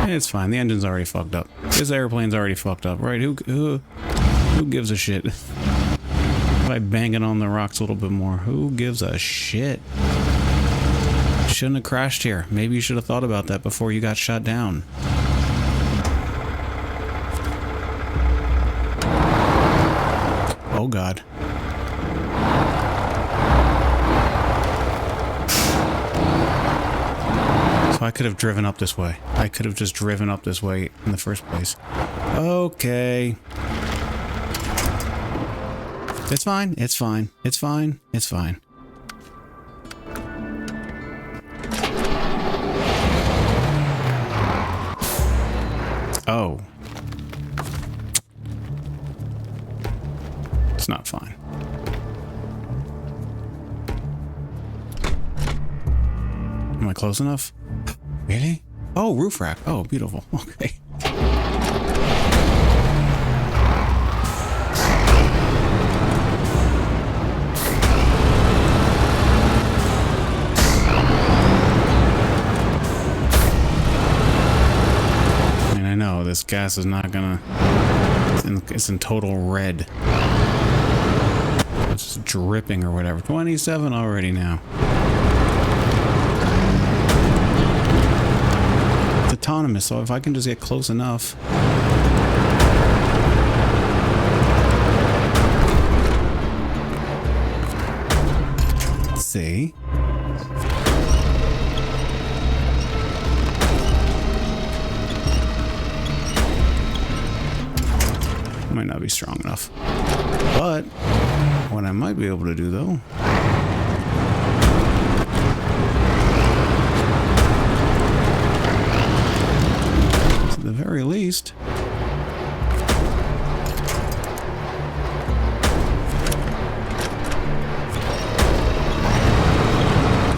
S1: It's fine. The engine's already fucked up. This airplane's already fucked up, right? Who gives a shit? If I bang it on the rocks a little bit more, who gives a shit? Shouldn't have crashed here. Maybe you should have thought about that before you got shot down. Oh God. So I could have driven up this way. I could have just driven up this way in the first place. Okay. It's fine. It's fine. It's fine. It's fine. Oh. It's not fine. Am I close enough? Really? Oh, roof rack. Oh, beautiful. Okay. I know this gas is not gonna. It's in total red. It's just dripping or whatever. 27 already now. It's autonomous, so if I can just get close enough. Let's see. Might not be strong enough. But what I might be able to do though, at the very least,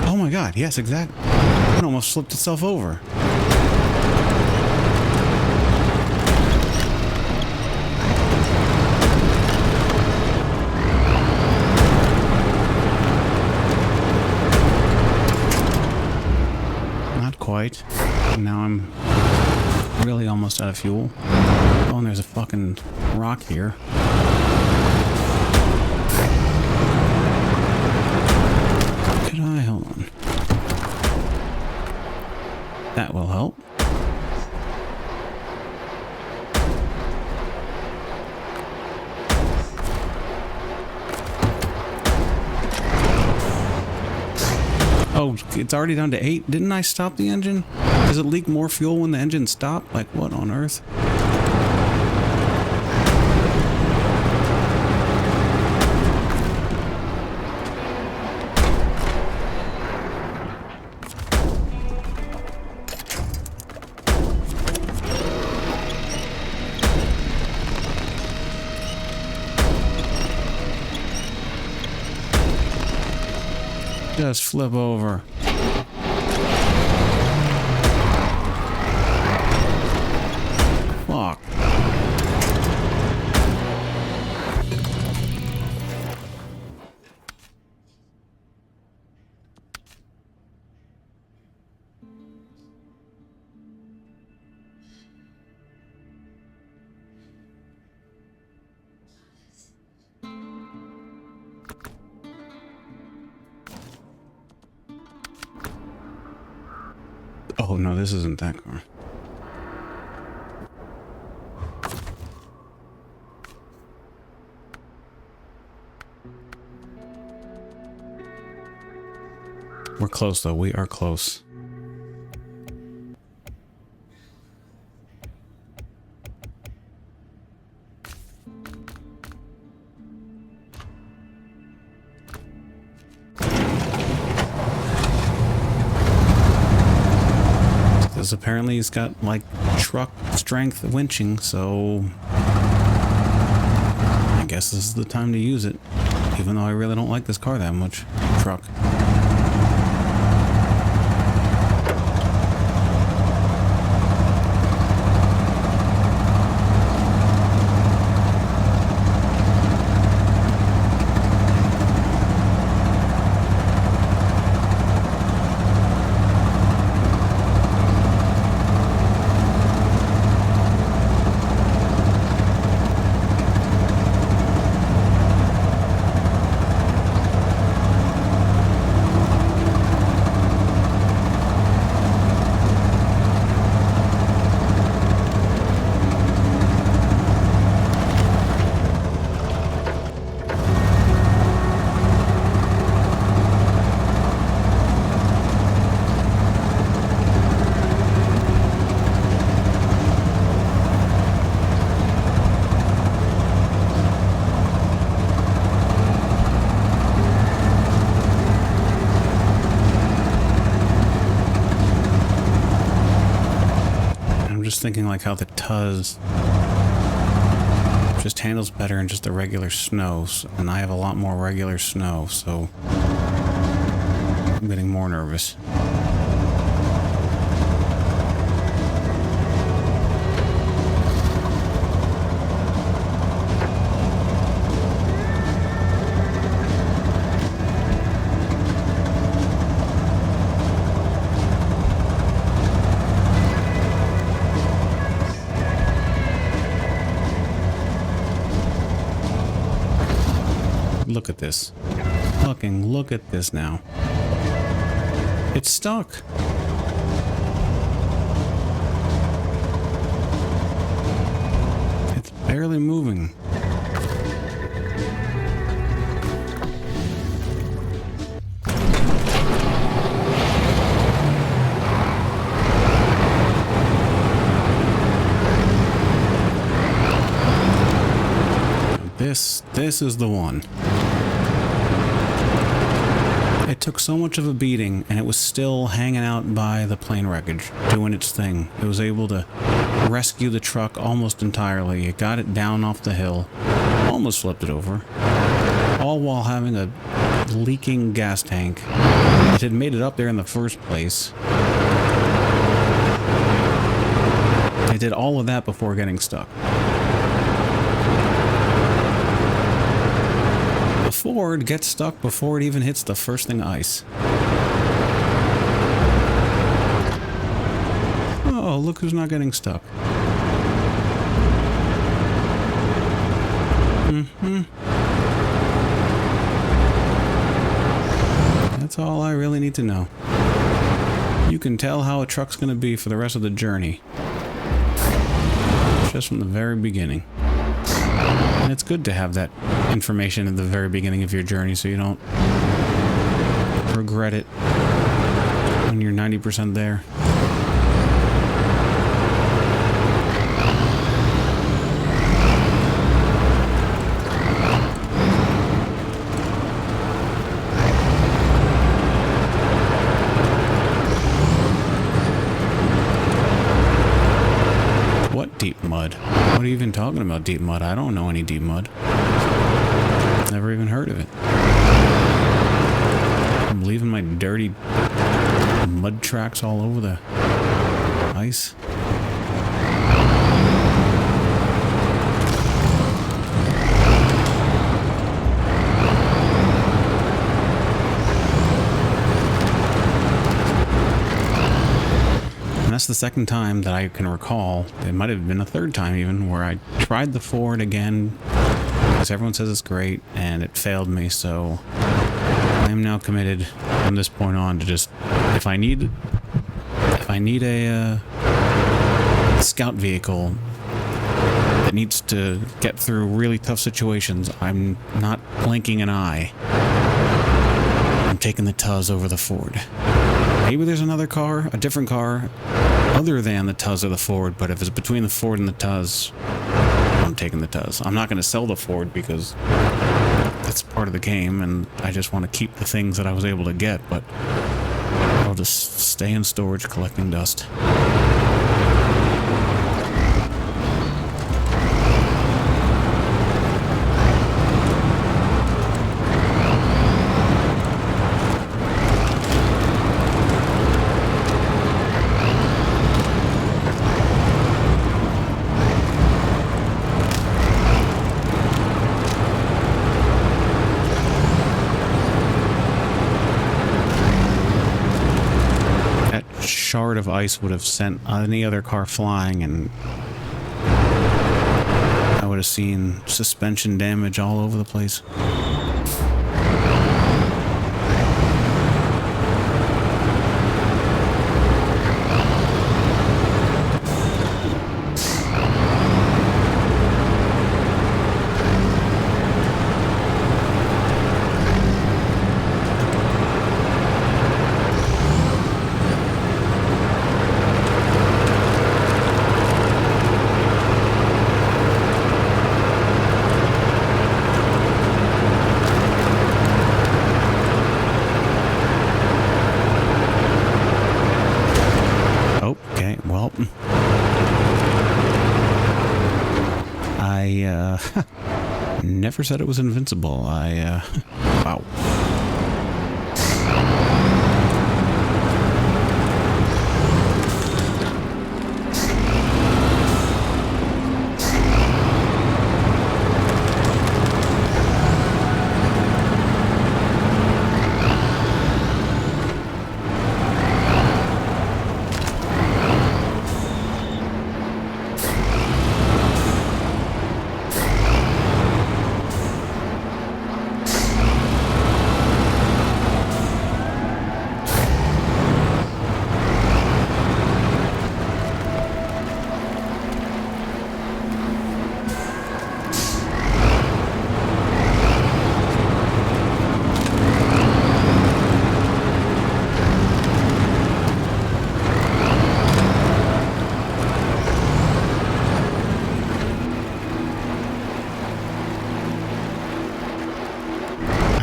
S1: oh my God, yes, exactly. It almost flipped itself over. Quite. And now I'm really almost out of fuel. Oh, and there's a fucking rock here. Could I? Hold on. That will help. Oh, it's already down to 8. Didn't I stop the engine? Does it leak more fuel when the engine stopped? Like, what on earth? Just flip over. Fuck. Oh no, this isn't that car. We're close though, we are close. Because apparently he's got like truck strength winching, so I guess this is the time to use it. Even though I really don't like this car that much. Truck. Thinking like how the Tuz just handles better in just the regular snows, and I have a lot more regular snow, so I'm getting more nervous. Look at this. Fucking look at this now. It's stuck. It's barely moving. This is the one. It took so much of a beating, and it was still hanging out by the plane wreckage, doing its thing. It was able to rescue the truck almost entirely. It got it down off the hill, almost flipped it over, all while having a leaking gas tank. It had made it up there in the first place. It did all of that before getting stuck. Ford gets stuck before it even hits the first thing ice. Oh, look who's not getting stuck. That's all I really need to know. You can tell how a truck's gonna be for the rest of the journey. Just from the very beginning. And it's good to have that information at the very beginning of your journey so you don't regret it when you're 90% there. What deep mud? What are you even talking about, deep mud? I don't know any deep mud. Never even heard of it. I'm leaving my dirty mud tracks all over the ice. And that's the second time that I can recall. It might have been a third time even, where I tried the Ford again, because everyone says it's great, and it failed me, so I am now committed from this point on to just, if I need I need a scout vehicle that needs to get through really tough situations, I'm not blinking an eye. I'm taking the Tuz over the Ford. Maybe there's another car, a different car, other than the Tuz or the Ford, but if it's between the Ford and the Tuz, I'm taking the Tuz. I'm not going to sell the Ford because that's part of the game, and I just want to keep the things that I was able to get, but I'll just stay in storage collecting dust. Shard of ice would have sent any other car flying, and I would have seen suspension damage all over the place. Never said it was invincible. Wow.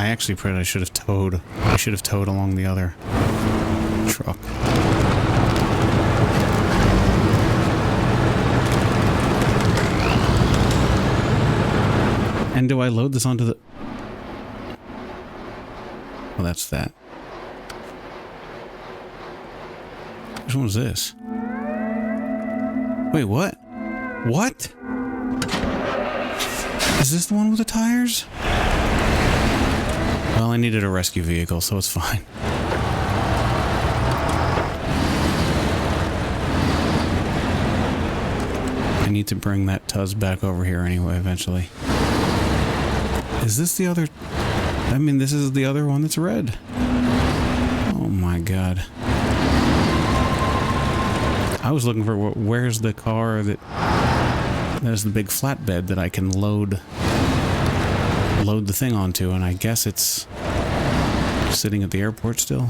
S1: Actually, Fred, I should have towed. I should have towed along the other truck. And do I load this onto the... Well, that's that. Which one was this? Wait, what? What? Is this the one with the tires? Well, I needed a rescue vehicle, so it's fine. I need to bring that Tuz back over here anyway, eventually. Is this the other... I mean, this is the other one that's red. Oh my god. I was looking for where's the car that... There's the big flatbed that I can load the thing onto, and I guess it's sitting at the airport still.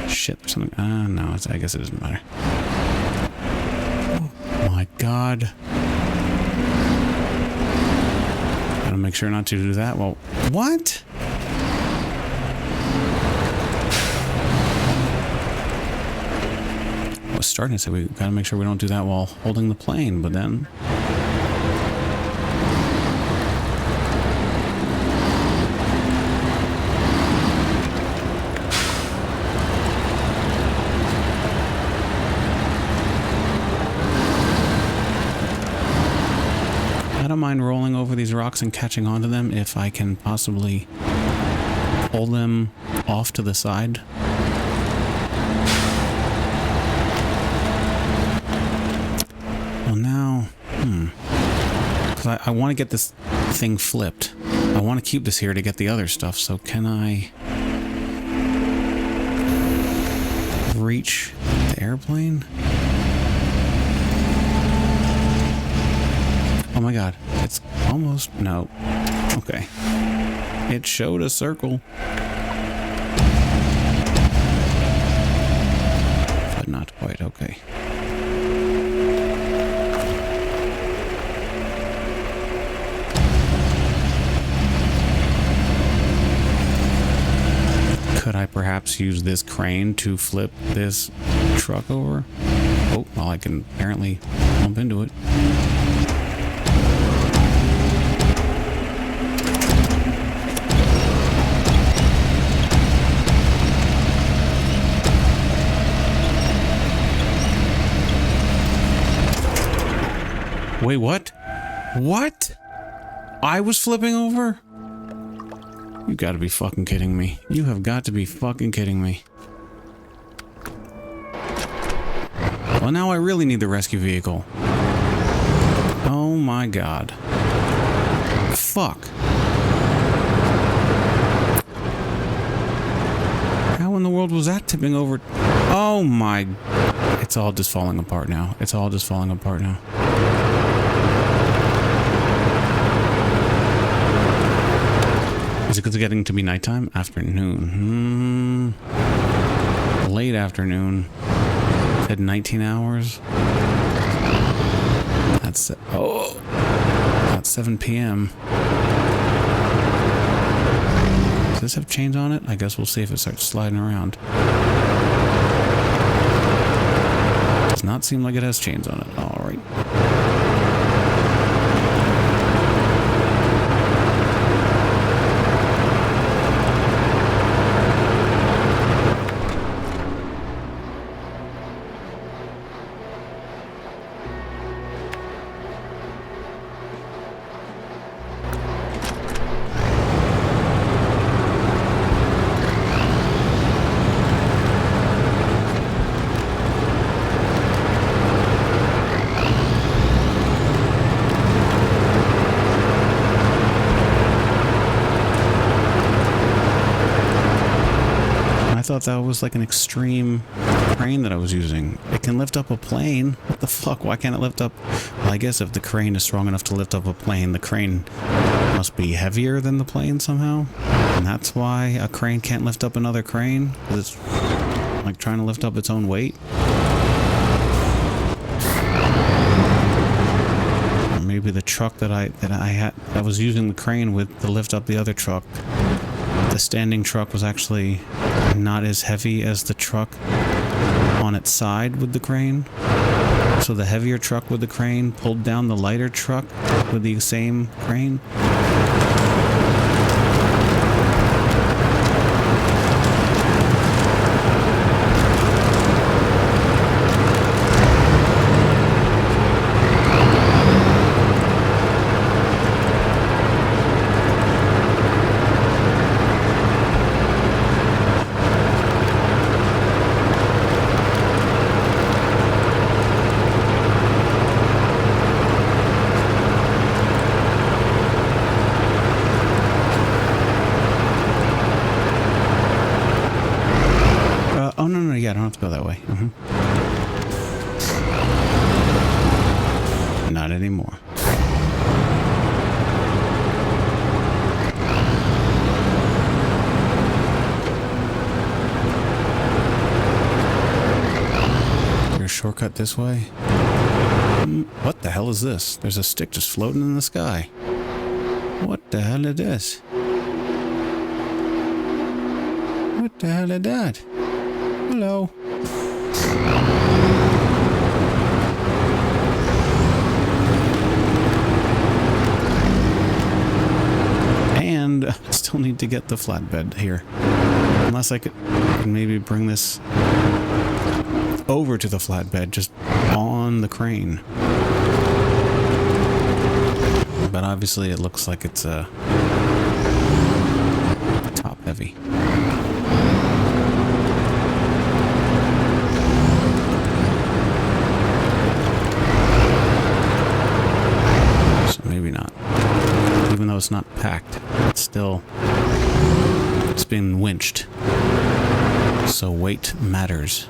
S1: Shit, there's something. No, I guess it doesn't matter. Oh my god. Gotta make sure not to do that. Well, what? I was starting to say we gotta make sure we don't do that while holding the plane, but then... I don't mind rolling over these rocks and catching onto them if I can possibly pull them off to the side. Because I want to get this thing flipped. I want to keep this here to get the other stuff, so can I reach the airplane? Oh my god, it's almost... no. Okay. It showed a circle. But not quite, okay. Could I perhaps use this crane to flip this truck over? Oh, well, I can apparently bump into it. Wait, what? What? I was flipping over? You gotta be fucking kidding me. You have got to be fucking kidding me. Well, now I really need the rescue vehicle. Oh my god. Fuck. How in the world was that tipping over? Oh my... It's all just falling apart now. It's all just falling apart now. Is it because it's getting to be nighttime? Afternoon. Late afternoon. At 19 hours. That's... oh! About 7 p.m. Does this have chains on it? I guess we'll see if it starts sliding around. Does not seem like it has chains on it. Alright. I thought that was like an extreme crane that I was using. It can lift up a plane. What the fuck? Why can't it lift up? Well, I guess if the crane is strong enough to lift up a plane, the crane must be heavier than the plane somehow. And that's why a crane can't lift up another crane? Because it's like trying to lift up its own weight? Or maybe the truck that I was using the crane with to lift up the other truck. The standing truck was actually not as heavy as the truck on its side with the crane. So the heavier truck with the crane pulled down the lighter truck with the same crane. Oh, no, yeah, I don't have to go that way. Not anymore. Is there a shortcut this way? What the hell is this? There's a stick just floating in the sky. What the hell is this? What the hell is that? Hello. And I still need to get the flatbed here. Unless I could maybe bring this over to the flatbed, just on the crane. But obviously it looks like it's top heavy. Maybe not. it's not packed. It's still... It's been winched. So weight matters.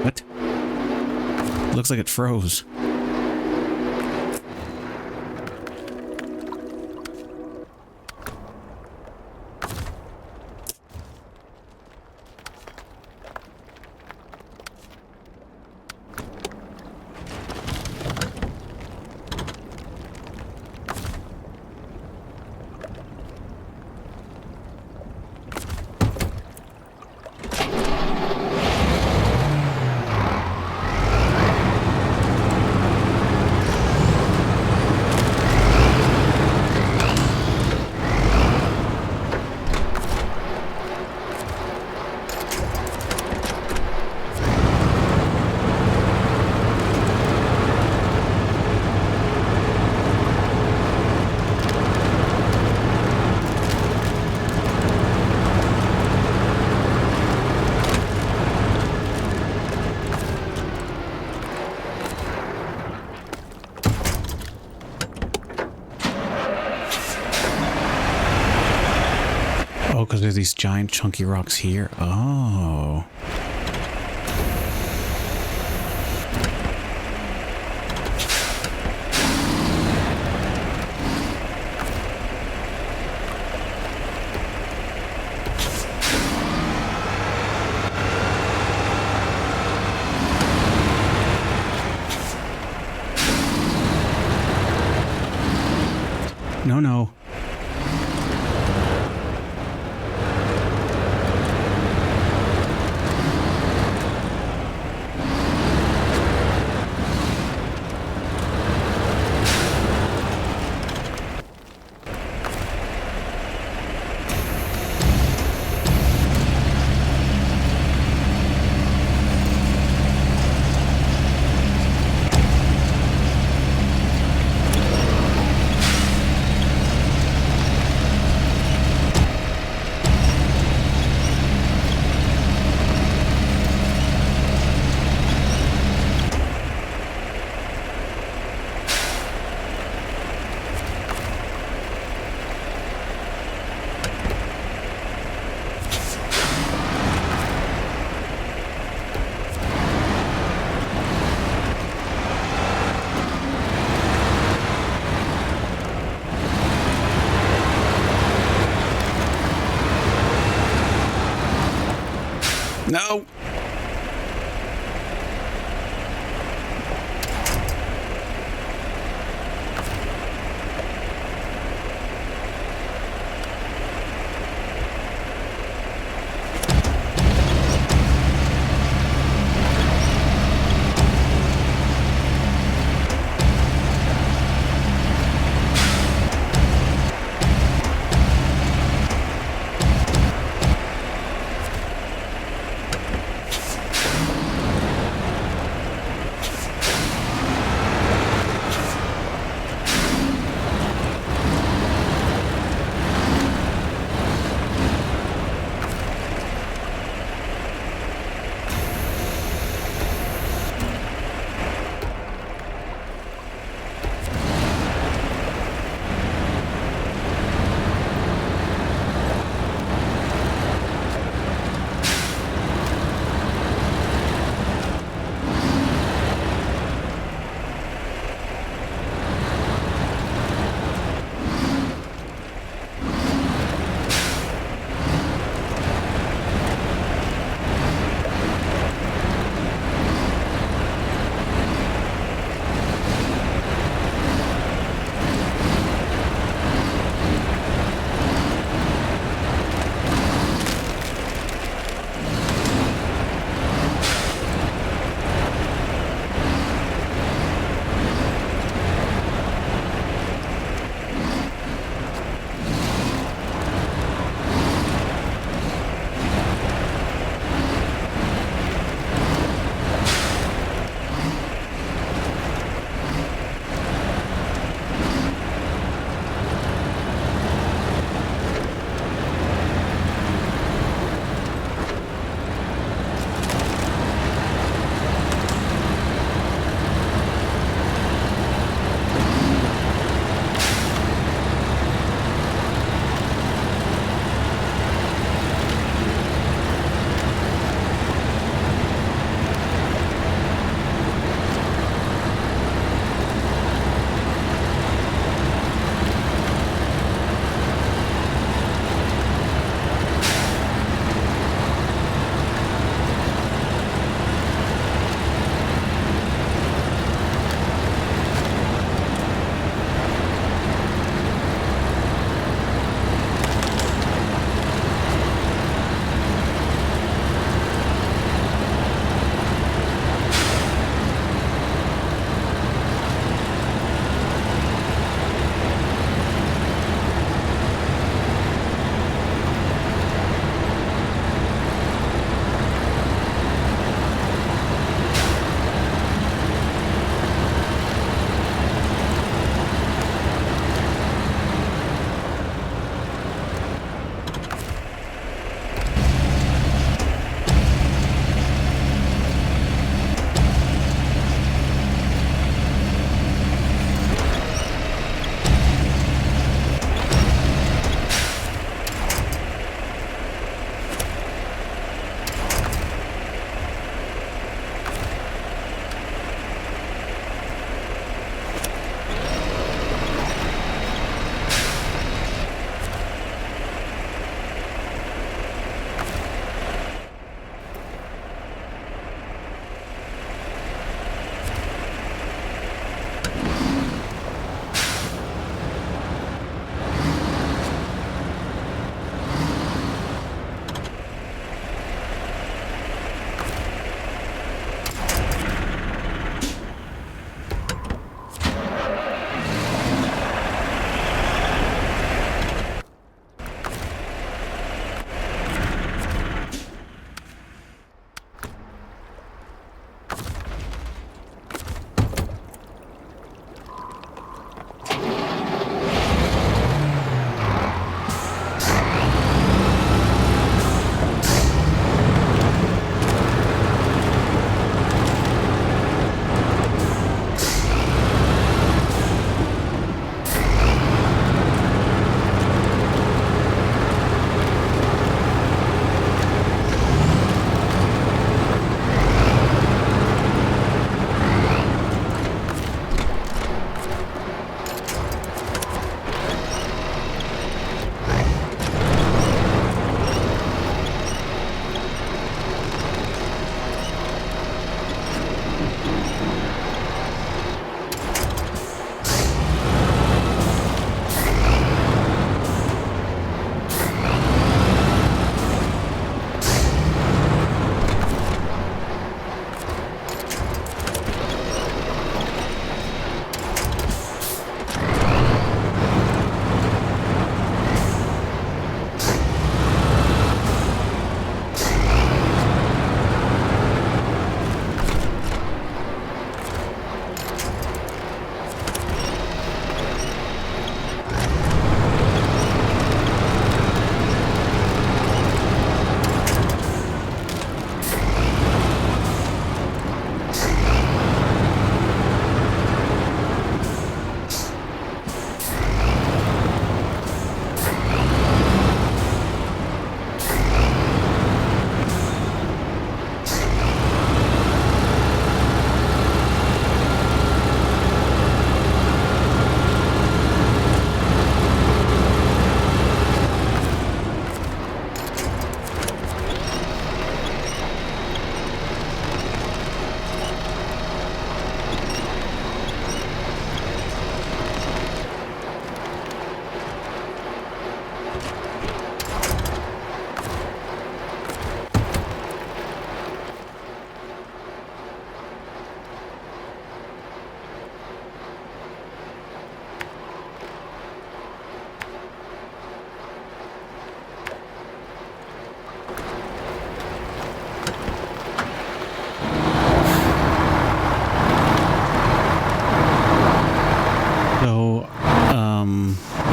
S1: What? Looks like it froze. Oh, because there's these giant chunky rocks here. Oh. No, no. No!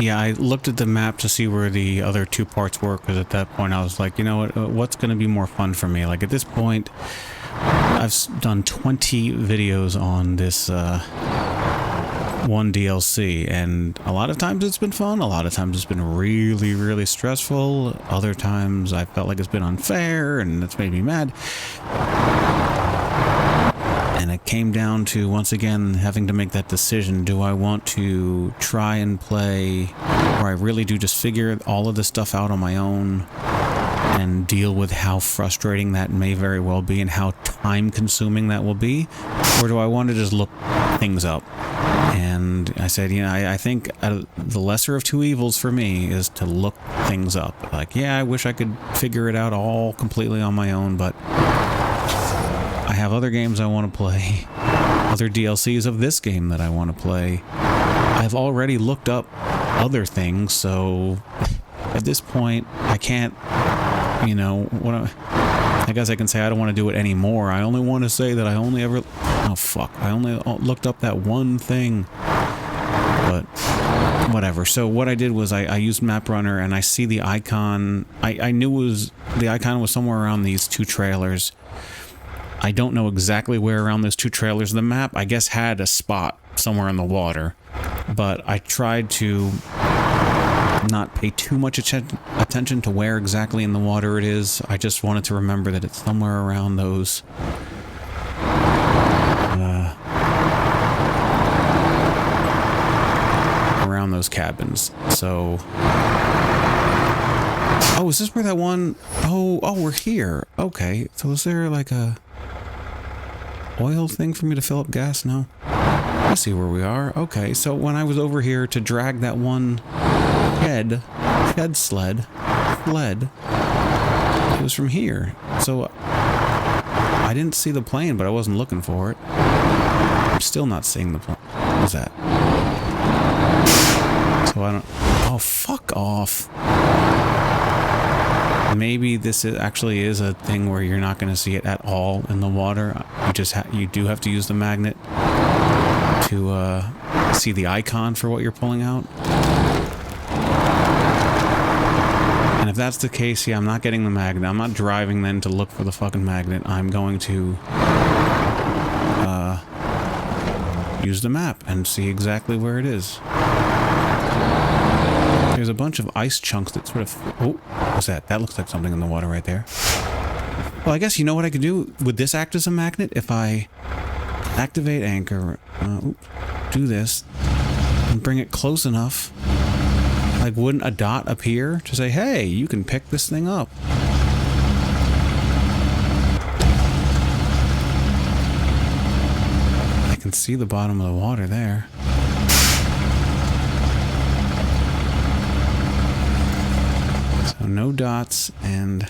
S1: yeah, I looked at the map to see where the other two parts were, because at that point I was like, you know what, what's going to be more fun for me? Like, at this point, I've done 20 videos on this one DLC, and a lot of times it's been fun, a lot of times it's been really, really stressful, other times I felt like it's been unfair, and it's made me mad. And it came down to, once again, having to make that decision. Do I want to try and play where I really do just figure all of this stuff out on my own and deal with how frustrating that may very well be and how time-consuming that will be? Or do I want to just look things up? And I said, you know, I think the lesser of two evils for me is to look things up. Like, yeah, I wish I could figure it out all completely on my own, but I have other games I want to play, other DLCs of this game that I want to play. I've already looked up other things, so at this point, I can't, you know, I guess I can say I don't want to do it anymore. I only want to say that I only ever, oh fuck, I only looked up that one thing, but whatever. So what I did was I used MapRunner, and I see the icon. I knew the icon was somewhere around these two trailers. I don't know exactly where around those two trailers. The map, I guess, had a spot somewhere in the water, but I tried to not pay too much attention to where exactly in the water it is. I just wanted to remember that it's somewhere around those cabins. So, oh, is this where that one? Oh, we're here. Okay, so is there like a oil thing for me to fill up gas? No. I see where we are. Okay, so when I was over here to drag that one sled, it was from here. So I didn't see the plane, but I wasn't looking for it. I'm still not seeing the plane. What was that? So I don't... Oh, fuck off. Maybe this actually is a thing where you're not going to see it at all in the water. You do have to use the magnet to see the icon for what you're pulling out. And if that's the case, yeah, I'm not getting the magnet. I'm not driving then to look for the fucking magnet. I'm going to use the map and see exactly where it is. There's a bunch of ice chunks that sort of... Oh, what's that? That looks like something in the water right there. Well, I guess you know what I could do? Would this act as a magnet? If I activate anchor, do this, and bring it close enough, like, wouldn't a dot appear to say, hey, you can pick this thing up? I can see the bottom of the water there. So no dots, and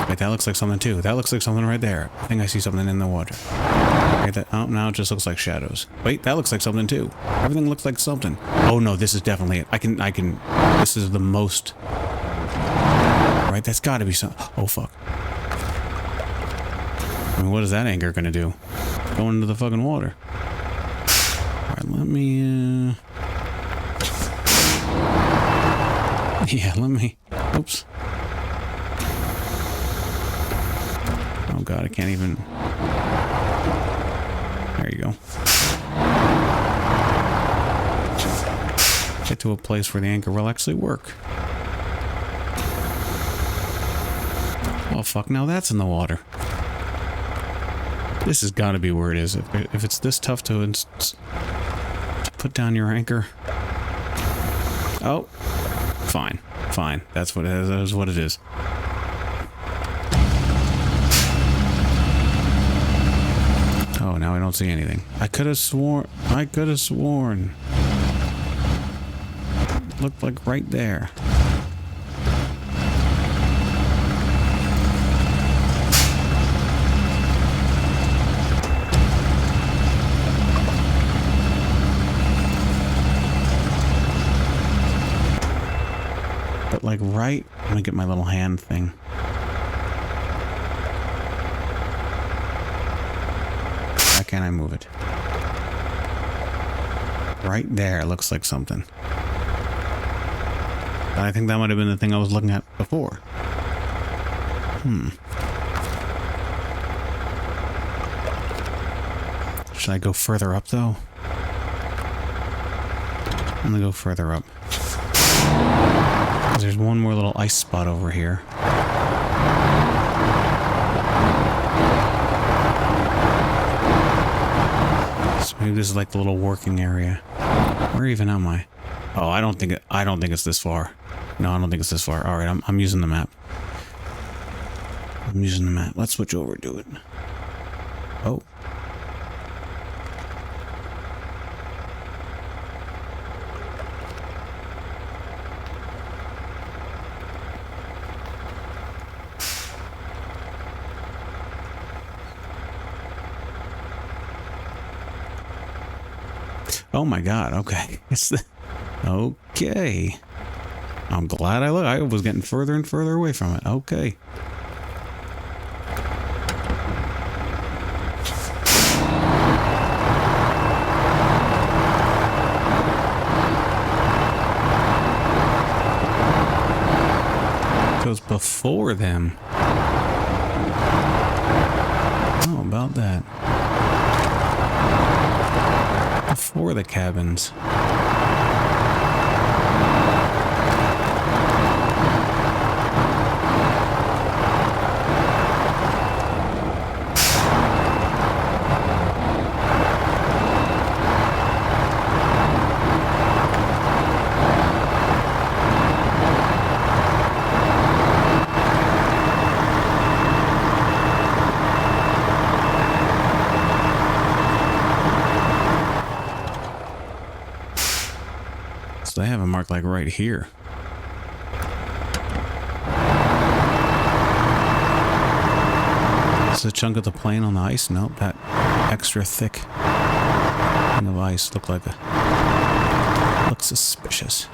S1: wait, that looks like something too. That looks like something right there. I think I see something in the water. Right, oh, now it just looks like shadows. Wait, that looks like something too. Everything looks like something. Oh no, this is definitely it. I can, this is the most, right, that's gotta be something. Oh fuck. I mean, what is that anchor gonna do? Going into the fucking water. Alright, let me, yeah, let me, oops. Oh god, I can't even, there you go. Get to a place where the anchor will actually work. Oh fuck, now that's in the water. This has got to be where it is. If it's this tough to put down your anchor. Oh, fine, fine. That's what it is. That is what it is. Oh, now I don't see anything. I could have sworn. Looked like right there. Like right, let me get my little hand thing. can't I move it? Right there, looks like something. I think that might have been the thing I was looking at before. Should I go further up, though? I'm gonna go further up. There's one more little ice spot over here. So maybe this is like the little working area. Where even am I? Oh, I don't think it's this far. No, I don't think it's this far. All right, I'm using the map. I'm using the map. Let's switch over to it. Oh. Oh my God. Okay. Okay. I'm glad I looked. I was getting further and further away from it. Okay. So it's before them. How about that? Before the cabins. They have a mark like right here. Is a chunk of the plane on the ice? Nope, that extra thick thing of ice looks suspicious.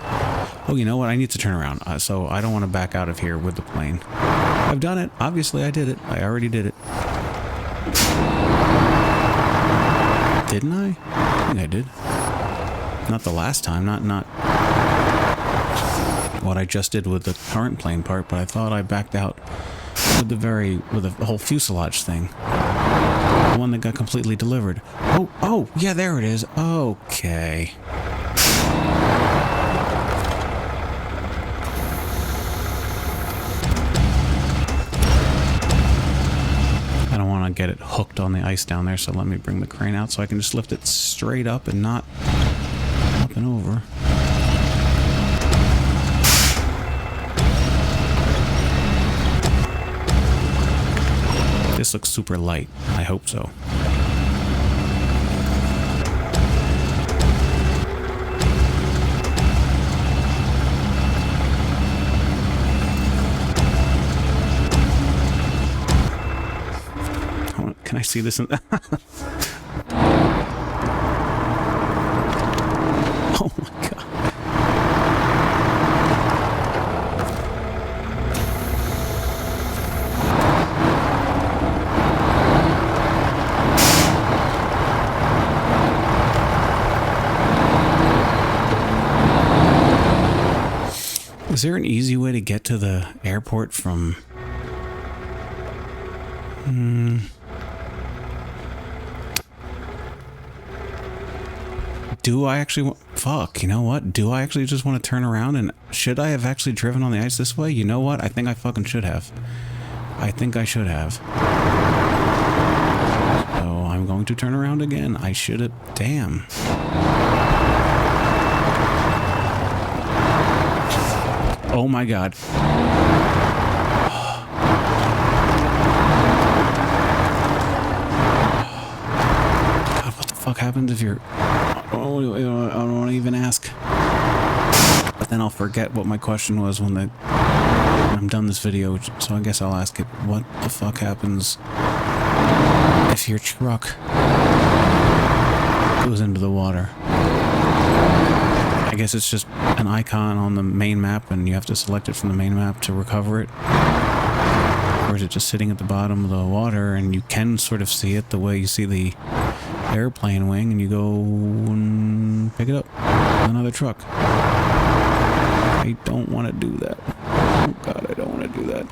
S1: Oh, you know what? I need to turn around, so I don't want to back out of here with the plane. I've done it. Obviously, I did it. I already did it. Didn't I? I think I did. Not the last time, not what I just did with the current plane part, but I thought I backed out with the whole fuselage thing. The one that got completely delivered. Oh, yeah, there it is. Okay. I don't want to get it hooked on the ice down there, so let me bring the crane out so I can just lift it straight up and not up and over. This looks super light. I hope so. Can I see this? Oh my God. Is there an easy way to get to the airport from... Do I actually fuck, you know what? Do I actually just want to turn around and... Should I have actually driven on the ice this way? You know what? I think I fucking should have. I think I should have. So I'm going to turn around again. I should have... Damn. Oh my God. God, what the fuck happens if you're... Oh, I don't want to even ask. But then I'll forget what my question was when I'm done this video, so I guess I'll ask it. What the fuck happens if your truck goes into the water? I guess it's just an icon on the main map and you have to select it from the main map to recover it. Or is it just sitting at the bottom of the water and you can sort of see it the way you see the airplane wing and you go and pick it up. Another truck. I don't want to do that. Oh god, I don't want to do that.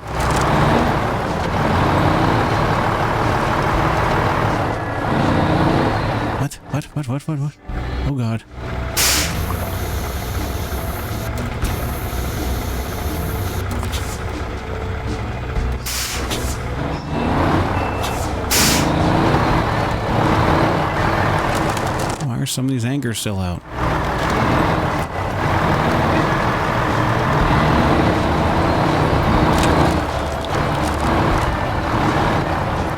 S1: What? Oh god. Why are some of these anchors still out?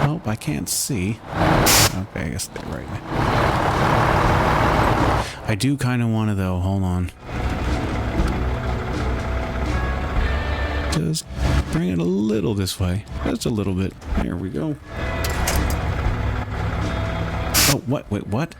S1: Oh, I can't see. Okay, I guess they're right. I do kind of want to, though. Hold on. Just bring it a little this way. Just a little bit. There we go. Oh, what? Wait, what?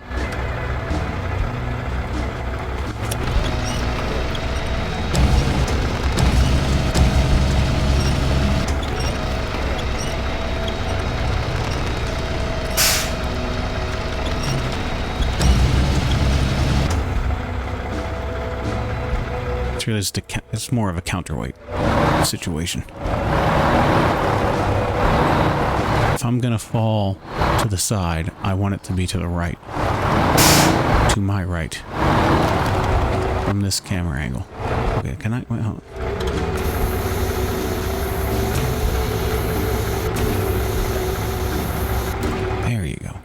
S1: It's really just it's more of a counterweight situation. If I'm gonna fall to the side, I want it to be to the right. To my right. From this camera angle. Okay, can I... Wait, hold on. There you go.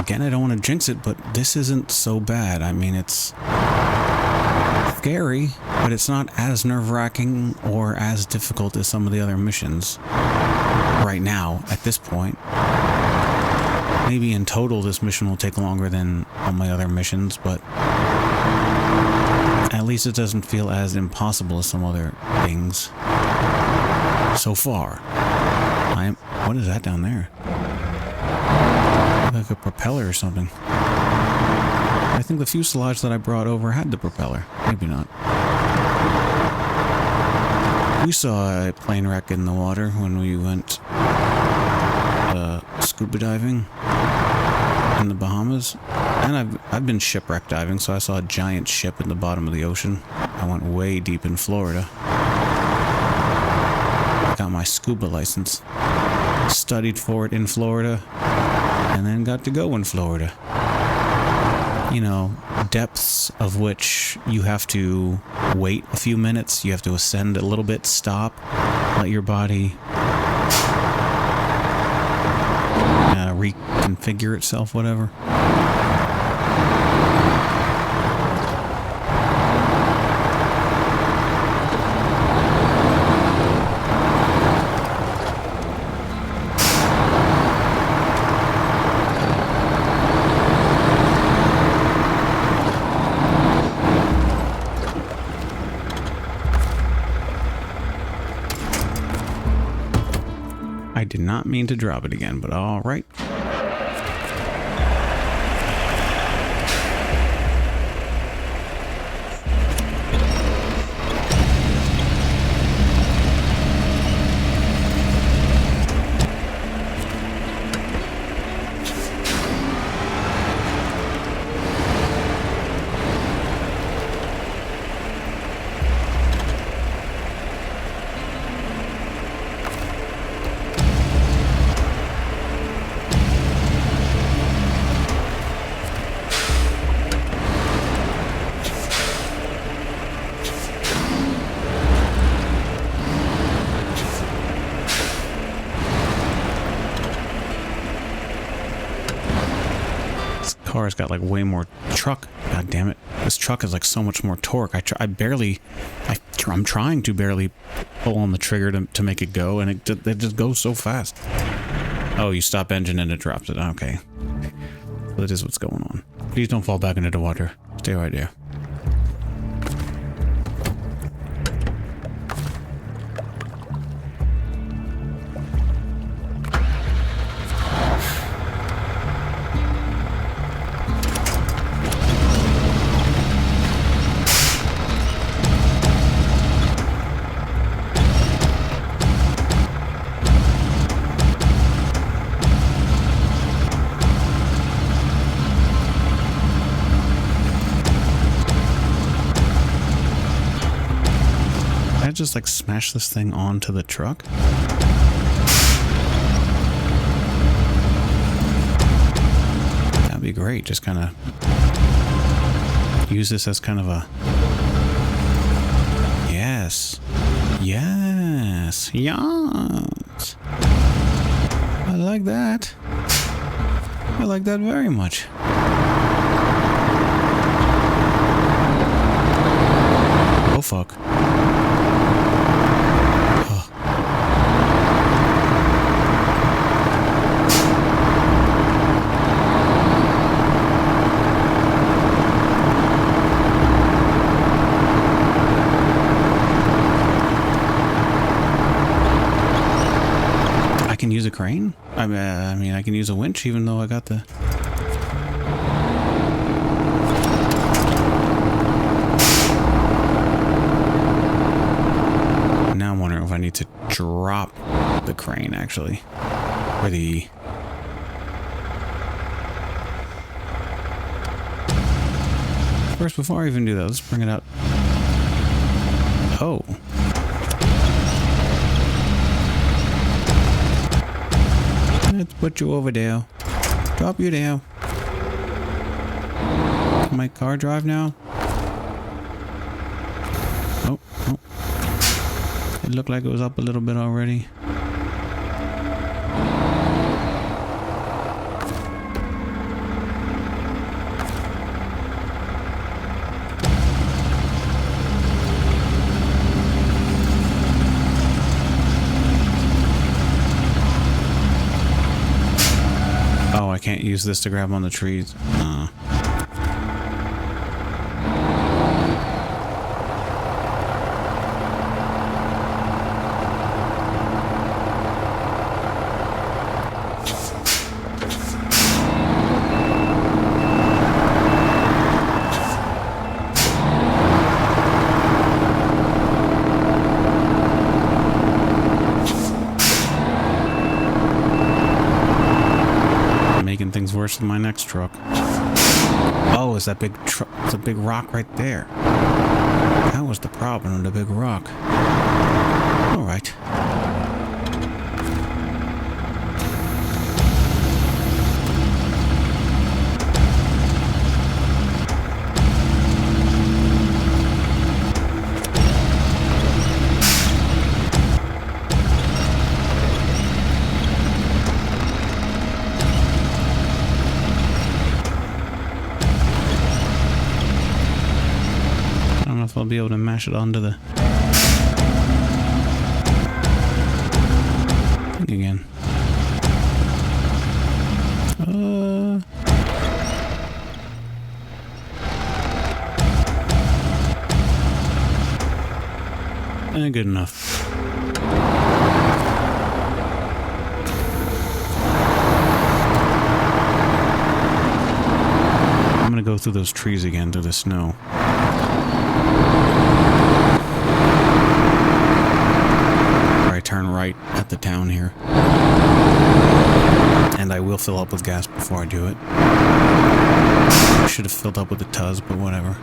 S1: Again, I don't want to jinx it, but this isn't so bad. I mean, it's scary, but it's not as nerve-wracking or as difficult as some of the other missions right now, at this point. Maybe in total this mission will take longer than all my other missions, but at least it doesn't feel as impossible as some other things so far. What is that down there? Like a propeller or something. I think the fuselage that I brought over had the propeller. Maybe not. We saw a plane wreck in the water when we went scuba diving in the Bahamas. And I've been shipwreck diving, so I saw a giant ship in the bottom of the ocean. I went way deep in Florida. Got my scuba license. Studied for it in Florida. And then got to go in Florida. You know, depths of which you have to wait a few minutes. You have to ascend a little bit, stop, let your body reconfigure itself, whatever. I did not mean to drop it again, but all right. car's got like way more truck. God damn it. This truck is like so much more torque. I'm trying to barely pull on the trigger to make it go, and it just goes so fast. Oh, you stop engine and it drops it. Okay. So that is what's going on. Please don't fall back into the water. Stay right there. Just like smash this thing onto the truck. That'd be great. Just kind of use this as kind of a yes, yes, yes. I like that. I like that very much. Oh fuck. Use a crane? I mean, I can use a winch even though I got the... Now I'm wondering if I need to drop the crane, actually. Or the... First, before I even do that, let's bring it out. Oh. Let's put you over there. Drop you there. Can my car drive now? Oh, oh. It looked like it was up a little bit already. I can't use this to grab on the trees. Things worse than my next truck. Oh, it's that big truck. It's a big rock right there. That was the problem with the big rock. All right. I'll be able to mash it onto the thing again. Good enough. I'm gonna go through those trees again, through the snow. Turn right at the town here. And I will fill up with gas before I do it. I should have filled up with the Tuz, but whatever.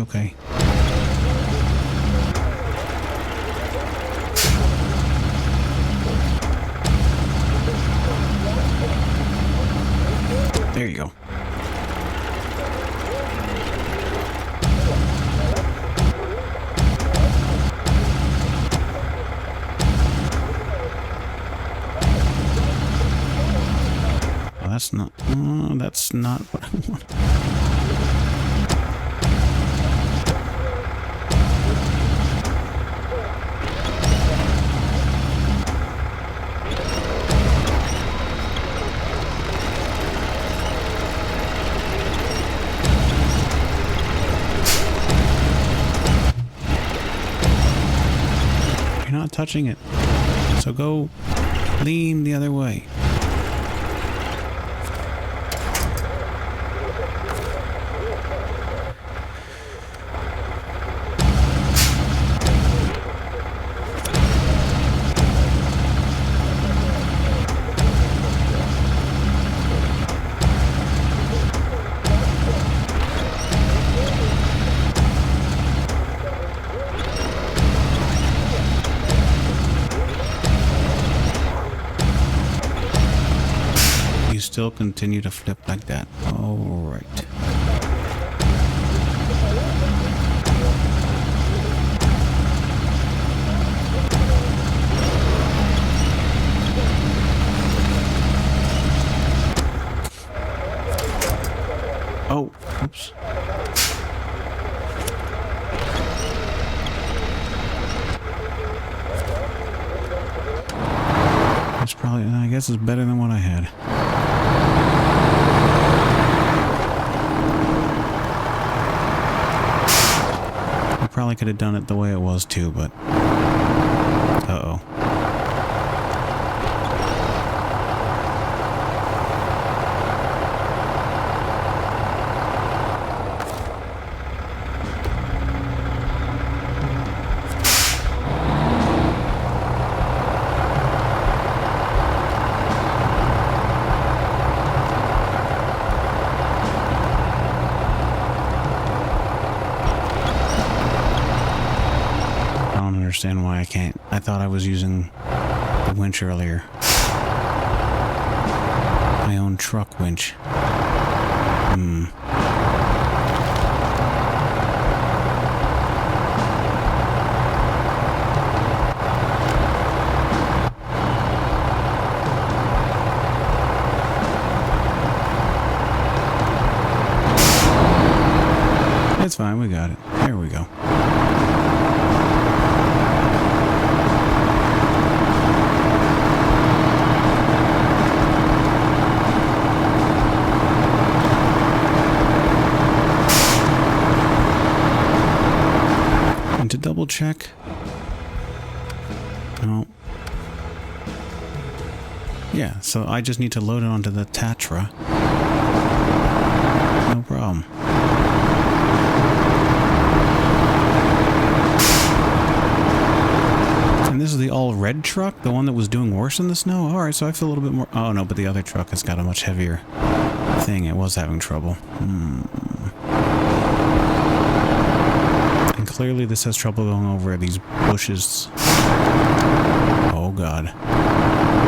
S1: okay. There you go. Well, that's not what I want. You're not touching it. So go lean the other way. Still continue to flip like that. All right. Oh, oops. That's probably, I guess it's better than what I had. Probably could have done it the way it was too, but uh-oh. Understand why I can't. I thought I was using the winch earlier. My own truck winch. It's fine, we got it. There we go. To double check. No. Yeah, so I just need to load it onto the Tatra. No problem. And this is the all-red truck? The one that was doing worse in the snow? Alright, so I feel a little bit more... Oh, no, but the other truck has got a much heavier thing. It was having trouble. And clearly this has trouble going over these bushes. Oh, God.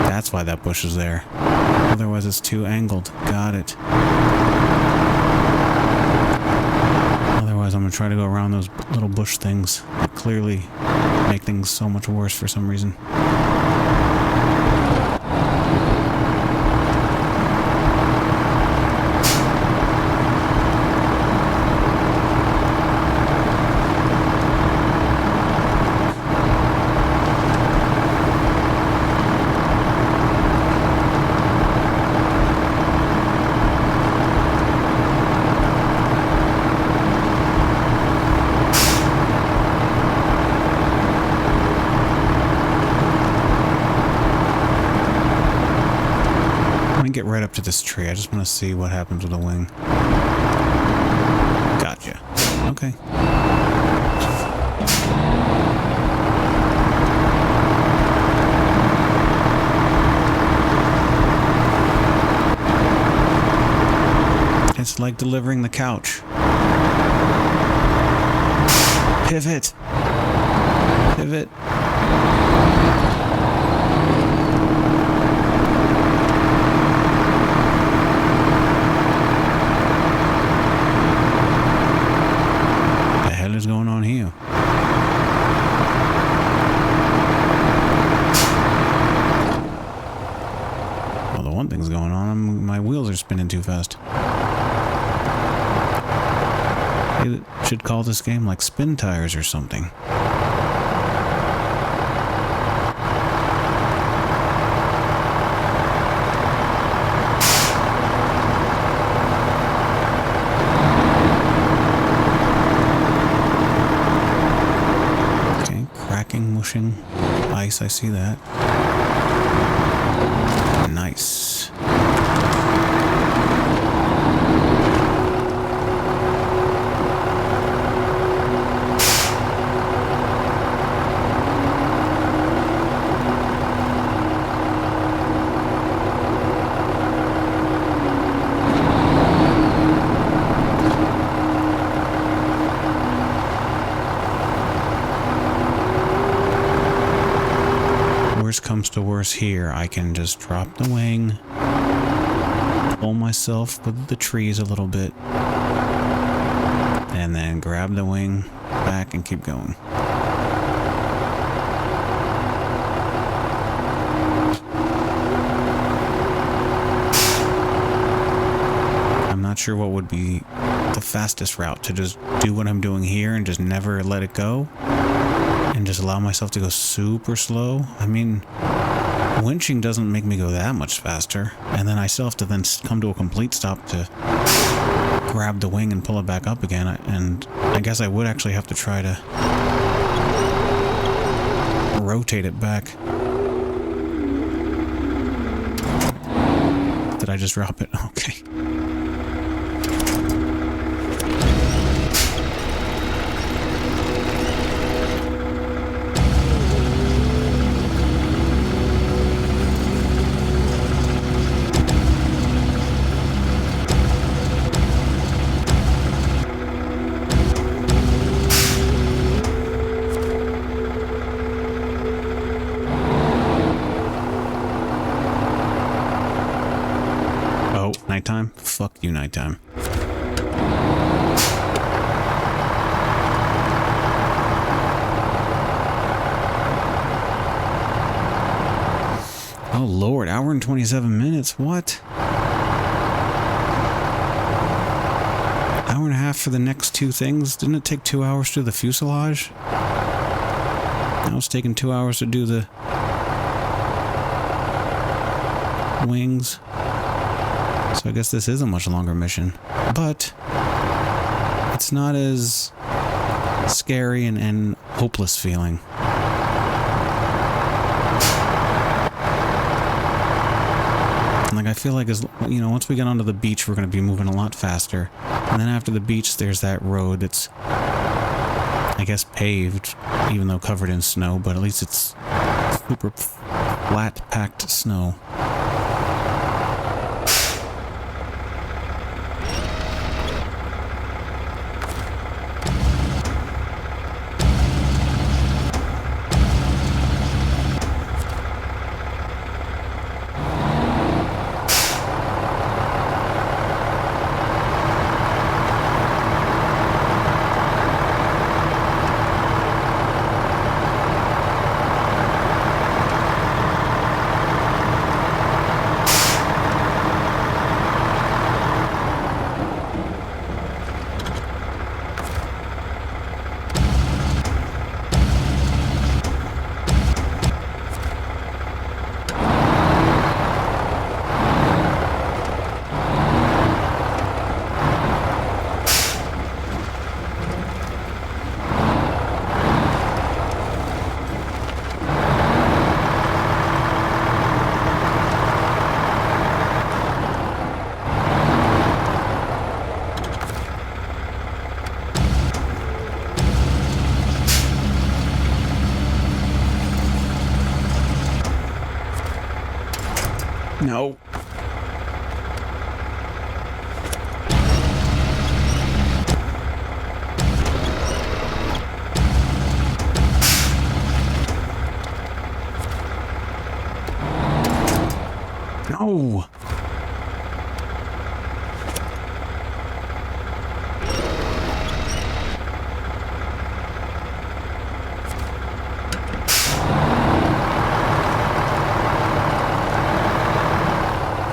S1: That's why that bush is there. Otherwise, it's too angled. Got it. Otherwise, I'm going to try to go around those little bush things that clearly make things so much worse for some reason. Get right up to this tree. I just want to see what happens with the wing. Gotcha. Okay. It's like delivering the couch. Pivot. Pivot. What the hell is going on here? Well, the one thing's going on, my wheels are spinning too fast. They should call this game like spin tires or something. Okay, cracking, mushing, ice, I see that. Nice. Comes to worse here, I can just drop the wing, pull myself with the trees a little bit, and then grab the wing back and keep going. I'm not sure what would be the fastest route, to just do what I'm doing here and just never let it go. And just allow myself to go super slow. I mean, winching doesn't make me go that much faster. And then I still have to then come to a complete stop to grab the wing and pull it back up again. And I guess I would actually have to try to rotate it back. Did I just drop it? Okay. Nighttime? Fuck you, nighttime. Oh lord, hour and 27 minutes, what? Hour and a half for the next two things? Didn't it take 2 hours to do the fuselage? Now it's taking 2 hours to do the wings. So I guess this is a much longer mission, but it's not as scary and hopeless feeling. Like, I feel like, as you know, once we get onto the beach, we're going to be moving a lot faster. And then after the beach, there's that road that's, I guess, paved, even though covered in snow, but at least it's super flat, packed snow. No. No!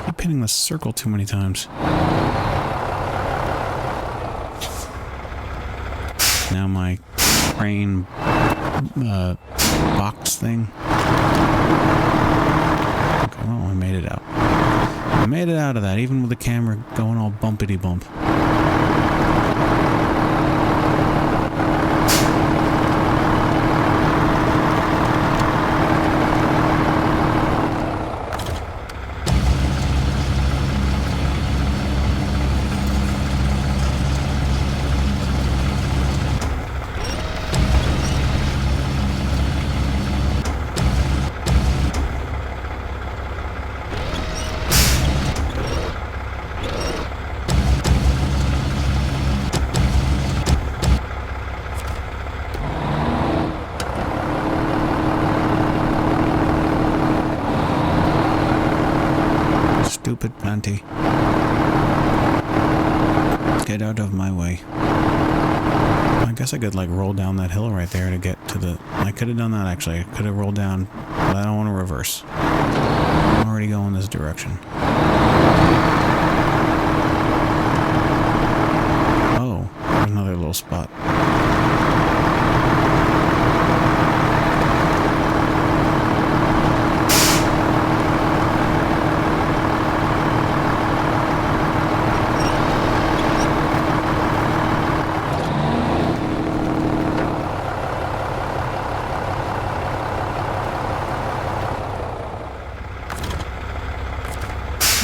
S1: Keep hitting the circle too many times. Now my crane box thing. Okay, well, I made it out. I made it out of that, even with the camera going all bumpity bump. Stupid planty. Get out of my way. I guess I could like roll down that hill right there to get to the... I could have done that actually. I could have rolled down, but I don't want to reverse. I'm already going this direction. Oh, there's another little spot.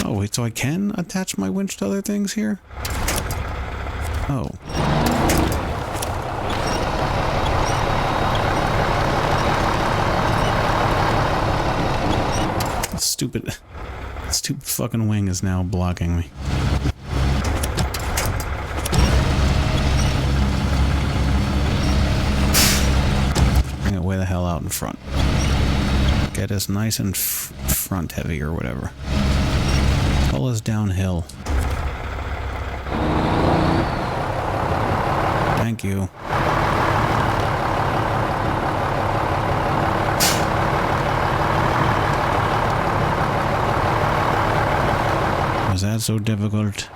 S1: Oh, wait, so I can attach my winch to other things here? Oh. Stupid fucking wing is now blocking me. Bring it way the hell out in front. Get us nice and front heavy or whatever. Pull us downhill. Thank you. Was that so difficult?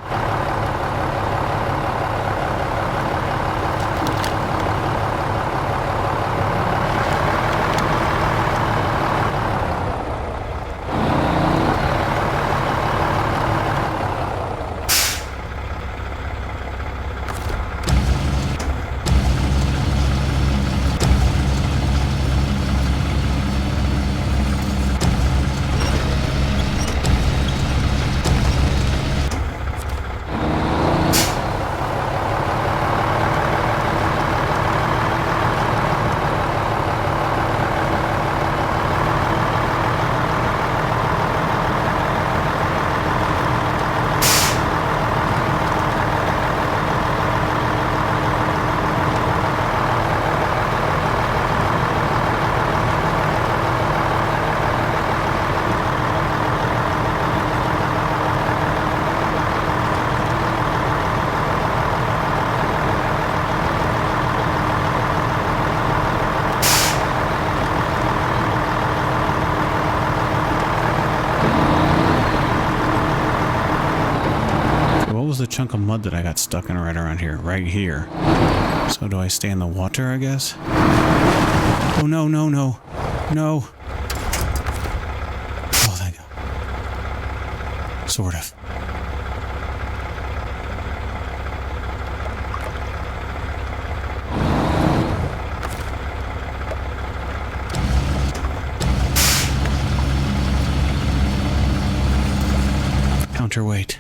S1: The chunk of mud that I got stuck in right around here, right here. So do I stay in the water, I guess? Oh no, no, no. No. Oh, thank God. Sort of. Counterweight.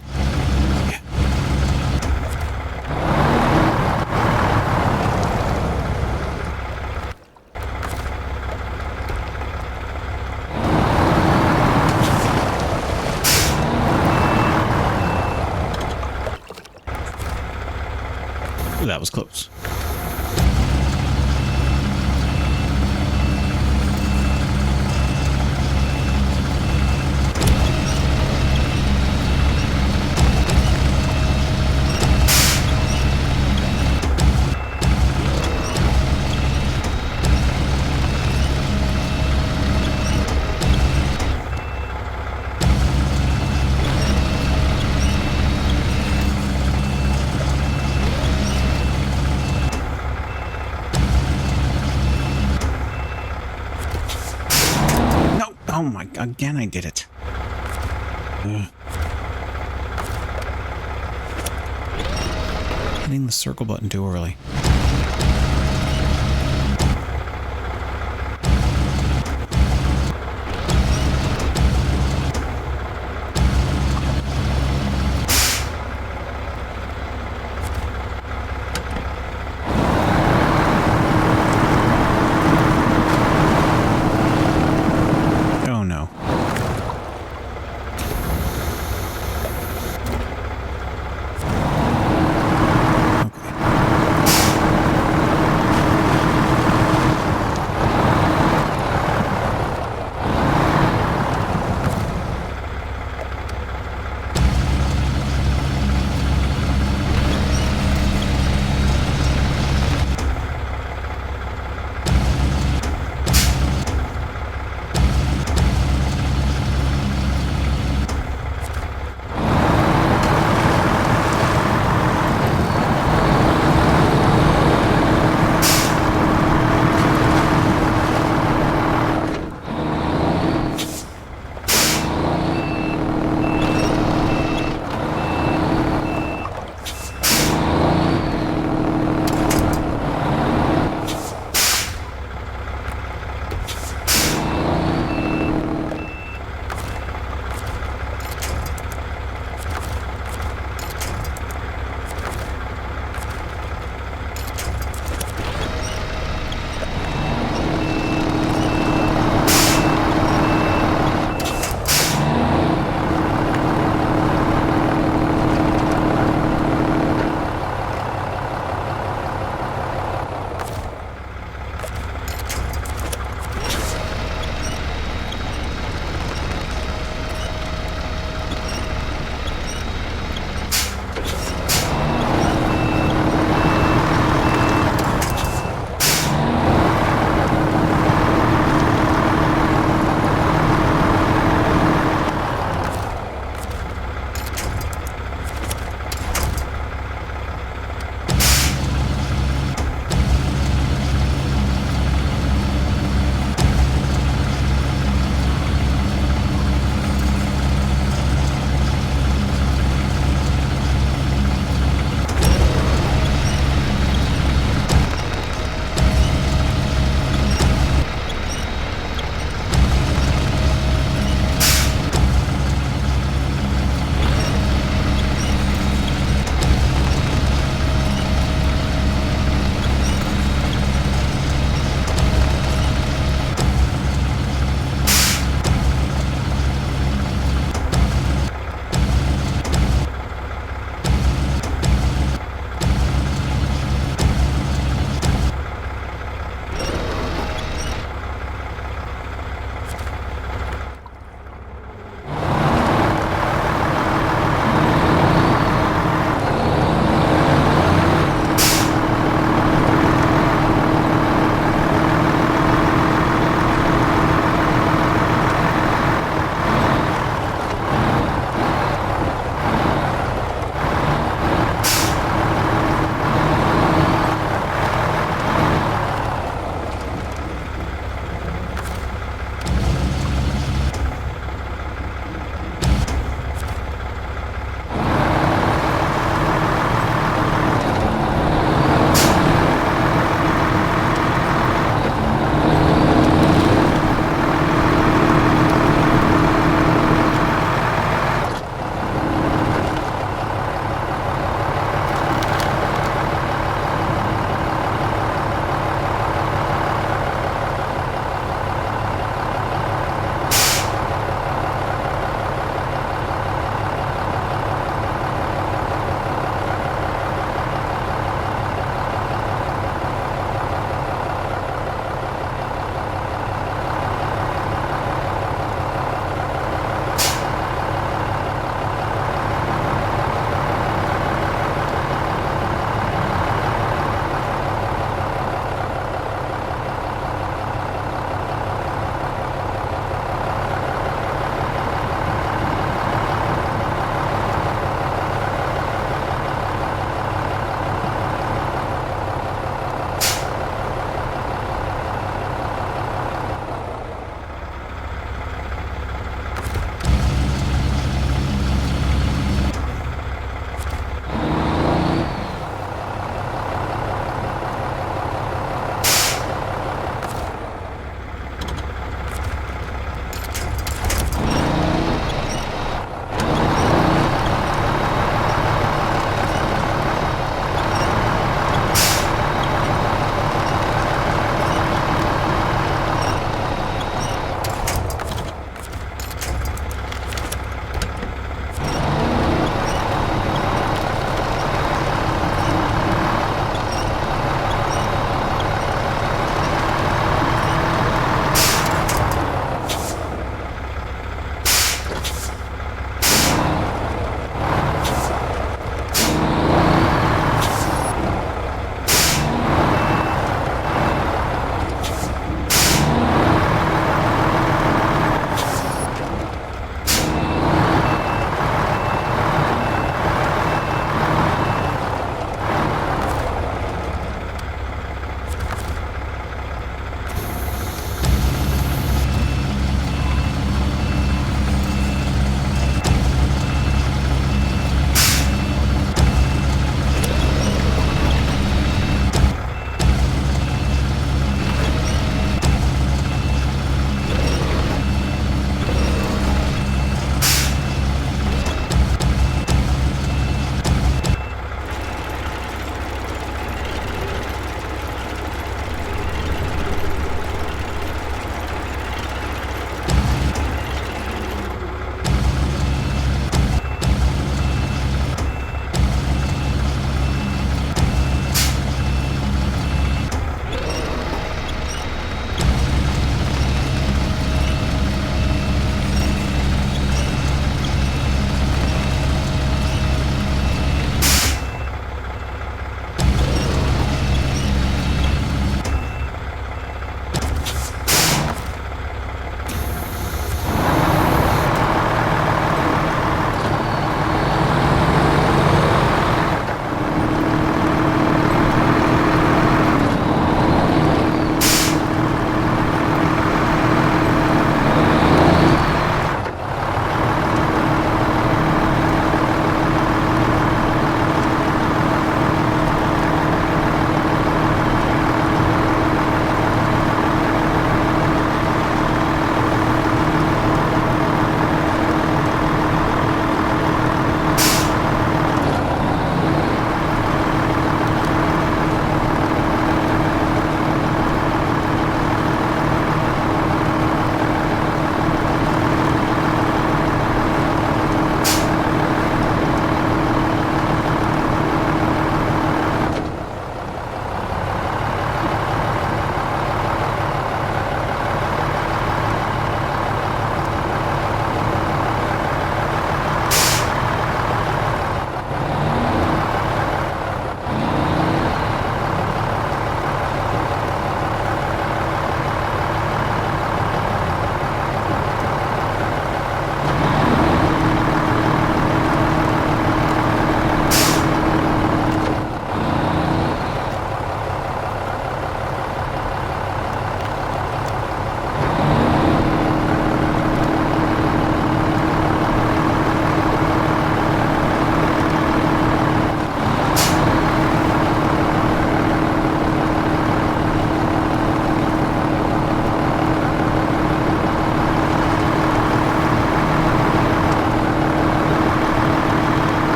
S1: That was close. Oh my, again I did it. Ugh. Hitting the circle button too early. Oh no. Okay.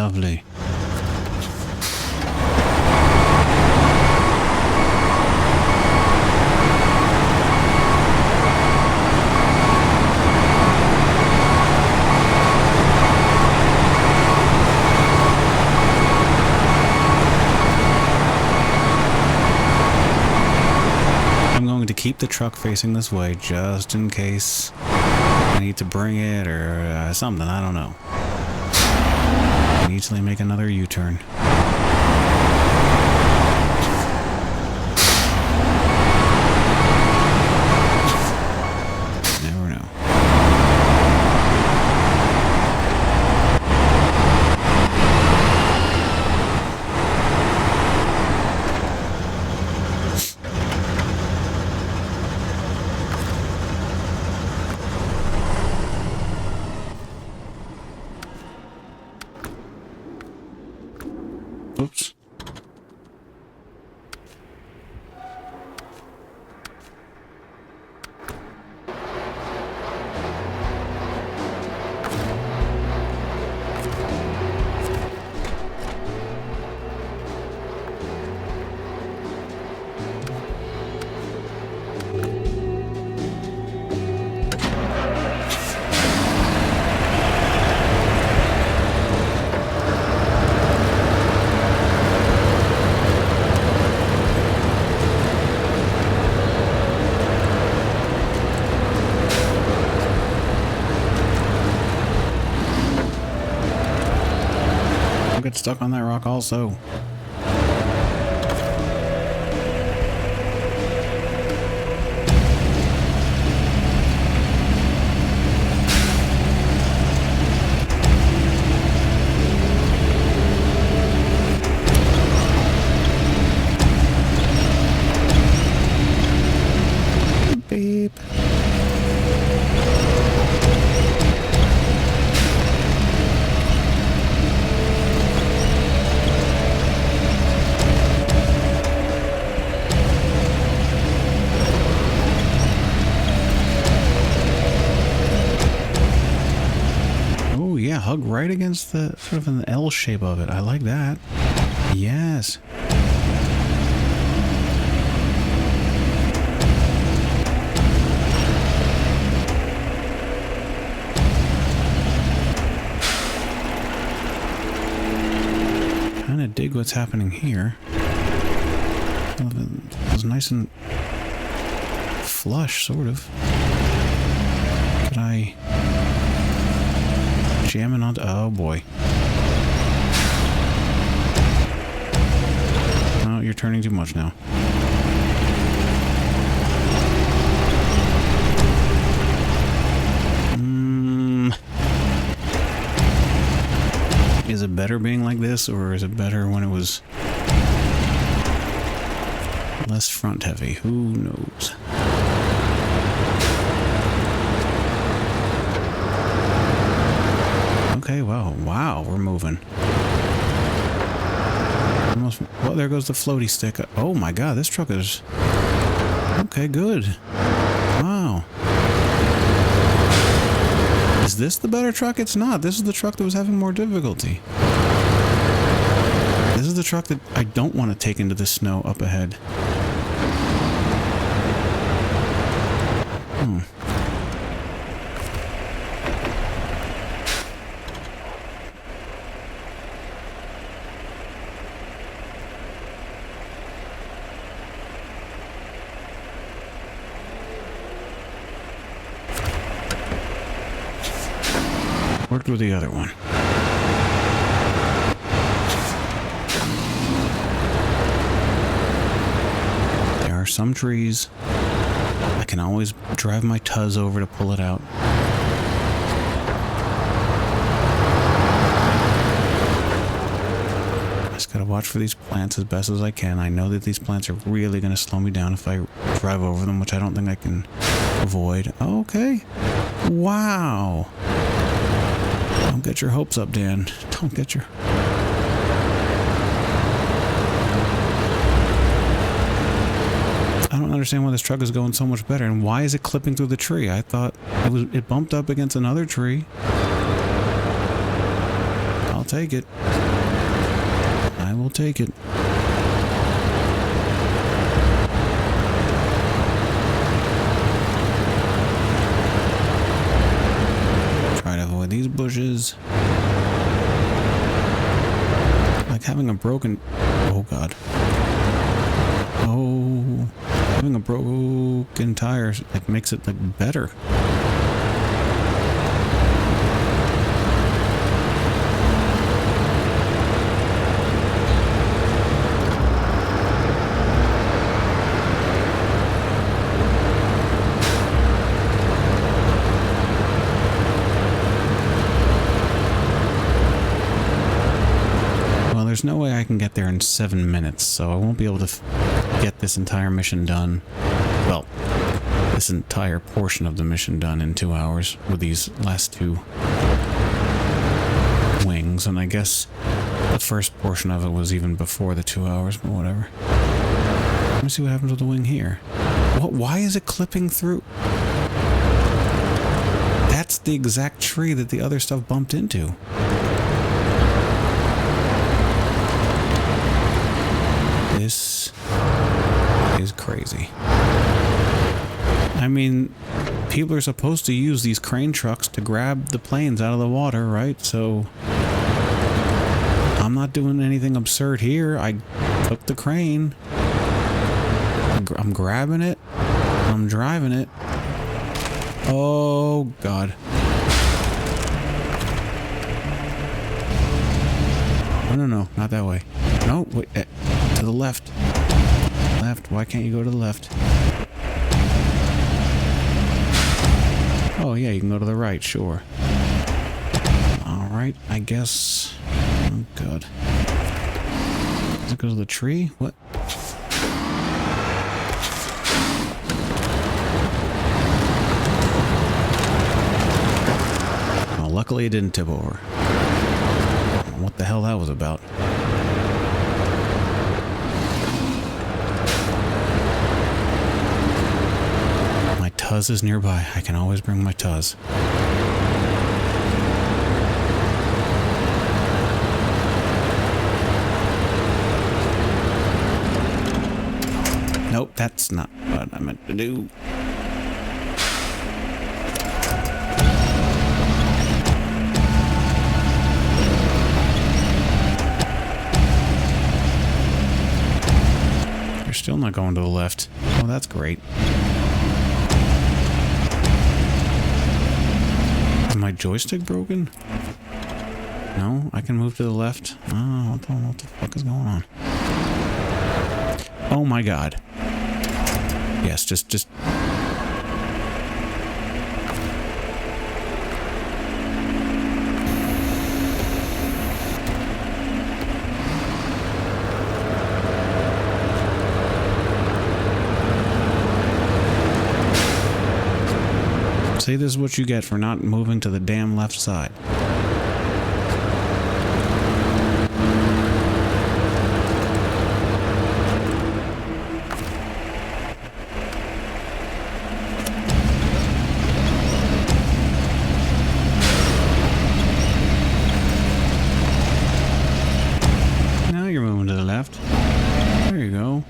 S1: Lovely. Keep the truck facing this way just in case I need to bring it or something. I don't know. I can easily make another U-turn. Never know. Oops. Get stuck on that rock also. Beep. Hug right against the sort of an L shape of it. I like that. Yes. Kind of dig what's happening here. It was nice and flush, sort of. Could I jamming onto... Oh boy. Oh, you're turning too much now. Is it better being like this, or is it better when it was less front heavy? Who knows? Okay, wow, we're moving. Almost, well, there goes the floaty stick. Oh my god, this truck is... Okay, good. Wow. Is this the better truck? It's not. This is the truck that was having more difficulty. This is the truck that I don't want to take into the snow up ahead. Worked with the other one. There are some trees. I can always drive my Tuz over to pull it out. Just gotta watch for these plants as best as I can. I know that these plants are really gonna slow me down if I drive over them, which I don't think I can avoid. Okay. Wow. Don't get your hopes up, Dan. Don't get your... I don't understand why this truck is going so much better, and why is it clipping through the tree? I thought it bumped up against another tree. I'll take it. will take it. Try to avoid these bushes. Like having a broken... Oh, God. Oh, having a broken tire, it makes it, like, better. There's no way I can get there in 7 minutes, so I won't be able to get this entire mission done. Well, this entire portion of the mission done in 2 hours with these last 2 wings, and I guess the first portion of it was even before the 2 hours, but whatever. Let me see what happens with the wing here. What? Why is it clipping through? That's the exact tree that the other stuff bumped into. This is crazy. I mean, people are supposed to use these crane trucks to grab the planes out of the water, right? So I'm not doing anything absurd here. I took the crane. I'm grabbing it. I'm driving it. Oh, God. No, not that way. No, wait. To the left. Left. Why can't you go to the left? Oh, yeah, you can go to the right, sure. Alright, I guess... Oh, God. Does it go to the tree? What? Well, luckily it didn't tip over. I don't know what the hell that was about. Tuz is nearby. I can always bring my Tuz. Nope, that's not what I meant to do. You're still not going to the left. Oh, that's great. Is my joystick broken? No, I can move to the left. Oh, I don't know what the fuck is going on. Oh my God. Yes, just... See, this is what you get for not moving to the damn left side. Now you're moving to the left. There you go.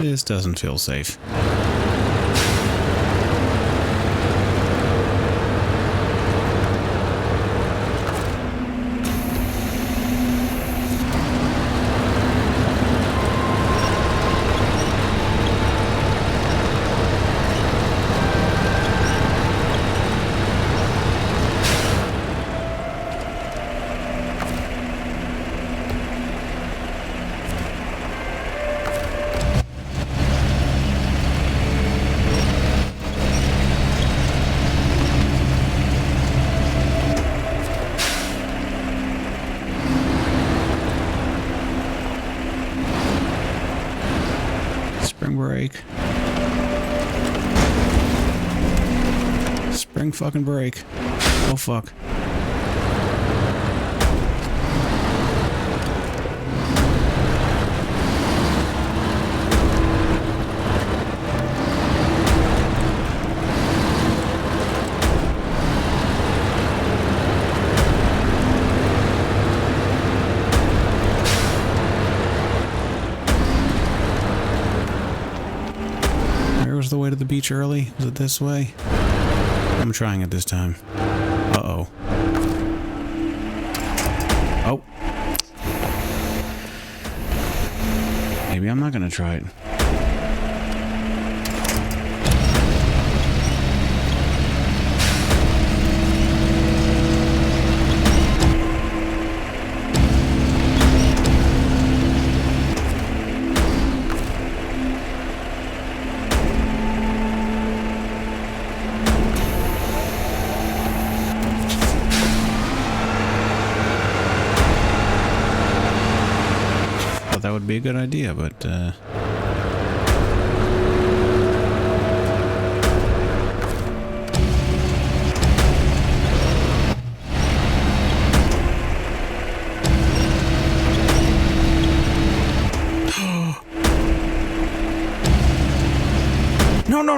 S1: This doesn't feel safe. Spring brake. Spring fucking brake. Oh fuck. was the way to the beach early? Was it this way? I'm trying it this time. Uh-oh. Oh. Maybe I'm not gonna try it. That would be a good idea, but no,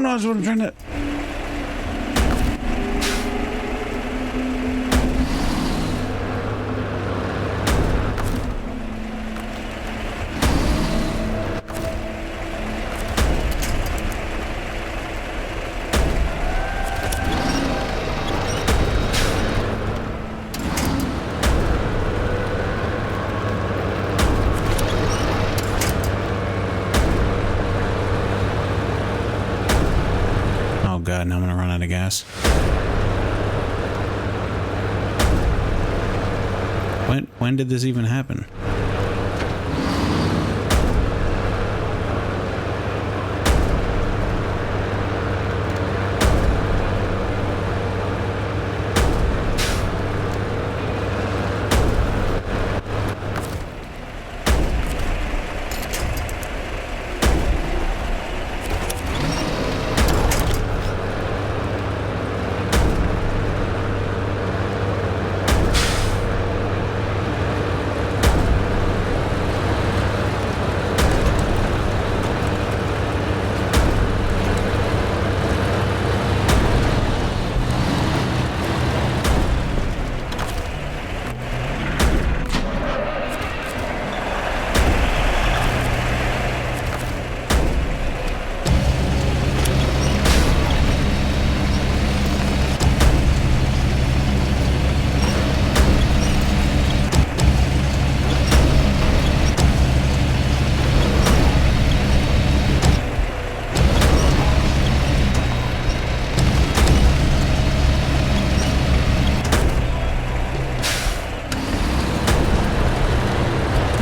S1: that's what I'm trying to. God, now I'm gonna run out of gas. When did this even happen?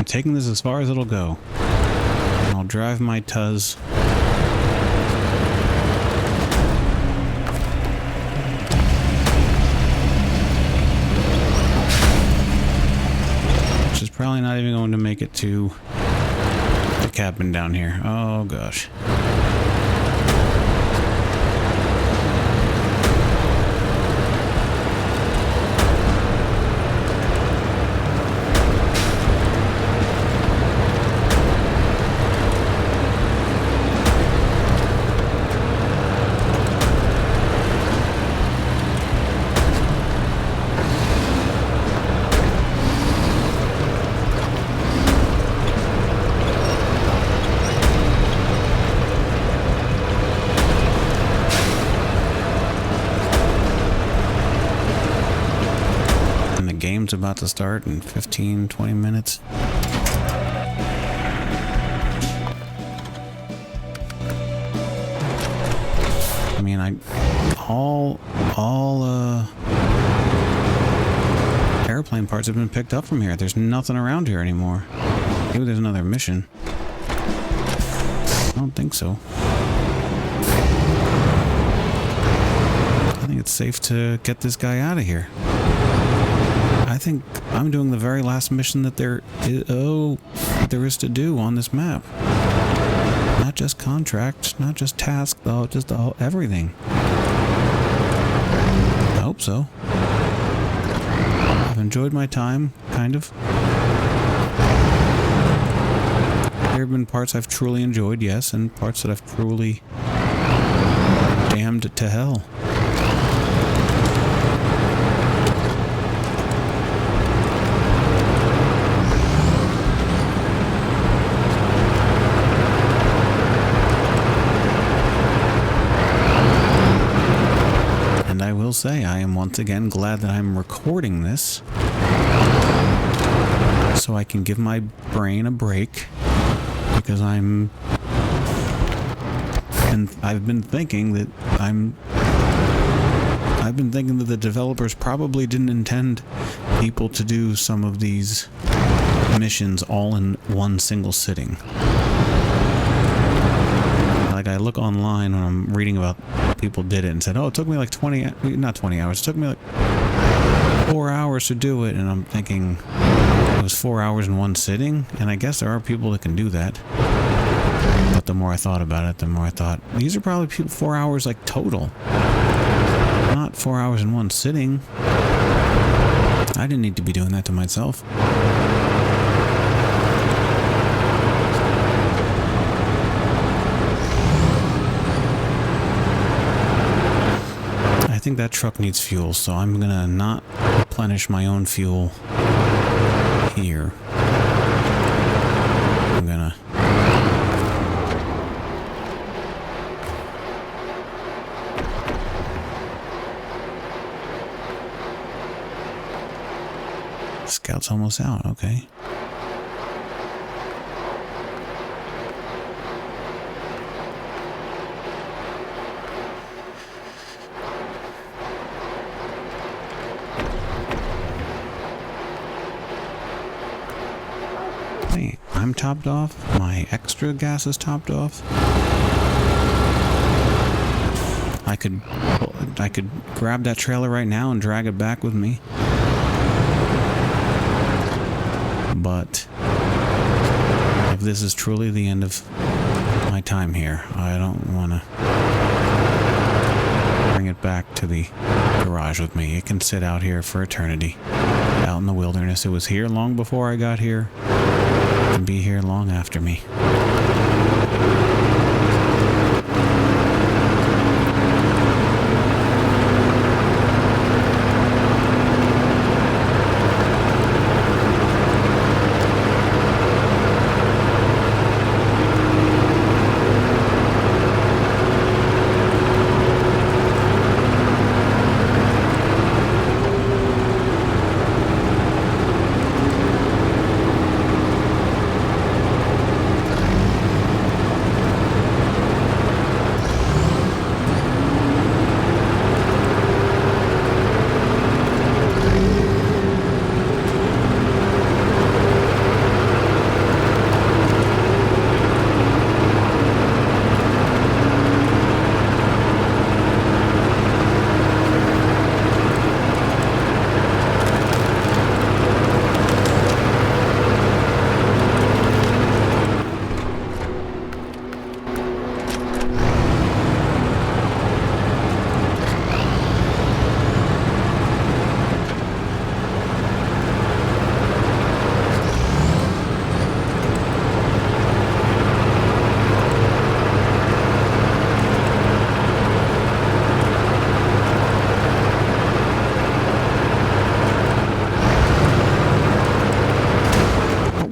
S1: Taking this as far as it'll go. And I'll drive my Tuz. Which is probably not even going to make it to the cabin down here. Oh gosh. Game's about to start in 15-20 minutes. I mean, all airplane parts have been picked up from here. There's nothing around here anymore. Maybe there's another mission. I don't think so. I think it's safe to get this guy out of here. I think I'm doing the very last mission that there is to do on this map. Not just contract, not just task, though, just everything. I hope so. I've enjoyed my time, kind of. There have been parts I've truly enjoyed, yes, and parts that I've truly damned to hell. say I am once again glad that I'm recording this so I can give my brain a break, because I've been thinking that the developers probably didn't intend people to do some of these missions all in one single sitting. Like, I look online when I'm reading about people did it and said, oh, it took me like not 20 hours, it took me like 4 hours to do it, and I'm thinking, it was 4 hours in one sitting? And I guess there are people that can do that. But the more I thought about it, the more I thought, these are probably 4 hours like total. Not 4 hours in one sitting. I didn't need to be doing that to myself. I think that truck needs fuel, so I'm gonna not replenish my own fuel here. I'm gonna Scout's almost out, okay. Hey, I'm topped off. My extra gas is topped off. I could grab that trailer right now and drag it back with me. But if this is truly the end of my time here, I don't want to bring it back to the garage with me. It can sit out here for eternity, out in the wilderness. It was here long before I got here, and be here long after me.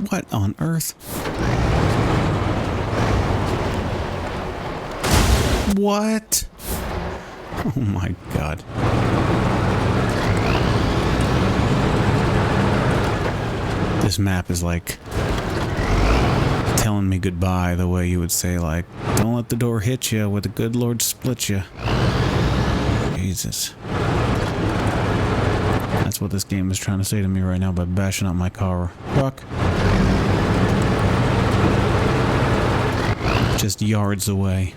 S1: What on earth? What? Oh my God. This map is like telling me goodbye the way you would say, like, don't let the door hit you, with the good Lord split you. Jesus. That's what this game is trying to say to me right now by bashing up my car. Fuck. Just yards away.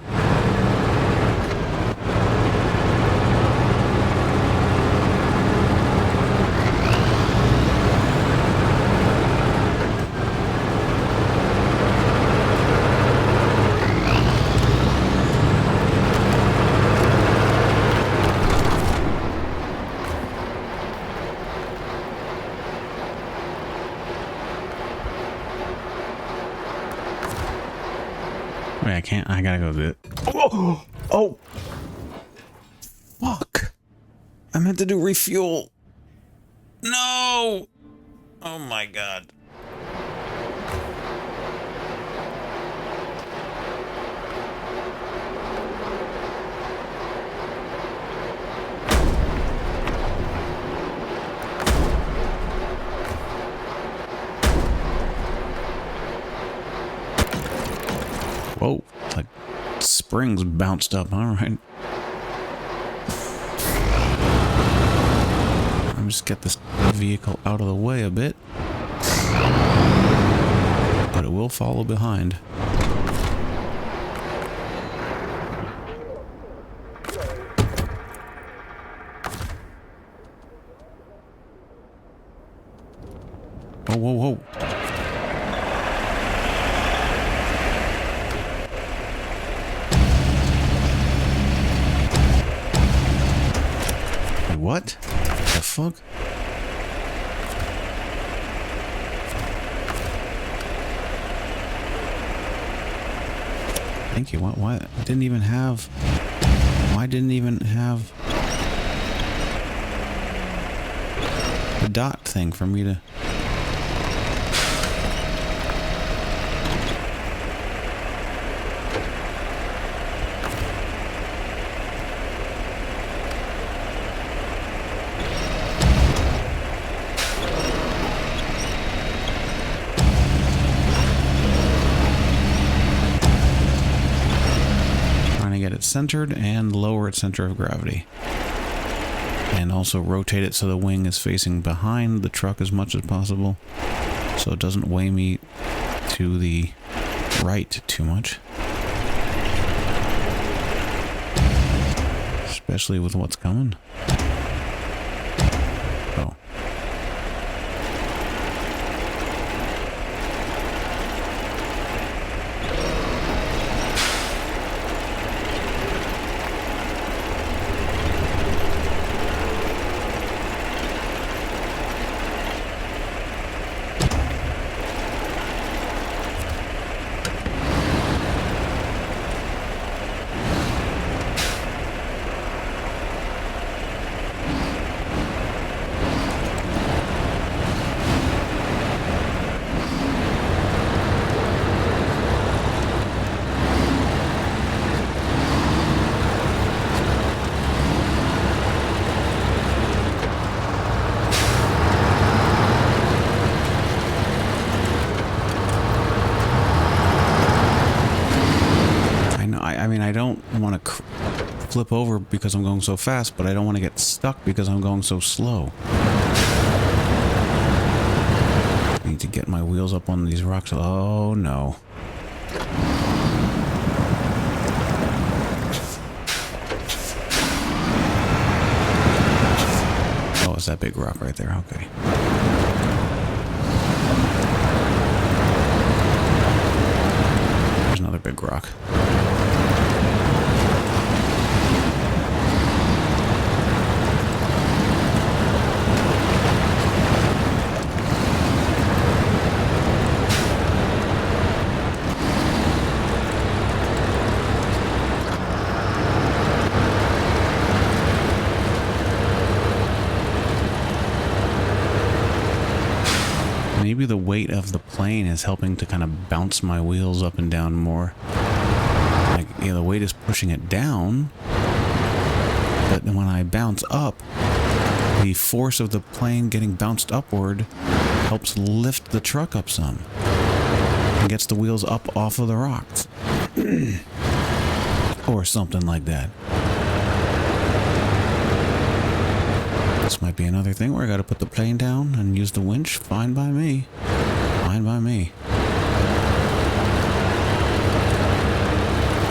S1: Wait, I can't. I gotta go do it. Oh! Oh! Fuck! I meant to do refuel. No! Oh my God. Whoa, like springs bounced up. All right. Let me just get this vehicle out of the way a bit. But it will follow behind. Whoa, whoa, whoa. What? The fuck? Thank you. Why? I didn't even have... Why didn't even have... the dot thing for me to... centered and lower its center of gravity, and also rotate it so the wing is facing behind the truck as much as possible so it doesn't weigh me to the right too much, especially with what's coming. Oh. I don't want to flip over because I'm going so fast, but I don't want to get stuck because I'm going so slow. I need to get my wheels up on these rocks. Oh no. Oh, it's that big rock right there. Okay. There's another big rock. Maybe the weight of the plane is helping to kind of bounce my wheels up and down more. Like, yeah, the weight is pushing it down, but then when I bounce up, the force of the plane getting bounced upward helps lift the truck up some and gets the wheels up off of the rocks. Or something like that. This might be another thing where I gotta put the plane down and use the winch. Fine by me. Fine by me.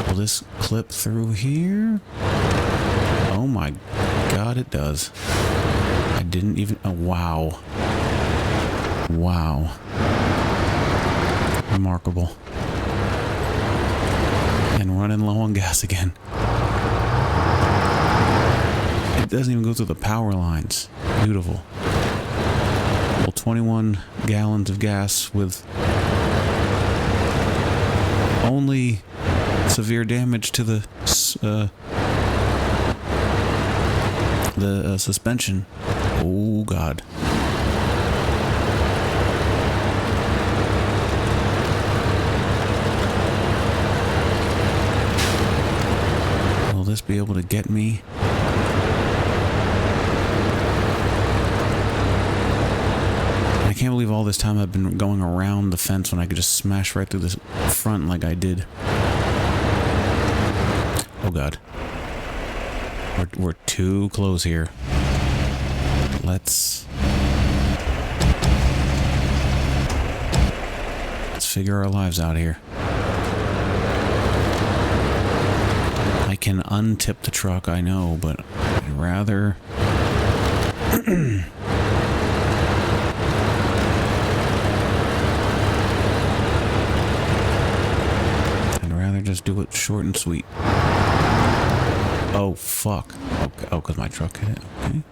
S1: Will this clip through here? Oh my god, it does. I didn't even... Oh, wow. Wow. Remarkable. And running low on gas again. It doesn't even go through the power lines. Beautiful. Well, 21 gallons of gas with only severe damage to the suspension. Oh god. Will this be able to get me? I can't believe all this time I've been going around the fence when I could just smash right through the front like I did. Oh god. We're too close here. Let's figure our lives out here. I can untip the truck, I know, but I'd rather... I'd rather just do it short and sweet. Oh, fuck. Okay. Oh, because my truck hit it. Okay.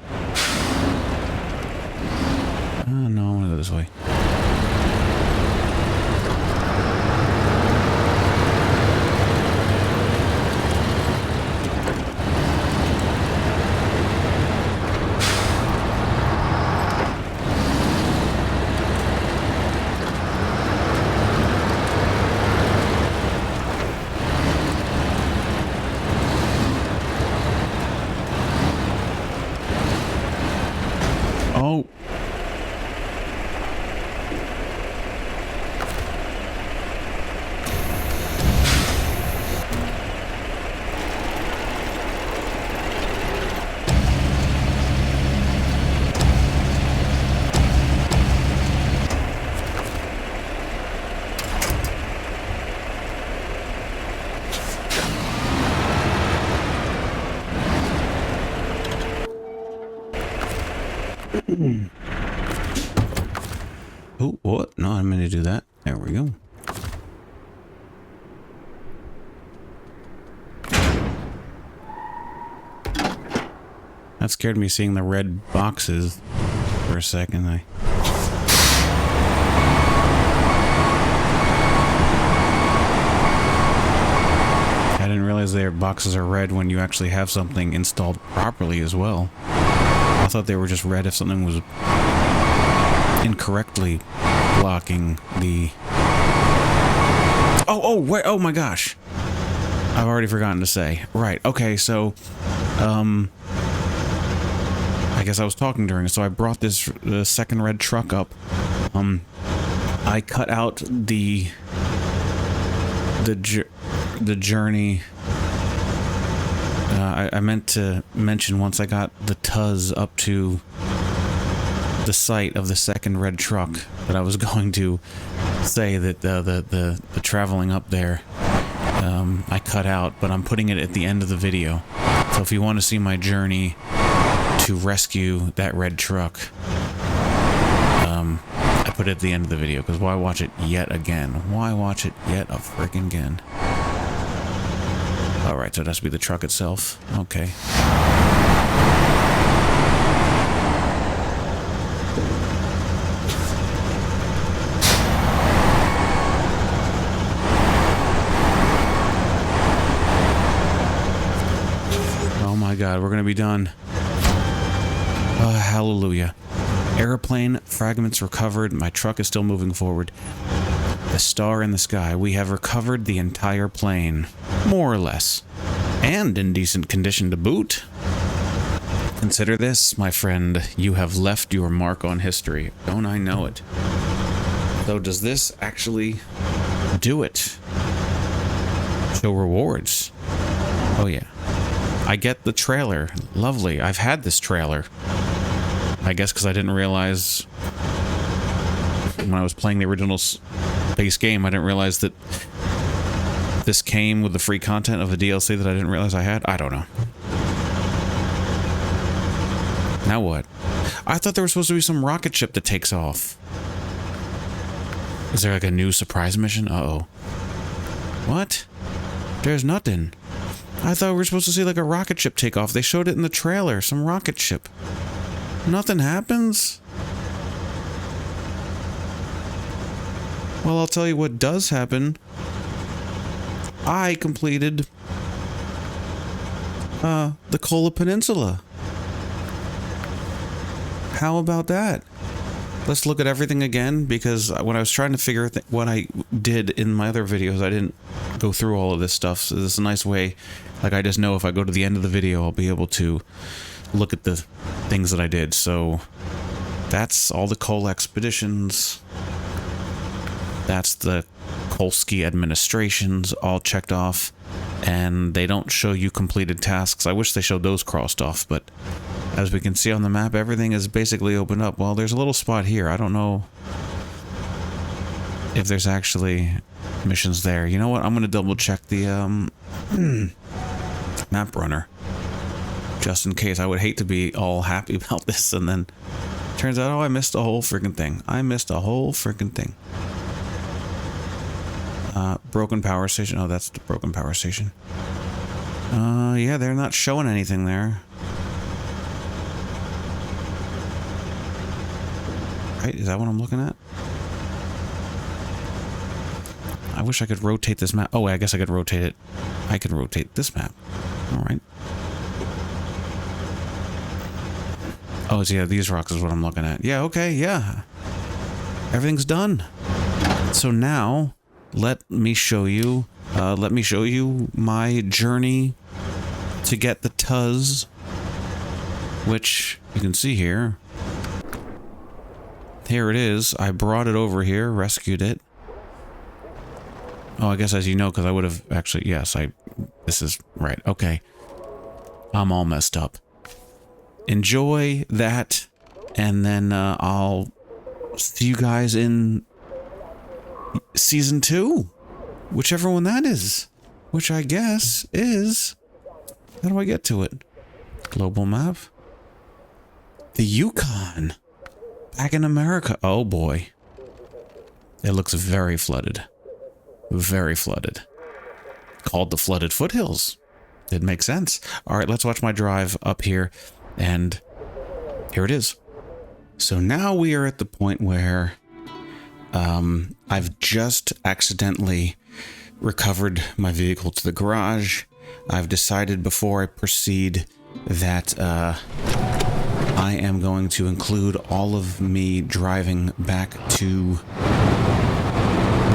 S1: No, I want to go this way. Oh. Oh, what? No, I didn't mean to do that. There we go. That scared me seeing the red boxes for a second. I didn't realize their boxes are red when you actually have something installed properly as well. I thought they were just red if something was incorrectly blocking the... Oh, wait, oh my gosh. I've already forgotten to say. Right, okay, so, I guess I was talking during it, so I brought the second red truck up. I cut out the journey. I meant to mention once I got the Tuz up to the site of the second red truck that I was going to say that the traveling up there I cut out, but I'm putting it at the end of the video. So if you want to see my journey to rescue that red truck, I put it at the end of the video, because why watch it yet again? Why watch it yet a freaking again? Alright, so it has to be the truck itself. Okay. Oh my god, we're gonna be done. Hallelujah. Airplane fragments recovered. My truck is still moving forward. The star in the sky. We have recovered the entire plane. More or less. And in decent condition to boot. Consider this, my friend. You have left your mark on history. Don't I know it? So does this actually do it? Show rewards. Oh yeah. I get the trailer. Lovely. I've had this trailer. I guess because I didn't realize when I was playing the original base game, I didn't realize that this came with the free content of the DLC that I didn't realize I had. I don't know. Now what? I thought there was supposed to be some rocket ship that takes off. Is there like a new surprise mission? Uh-oh. What? There's nothing. I thought we were supposed to see like a rocket ship take off. They showed it in the trailer. Some rocket ship. Nothing happens? Well, I'll tell you what does happen. I completed the Kola Peninsula. How about that? Let's look at everything again, because when I was trying to figure what I did in my other videos, I didn't go through all of this stuff. So this is a nice way. Like, I just know if I go to the end of the video, I'll be able to look at the things that I did. So that's all the Kola expeditions. That's the Polsky administrations all checked off, and they don't show you completed tasks. I wish they showed those crossed off, but as we can see on the map, everything is basically opened up. Well, there's a little spot here. I don't know if there's actually missions there. You know what? I'm going to double check the map runner, just in case. I would hate to be all happy about this and then turns out, oh, I missed a whole freaking thing. I missed a whole freaking thing. Broken power station. Oh, that's the broken power station. Yeah, they're not showing anything there. Right? Is that what I'm looking at? I wish I could rotate this map. Oh, I guess I could rotate it. I could rotate this map. All right. Oh, so yeah, these rocks is what I'm looking at. Yeah, okay, yeah. Everything's done. So now, let me show you my journey to get the Tuz, which you can see here. Here it is. I brought it over here, rescued it. Oh, I guess as you know, because I would have actually, yes, this is right. Okay. I'm all messed up. Enjoy that, and then I'll see you guys in season 2, whichever one that is, which I guess is, how do I get to it? Global map. The Yukon. Back in America. Oh boy. It looks very flooded. Very flooded. Called the Flooded Foothills. It makes sense. All right, let's watch my drive up here. And here it is. So now we are at the point where I've just accidentally recovered my vehicle to the garage. I've decided before I proceed that I am going to include all of me driving back to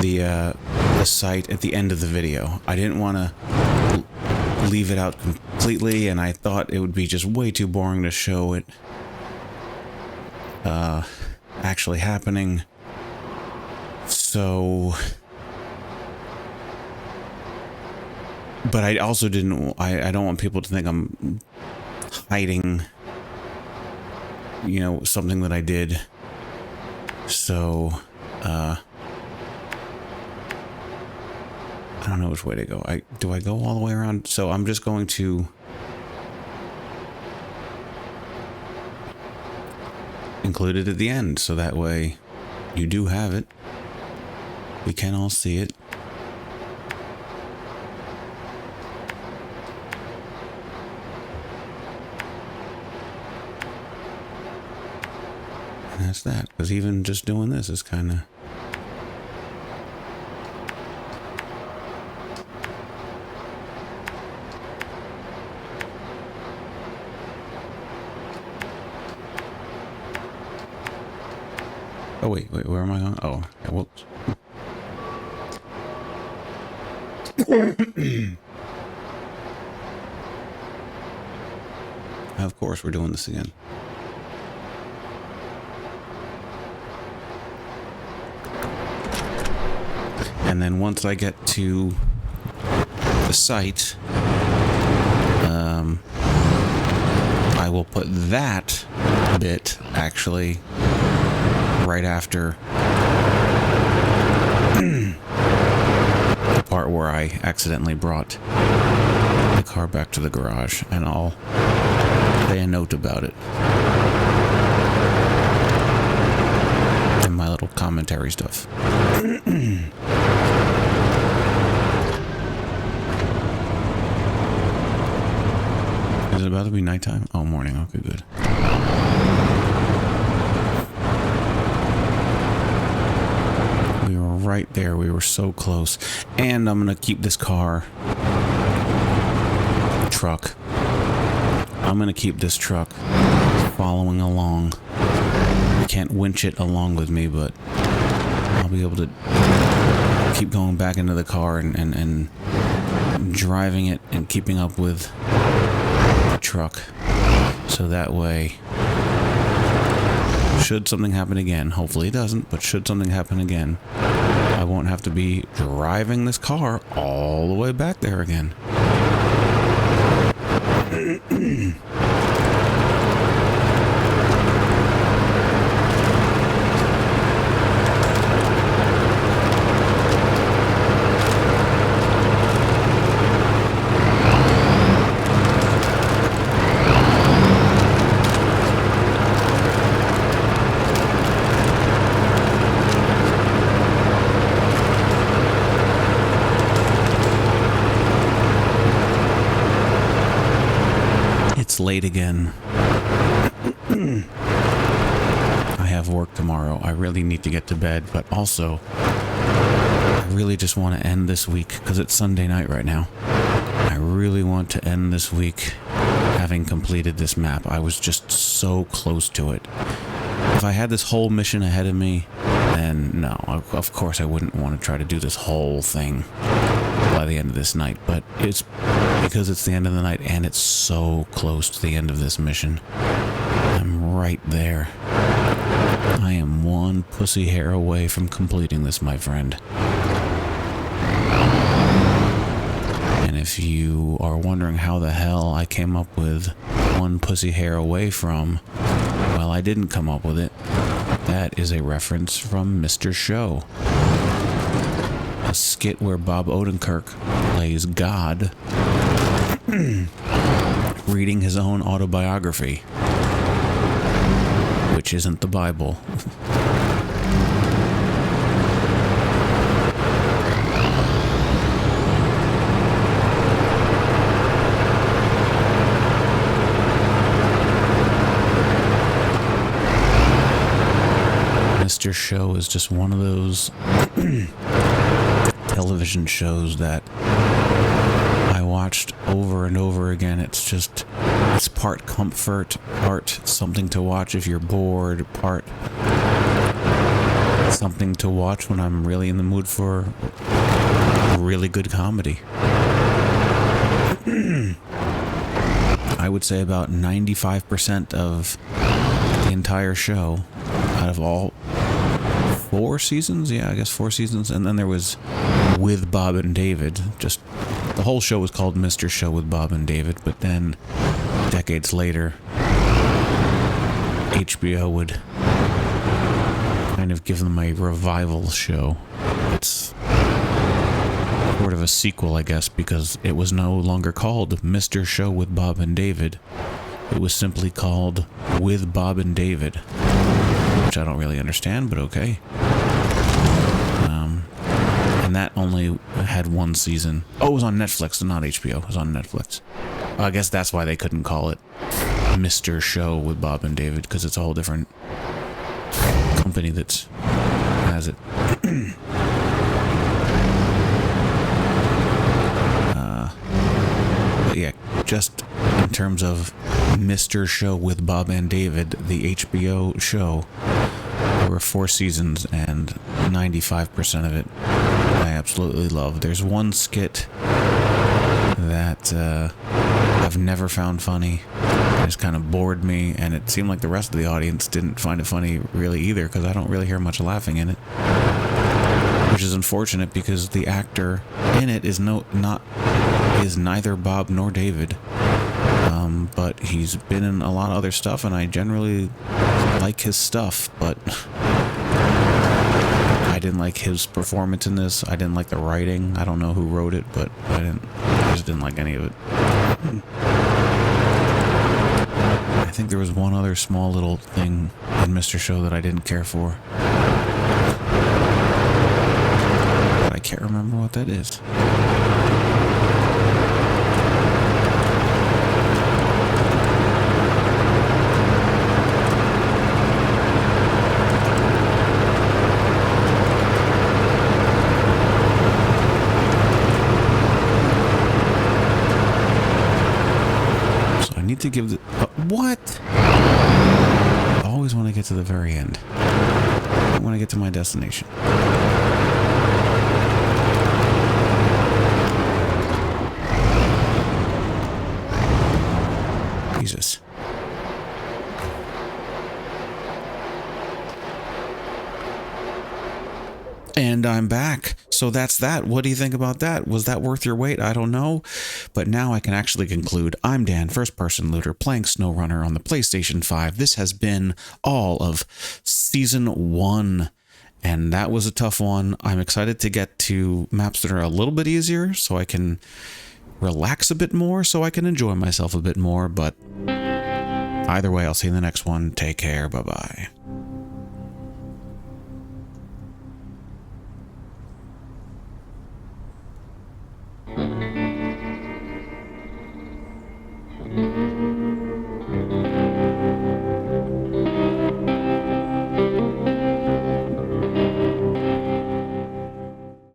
S1: the site at the end of the video. I didn't want to leave it out completely, and I thought it would be just way too boring to show it actually happening. So, but I also didn't, I don't want people to think I'm hiding, you know, something that I did. So, I don't know which way to go. Do I go all the way around? So I'm just going to include it at the end, so that way you do have it. We can all see it. And that's that, because even just doing this is kind of... Oh, wait, where am I going? Oh, yeah, whoops. Of course, we're doing this again. And then once I get to the site, I will put that bit actually right after the part where I accidentally brought the car back to the garage, and I'll say a note about it and my little commentary stuff. Is it about to be nighttime? Oh, morning. Okay, good. We were right there. We were so close. And I'm going to keep this truck. I'm going to keep this truck following along. I can't winch it along with me, but I'll be able to keep going back into the car and driving it and keeping up with the truck. So that way, should something happen again, hopefully it doesn't, but should something happen again, I won't have to be driving this car all the way back there again. It's late again. I have work tomorrow. I really need to get to bed, but also I really just want to end this week because it's Sunday night right now. I really want to end this week having completed this map. I was just so close to it. If I had this whole mission ahead of me, then no, of course I wouldn't want to try to do this whole thing by the end of this night, but it's because it's the end of the night and it's so close to the end of this mission. I'm right there. I am one pussy hair away from completing this, my friend. And if you are wondering how the hell I came up with one pussy hair away from, well, I didn't come up with it. That is a reference from Mr. Show. A skit where Bob Odenkirk plays God reading his own autobiography, which isn't the Bible. Mr. Show is just one of those television shows that I watched over and over again. It's part comfort, part something to watch if you're bored, part something to watch when I'm really in the mood for really good comedy. I would say about 95% of the entire show, out of all 4 seasons? Yeah, I guess 4 seasons. And then there was With Bob and David. Just the whole show was called Mr. Show with Bob and David, but then decades later, HBO would kind of give them a revival show. It's sort of a sequel, I guess, because it was no longer called Mr. Show with Bob and David. It was simply called With Bob and David, which I don't really understand, but okay. And that only had 1 season. Oh, it was on Netflix, not HBO. It was on Netflix. I guess that's why they couldn't call it Mr. Show with Bob and David, because it's a whole different company that has it. But yeah, just in terms of Mr. Show with Bob and David, the HBO show, there were 4 seasons and 95% of it I absolutely love. There's one skit that I've never found funny. It just kind of bored me, and it seemed like the rest of the audience didn't find it funny really either, because I don't really hear much laughing in it. Which is unfortunate, because the actor in it is neither Bob nor David. But he's been in a lot of other stuff, and I generally like his stuff, but I didn't like his performance in this. I didn't like the writing. I don't know who wrote it, but I just didn't like any of it. I think there was one other small little thing in Mr. Show that I didn't care for, but I can't remember what that is. To give the what? I always want to get to the very end. I want to get to my destination. Jesus. And I'm back. So that's that. What do you think about that? Was that worth your wait? I don't know. But now I can actually conclude. I'm Dan, First Person Looter, playing Snowrunner on the PlayStation 5. This has been all of Season 1. And that was a tough one. I'm excited to get to maps that are a little bit easier so I can relax a bit more, so I can enjoy myself a bit more. But either way, I'll see you in the next one. Take care. Bye-bye.